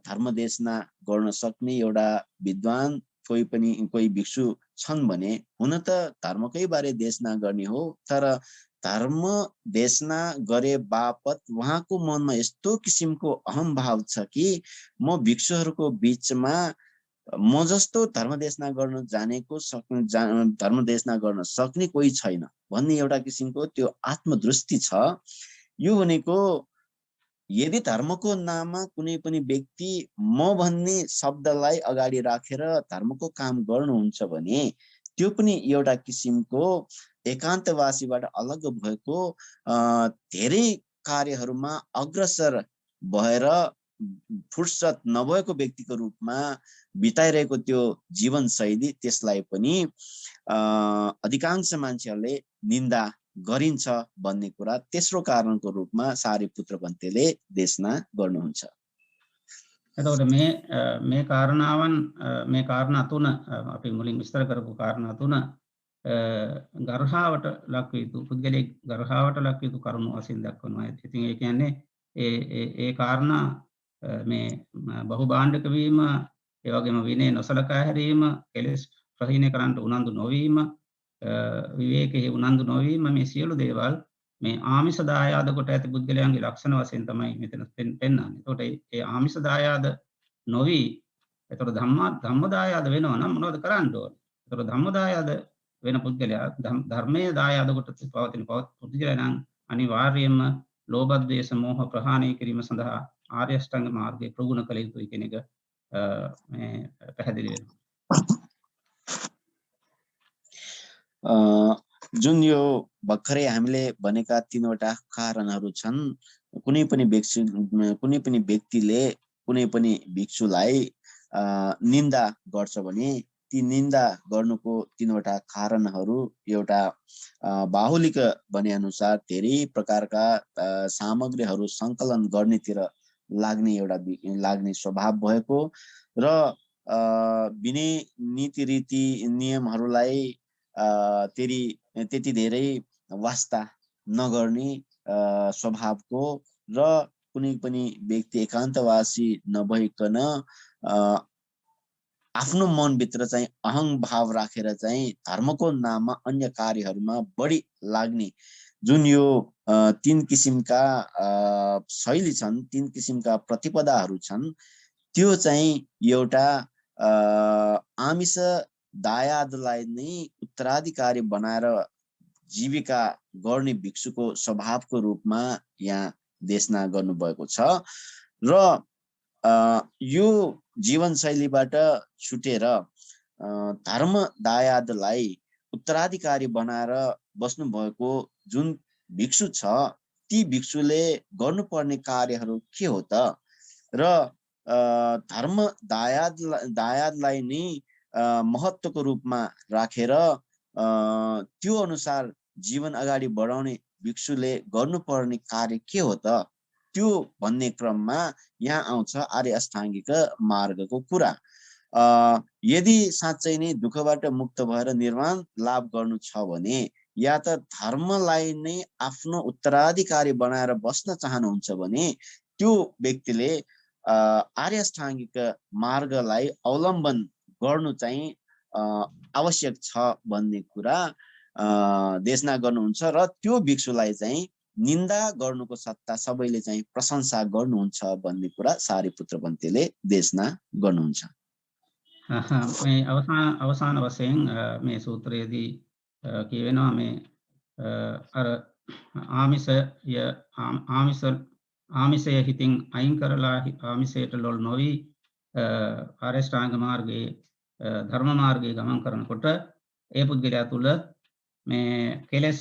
धर्मदेशना गर्न सक्ने एउटा विद्वान कोही भिक्षु छन् भने हुन त धर्मकै बारे देशना गर्ने हो, तर धर्म देशना गरे बापत उहाँको मनमा यस्तो किसिमको अहंभाव छ कि म भिक्षुहरूको बीचमा म जस्तो धर्मदेशना गर्न धर्मदेशना गर्न सक्ने कोही छैन भन्ने एउटा किसिमको त्यो आत्मदृष्टि छ। यो भनेको यदि धर्मको नाममा कुनै पनि व्यक्ति म भन्ने शब्दलाई अगाडि राखेर धर्मको काम गर्नुहुन्छ भने त्यो पनि एउटा किसिमको एकान्तवासीबाट अलग भएको धेरै कार्यहरूमा अग्रसर भएर फुर्सद नभएको व्यक्तिको रूपमा बिताइरहेको त्यो जीवनशैली त्यसलाई पनि अधिकांश मान्छेहरूले निन्दा गरिन्छ भन्ने कुरा तेस्रो कारणको रूपमा सारीपुत्र बन्तेले देशना गर्नुहुन्छ। එතකොට මේ කාරණාවන් මේ කාරණා තුන අපි මුලින් විස්තර කරපු කාරණා තුන ගර්හාවට ලක් යුතු පුද්ගලයෙක් ගර්හාවට ලක් යුතු කරුණු වශයෙන් දක්වනවා. ඉතින් ඒ කියන්නේ ඒ කාරණා මේ බහුභාණ්ඩක වීම, ඒ වගේම විනය නොසලකා හැරීම, කෙලෙස් ප්‍රහීණය කරන්නට උනන්දු නොවීම, විවේකයේ උනන්දු නොවීම, මේ සියලු දේවල් මේ ආමිෂ දායාද කොට ඇති පුද්ගලයන්ගේ ලක්ෂණ වශයෙන් තමයි මෙතන පෙන්වන්නේ. එතකොට ඒ ආමිෂ දායාද නොවි එතකොට ධම්ම දායාද වෙනවා නම් මොනවද කරන්න ඕනේ? එතකොට ධම්ම දායාද වෙන පුද්ගලයා ධර්මයේ දායාද කොට පවතින පුද්ගලයා නම් අනිවාර්යයෙන්ම ලෝභ ද්වේෂ මෝහ ප්‍රහාණය කිරීම සඳහා ආර්ය අෂ්ටාංග මාර්ගයේ ප්‍රගුණ කළ යුතුයි කියන එක මේ පැහැදිලි වෙනවා. जुन यो भर्खरै हामीले भनेका तीनवटा कारणहरू छन्। कुनै पनि व्यक्तिले कुनै पनि भिक्षुलाई निन्दा गर्छ भने ती निन्दा गर्नुको तीनवटा कारणहरू एउटा बाहुलिक भने अनुसार धेरै प्रकारका सामग्रीहरू सङ्कलन गर्नेतिर लाग्ने स्वभाव भएको र विनय नीति रीति नियमहरूलाई त्यति धेरै वास्ता नगर्ने स्वभावको र कुनै पनि व्यक्ति एकान्तवासी नभइकन आफ्नो मनभित्र चाहिँ अहङ भाव राखेर चाहिँ धर्मको नाममा अन्य कार्यहरूमा बढी लाग्ने जुन यो तीन किसिमका शैली छन्, तीन किसिमका प्रतिपदाहरू छन्, त्यो चाहिँ एउटा आमिष दायादलाई नै उत्तराधिकारी बनाएर जीविका गर्ने भिक्षुको स्वभावको रूपमा यहाँ देशना गर्नुभएको छ। र यो जीवनशैलीबाट छुटेर धर्म दायादलाई उत्तराधिकारी बनाएर बस्नुभएको जुन भिक्षु छ, ती भिक्षुले गर्नुपर्ने कार्यहरू के हो त? र धर्म दायादलाई नै महत्त्वको रूपमा राखेर त्यो अनुसार जीवन अगाडि बढाउने भिक्षुले गर्नुपर्ने कार्य के हो त? त्यो भन्ने क्रममा यहाँ आउँछ आर्य अष्टाङ्गिक मार्गको कुरा। यदि साँच्चै नै दुःखबाट मुक्त भएर निर्वाण लाभ गर्नु छ भने या त धर्मलाई नै आफ्नो उत्तराधिकारी बनाएर बस्न चाहनुहुन्छ भने त्यो व्यक्तिले आर्य अष्टाङ्गिक मार्गलाई अवलम्बन गर्नु चाहिँ आवश्यक छ भन्ने कुरा देशना गर्नुहुन्छ। र त्यो भिक्षुलाई चाहिँ निन्दा गर्नुको सट्टा सबैले चाहिँ प्रशंसा गर्नुहुन्छ भन्ने कुरा सारिपुत्र पन्थीले देशना गर्नुहुन्छ। අවසාන වශයෙන් මේ සූත්‍රයේදී කියවෙනවා මේ අර ආමිෂය හිතින් අයින් කරලා ආමිෂයට ලොල් නොවි ආරෂ්ඨාංග මාර්ගයේ ධර්ම මාර්ගයේ ගමන් කරනකොට ඒ පුද්ගලයා තුළ මේ කෙලෙස්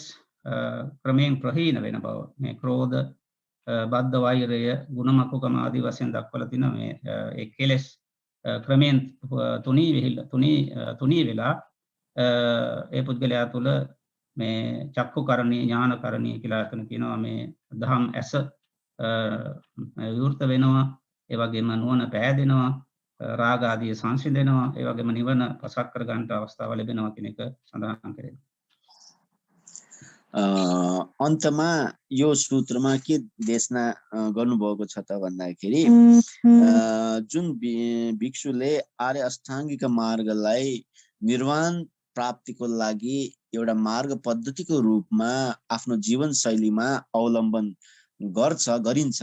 ක්‍රමයෙන් ප්‍රහීන වෙන බව, මේ ක්‍රෝධ, බද්ධ වෛරය, ගුණමකුකම ආදී වශයෙන් දක්වලා තිනවා. මේ ඒ කෙලෙස් ක්‍රමයෙන් තුනී වෙලා ඒ පුද්ගලයා තුළ මේ චක්කුකරණීය ඥානකරණීය කියලා එතන කියනවා. මේ දහම් ඇස විවෘත වෙනවා, ඒ වගේම නුවණ පෑදෙනවා, රාග ආදී සංසිඳෙනවා, ඒ වගේම නිවන පසක් කර ගන්නට අවස්ථාව ලැබෙනවා කියන එක සඳහන් කරේ. अन्तमा यो सूत्रमा के देशना गर्नुभएको छ त भन्दाखेरि जुन भिक्षुले आर्य अष्टाङ्गिक मार्गलाई निर्वाण प्राप्तिको लागि एउटा मार्ग पद्धतिको रूपमा आफ्नो जीवनशैलीमा अवलम्बन गरिन्छ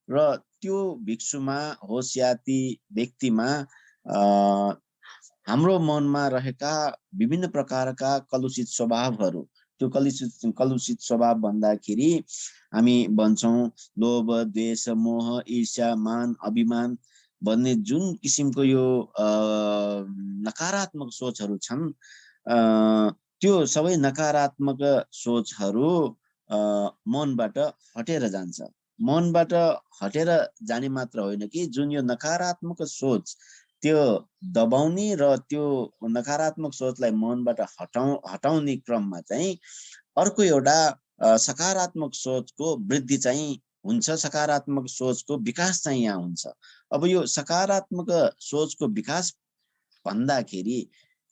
र त्यो भिक्षुमा होस् या ती व्यक्तिमा हाम्रो मनमा रहेका विभिन्न प्रकारका कलुषित स्वभावहरू, त्यो कलुषित स्वभाव भन्दाखेरि हामी भन्छौँ लोभ, द्वेष, मोह, ईर्ष्या, मान, अभिमान भन्ने जुन किसिमको यो नकारात्मक सोचहरू छन्, त्यो सबै नकारात्मक सोचहरू मनबाट हटेर जान्छ। मनबाट हटेर जाने मात्र होइन कि जुन यो नकारात्मक सोच त्यो दबाउने र त्यो नकारात्मक सोचलाई मनबाट हटाउने क्रममा चाहिँ अर्को एउटा सकारात्मक सोचको वृद्धि चाहिँ हुन्छ, सकारात्मक सोचको विकास चाहिँ यहाँ हुन्छ। अब यो सकारात्मक सोचको विकास भन्दाखेरि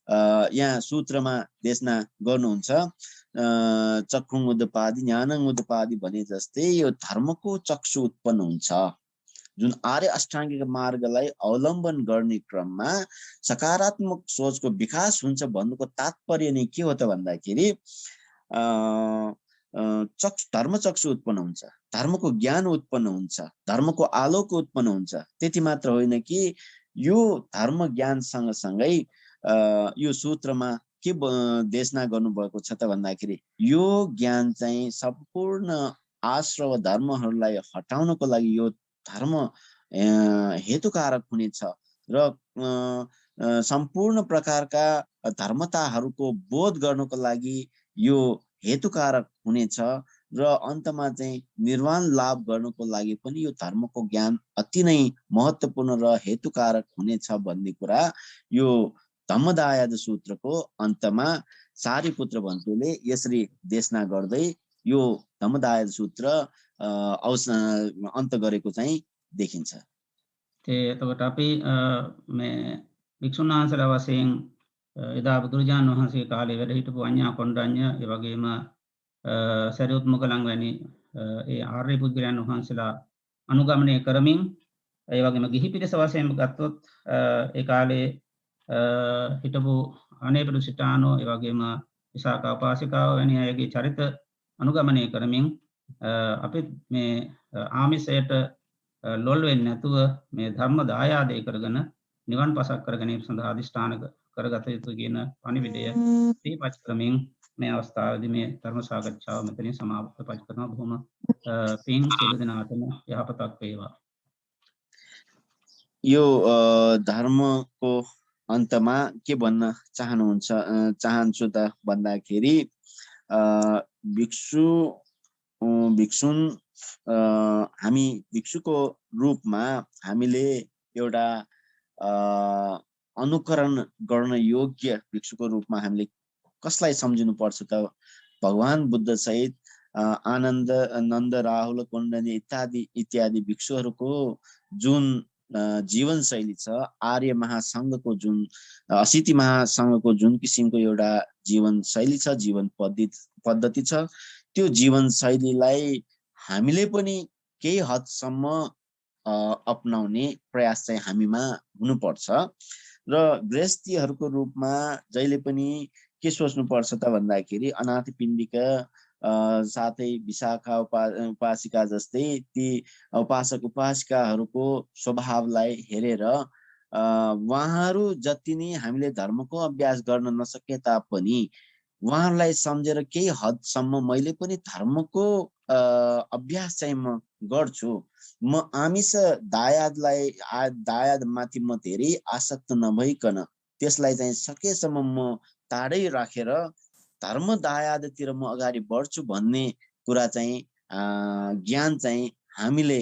यहाँ सूत्रमा देशना गर्नुहुन्छ चक्षुङ उदपादि ज्ञानङ उदपादि भने जस्तै यो धर्मको चक्षु उत्पन्न हुन्छ जुन आर्य अष्टाङ्गिक मार्गलाई अवलम्बन गर्ने क्रममा सकारात्मक सोचको विकास हुन्छ भन्नुको तात्पर्य नै के हो त भन्दाखेरि धर्म चक्षु उत्पन्न हुन्छ, धर्मको ज्ञान उत्पन्न हुन्छ, धर्मको आलोक उत्पन्न हुन्छ। त्यति मात्र होइन कि यो धर्म ज्ञान सँगसँगै यो सूत्रमा के देशना गर्नुभएको छ त भन्दाखेरि यो ज्ञान चाहिँ सम्पूर्ण आश्रव धर्महरूलाई हटाउनको लागि यो धर्म हेतुकारक हुनेछ र सम्पूर्ण प्रकारका धर्मताहरूको बोध गर्नको लागि यो हेतुकारक हुनेछ र अन्तमा चाहिँ निर्वाण लाभ गर्नको लागि पनि यो धर्मको ज्ञान अति नै महत्त्वपूर्ण र हेतुकारक हुनेछ भन्ने कुरा यो धम्मदायाद सूत्रको अन्तमा सारीपुत्र भन्තුले यसरी देशना गर्दै यो धम्मदायाद सूत्र अन्त गरेको चाहिँ देखिन्छ। එතකොට අපි මේ වික්ෂුන් වහන්සේලා වශයෙන් එදා බුදුරජාණන් වහන්සේ කාලේ වැඩ හිටපු අඤ්ඤා කොණ්ඩඤ්ඤ ඒ වගේම සරියුත් මොගලන් වැනි ඒ ආර්ය පුද්ගලයන් වහන්සේලා අනුගමනය කරමින් ඒ වගේම ගිහි පිරිස වශයෙන් ගත්තොත් ඒ කාලේ හිටපු අනේපිඩු සිටානෝ ඒ වගේම විසාකා උපාසිකාව වැනි අයගේ චරිත අනුගමනය කරමින් අපි මේ ආමිසයට ලොල් වෙන්නේ නැතුව මේ ධර්ම දායාදේ කරගෙන නිවන් පසක් කර ගැනීම සඳහා අධිෂ්ඨාන කරගත යුතු කියන පණිවිඩය දීපත් ක්‍රමෙන් මේ අවස්ථාවේදී මේ ධර්ම සාකච්ඡාව මෙතනින් සමාප්ත පත් කරනවා. බොහොම පින් සියලු දෙනාටම යහපතක් වේවා. यो धर्मको अन्तमा के भन्न चाहन्छु त भन्दाखेरि भिक्षुन हामी भिक्षुको रूपमा हामीले एउटा अनुकरण गर्न योग्य भिक्षुको रूपमा हामीले कसलाई सम्झिनु पर्छ त भगवान बुद्ध सहित आनन्द नन्द राहुल कुण्डनी इत्यादि भिक्षुहरूको जुन जीवन शैली छ आर्य महासंघको जुन असिति महासंघको जुन किसिमको एउटा जीवन शैली छ जीवन पद्धति छ त्यो जीवन शैलीलाई हामीले पनि केही हदसम्म अपनाउने प्रयास चाहिँ हामीमा हुनुपर्छ र गृहस्थीहरूको रूपमा जहिले पनि के सोच्नुपर्छ त भन्दाखेरि अनाथ पिण्डिका साथै विशाखा उपासिका जस्तै ती उपासक उपासिकाहरूको स्वभावलाई हेरेर उहाँहरू जति नै हामीले धर्मको अभ्यास गर्न नसके तापनि उहाँहरूलाई सम्झेर केही हदसम्म मैले पनि धर्मको अभ्यास चाहिँ म गर्छु, म आमिष दायाद माथि म धेरै आसक्त नभइकन त्यसलाई चाहिँ सकेसम्म म टाढै राखेर धर्म दायादतिर म अगाडि बढ्छु भन्ने कुरा चाहिँ ज्ञान चाहिँ हामीले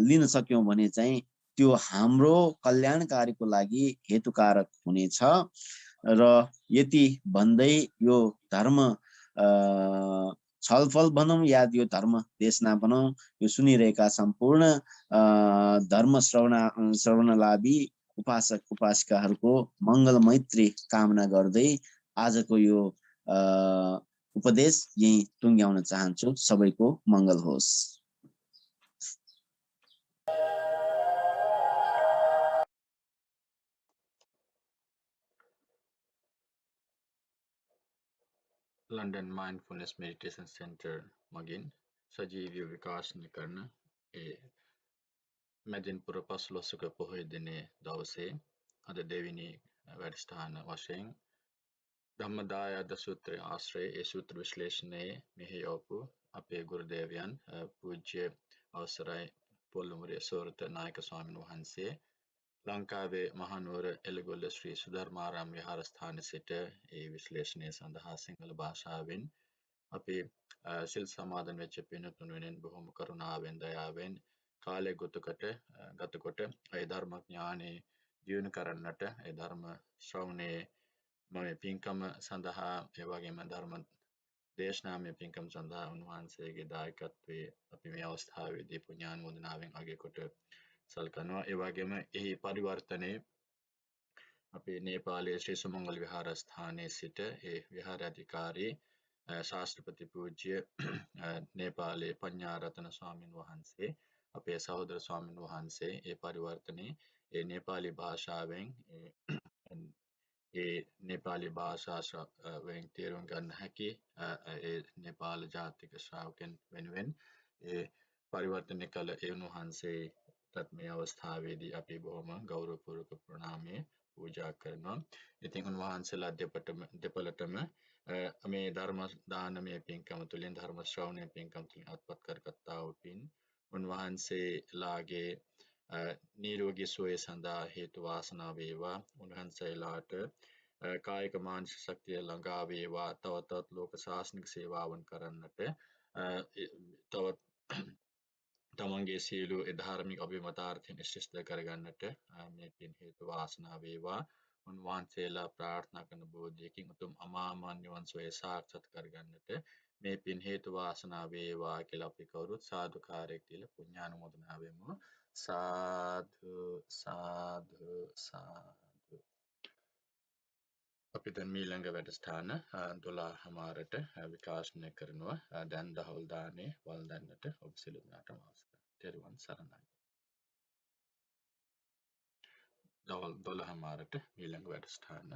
लिन सक्यौं भने चाहिँ त्यो हाम्रो कल्याणकारीको लागि हेतुकारक हुनेछ र यति भन्दै यो धर्म छलफल भनौं या यो धर्म देशना भनौं यो सुनिरहेका सम्पूर्ण धर्म श्रवणलाभी उपासक उपासिकाहरूको मङ्गल मैत्री कामना गर्दै आजको यो उपदेश यही टुङ्ग्याउन चाहन्छु। सबैको मङ्गल होस्। लंडन माइंडफुलनेस मेडिटेशन सेंटर मगिन सजीव विकास करना ए मैं पूरा पसलो सुख पोहे दिने दवसे अद देविनी ඩසටහන වශයෙන් ධම්මදායාද සූත්‍රය ආශ්‍රය ඒ සූත්‍ර විශ්ලේෂණයේ මෙහෙයවපු අපේ ගුරුදේවයන් පූජ්‍ය අවසරයි පොල්ලමුරිය සෝරත නායක ස්වාමීන් වහන්සේ ලංකාවේ මහනුවර එළගොල්ල ශ්‍රී සුධර්මාරාම විහාරස්ථාන සිට ඒ විශ්ලේෂණය සඳහා සිංහල භාෂාවෙන් අපේ සිල් සමාදන් වෙච්ච පින්තුන් වෙනින් බොහොම කරුණාවෙන් දයාවෙන් කාලය ගතකොට ඒ ධර්මඥානෙ දියුණු කරන්නට ඒ ධර්ම ශ්‍රවණයේ මම පින්කම සඳහා ඒ වගේම ධර්ම දේශනාමය පින්කම සඳහා උන්වහන්සේගේ දායකත්වයේ අපි මේ අවස්ථාවේදී පුණ්‍යානුමෝදනාවෙන් අගය කොට සලකනවා. ඒ වගේම එහි පරිවර්තනයේ අපේ නේපාලයේ ශ්‍රී සුමංගල විහාරස්ථානයේ සිට ඒ විහාරාධිකාරී ශාස්ත්‍රපති පූජ්‍ය නේපාලයේ පඤ්ඤාරතන ස්වාමින් වහන්සේ අපේ සහෝදර ස්වාමින් වහන්සේ ඒ පරිවර්තනයේ ඒ නේපාලි භාෂාවෙන් ඒ නේපාලි භාෂාවෙන් තේරුම් ගන්න හැකි ඒ නේපාල ජාතික ශ්‍රාවකයන් වෙනුවෙන් ඒ පරිවර්තනය කළ ඒ උන්වහන්සේටත් මේ අවස්ථාවේදී අපි බොහොම ගෞරවපූර්වක ප්‍රණාමය පූජා කරනවා. ඉතින් උන්වහන්සේලා දෙපළටම මේ ධර්ම දානමය පින්කම තුළින් ධර්ම ශ්‍රවණය පින්කම තුළින් අත්පත් කරගත්තා වූ පින් උන්වහන්සේලාගේ නිරෝගී සුවය සඳහා හේතු වාසනා වේවා. උන්වහන්සේලාට කායික මානසික ශක්තිය ළඟා වේවා. තවතත් ලෝක ශාසනික සේවාවන් කරන්නට තවත් තමන්ගේ සියලු ධාර්මික අභිමතාර්ථයන් ඉෂ්ට කරගන්නට මේ පින් හේතු වාසනා වේවා. උන්වහන්සේලා ප්‍රාර්ථනා කරන බෝධියකින් උතුම් අමා මහ නිවන් සුවය සාක්ෂාත් කරගන්නට මේ පින් හේතු වාසනා වේවා කියලා අපි කවුරුත් සාදුකාරයක් දීලා පුණ්‍යානුමෝදනා වෙමු. සාදු සාදු සාදු. අපි දැන් ඊළඟ වැඩසටහන 12:00ට විකාශනය කරනවා. දැන් දහවල් දානේ වළඳන්නට ඔබ සියලු දෙනාටම අවසරයි. තෙරුවන් සරණයි. දවල් 12:00ට ඊළඟ වැඩසටහන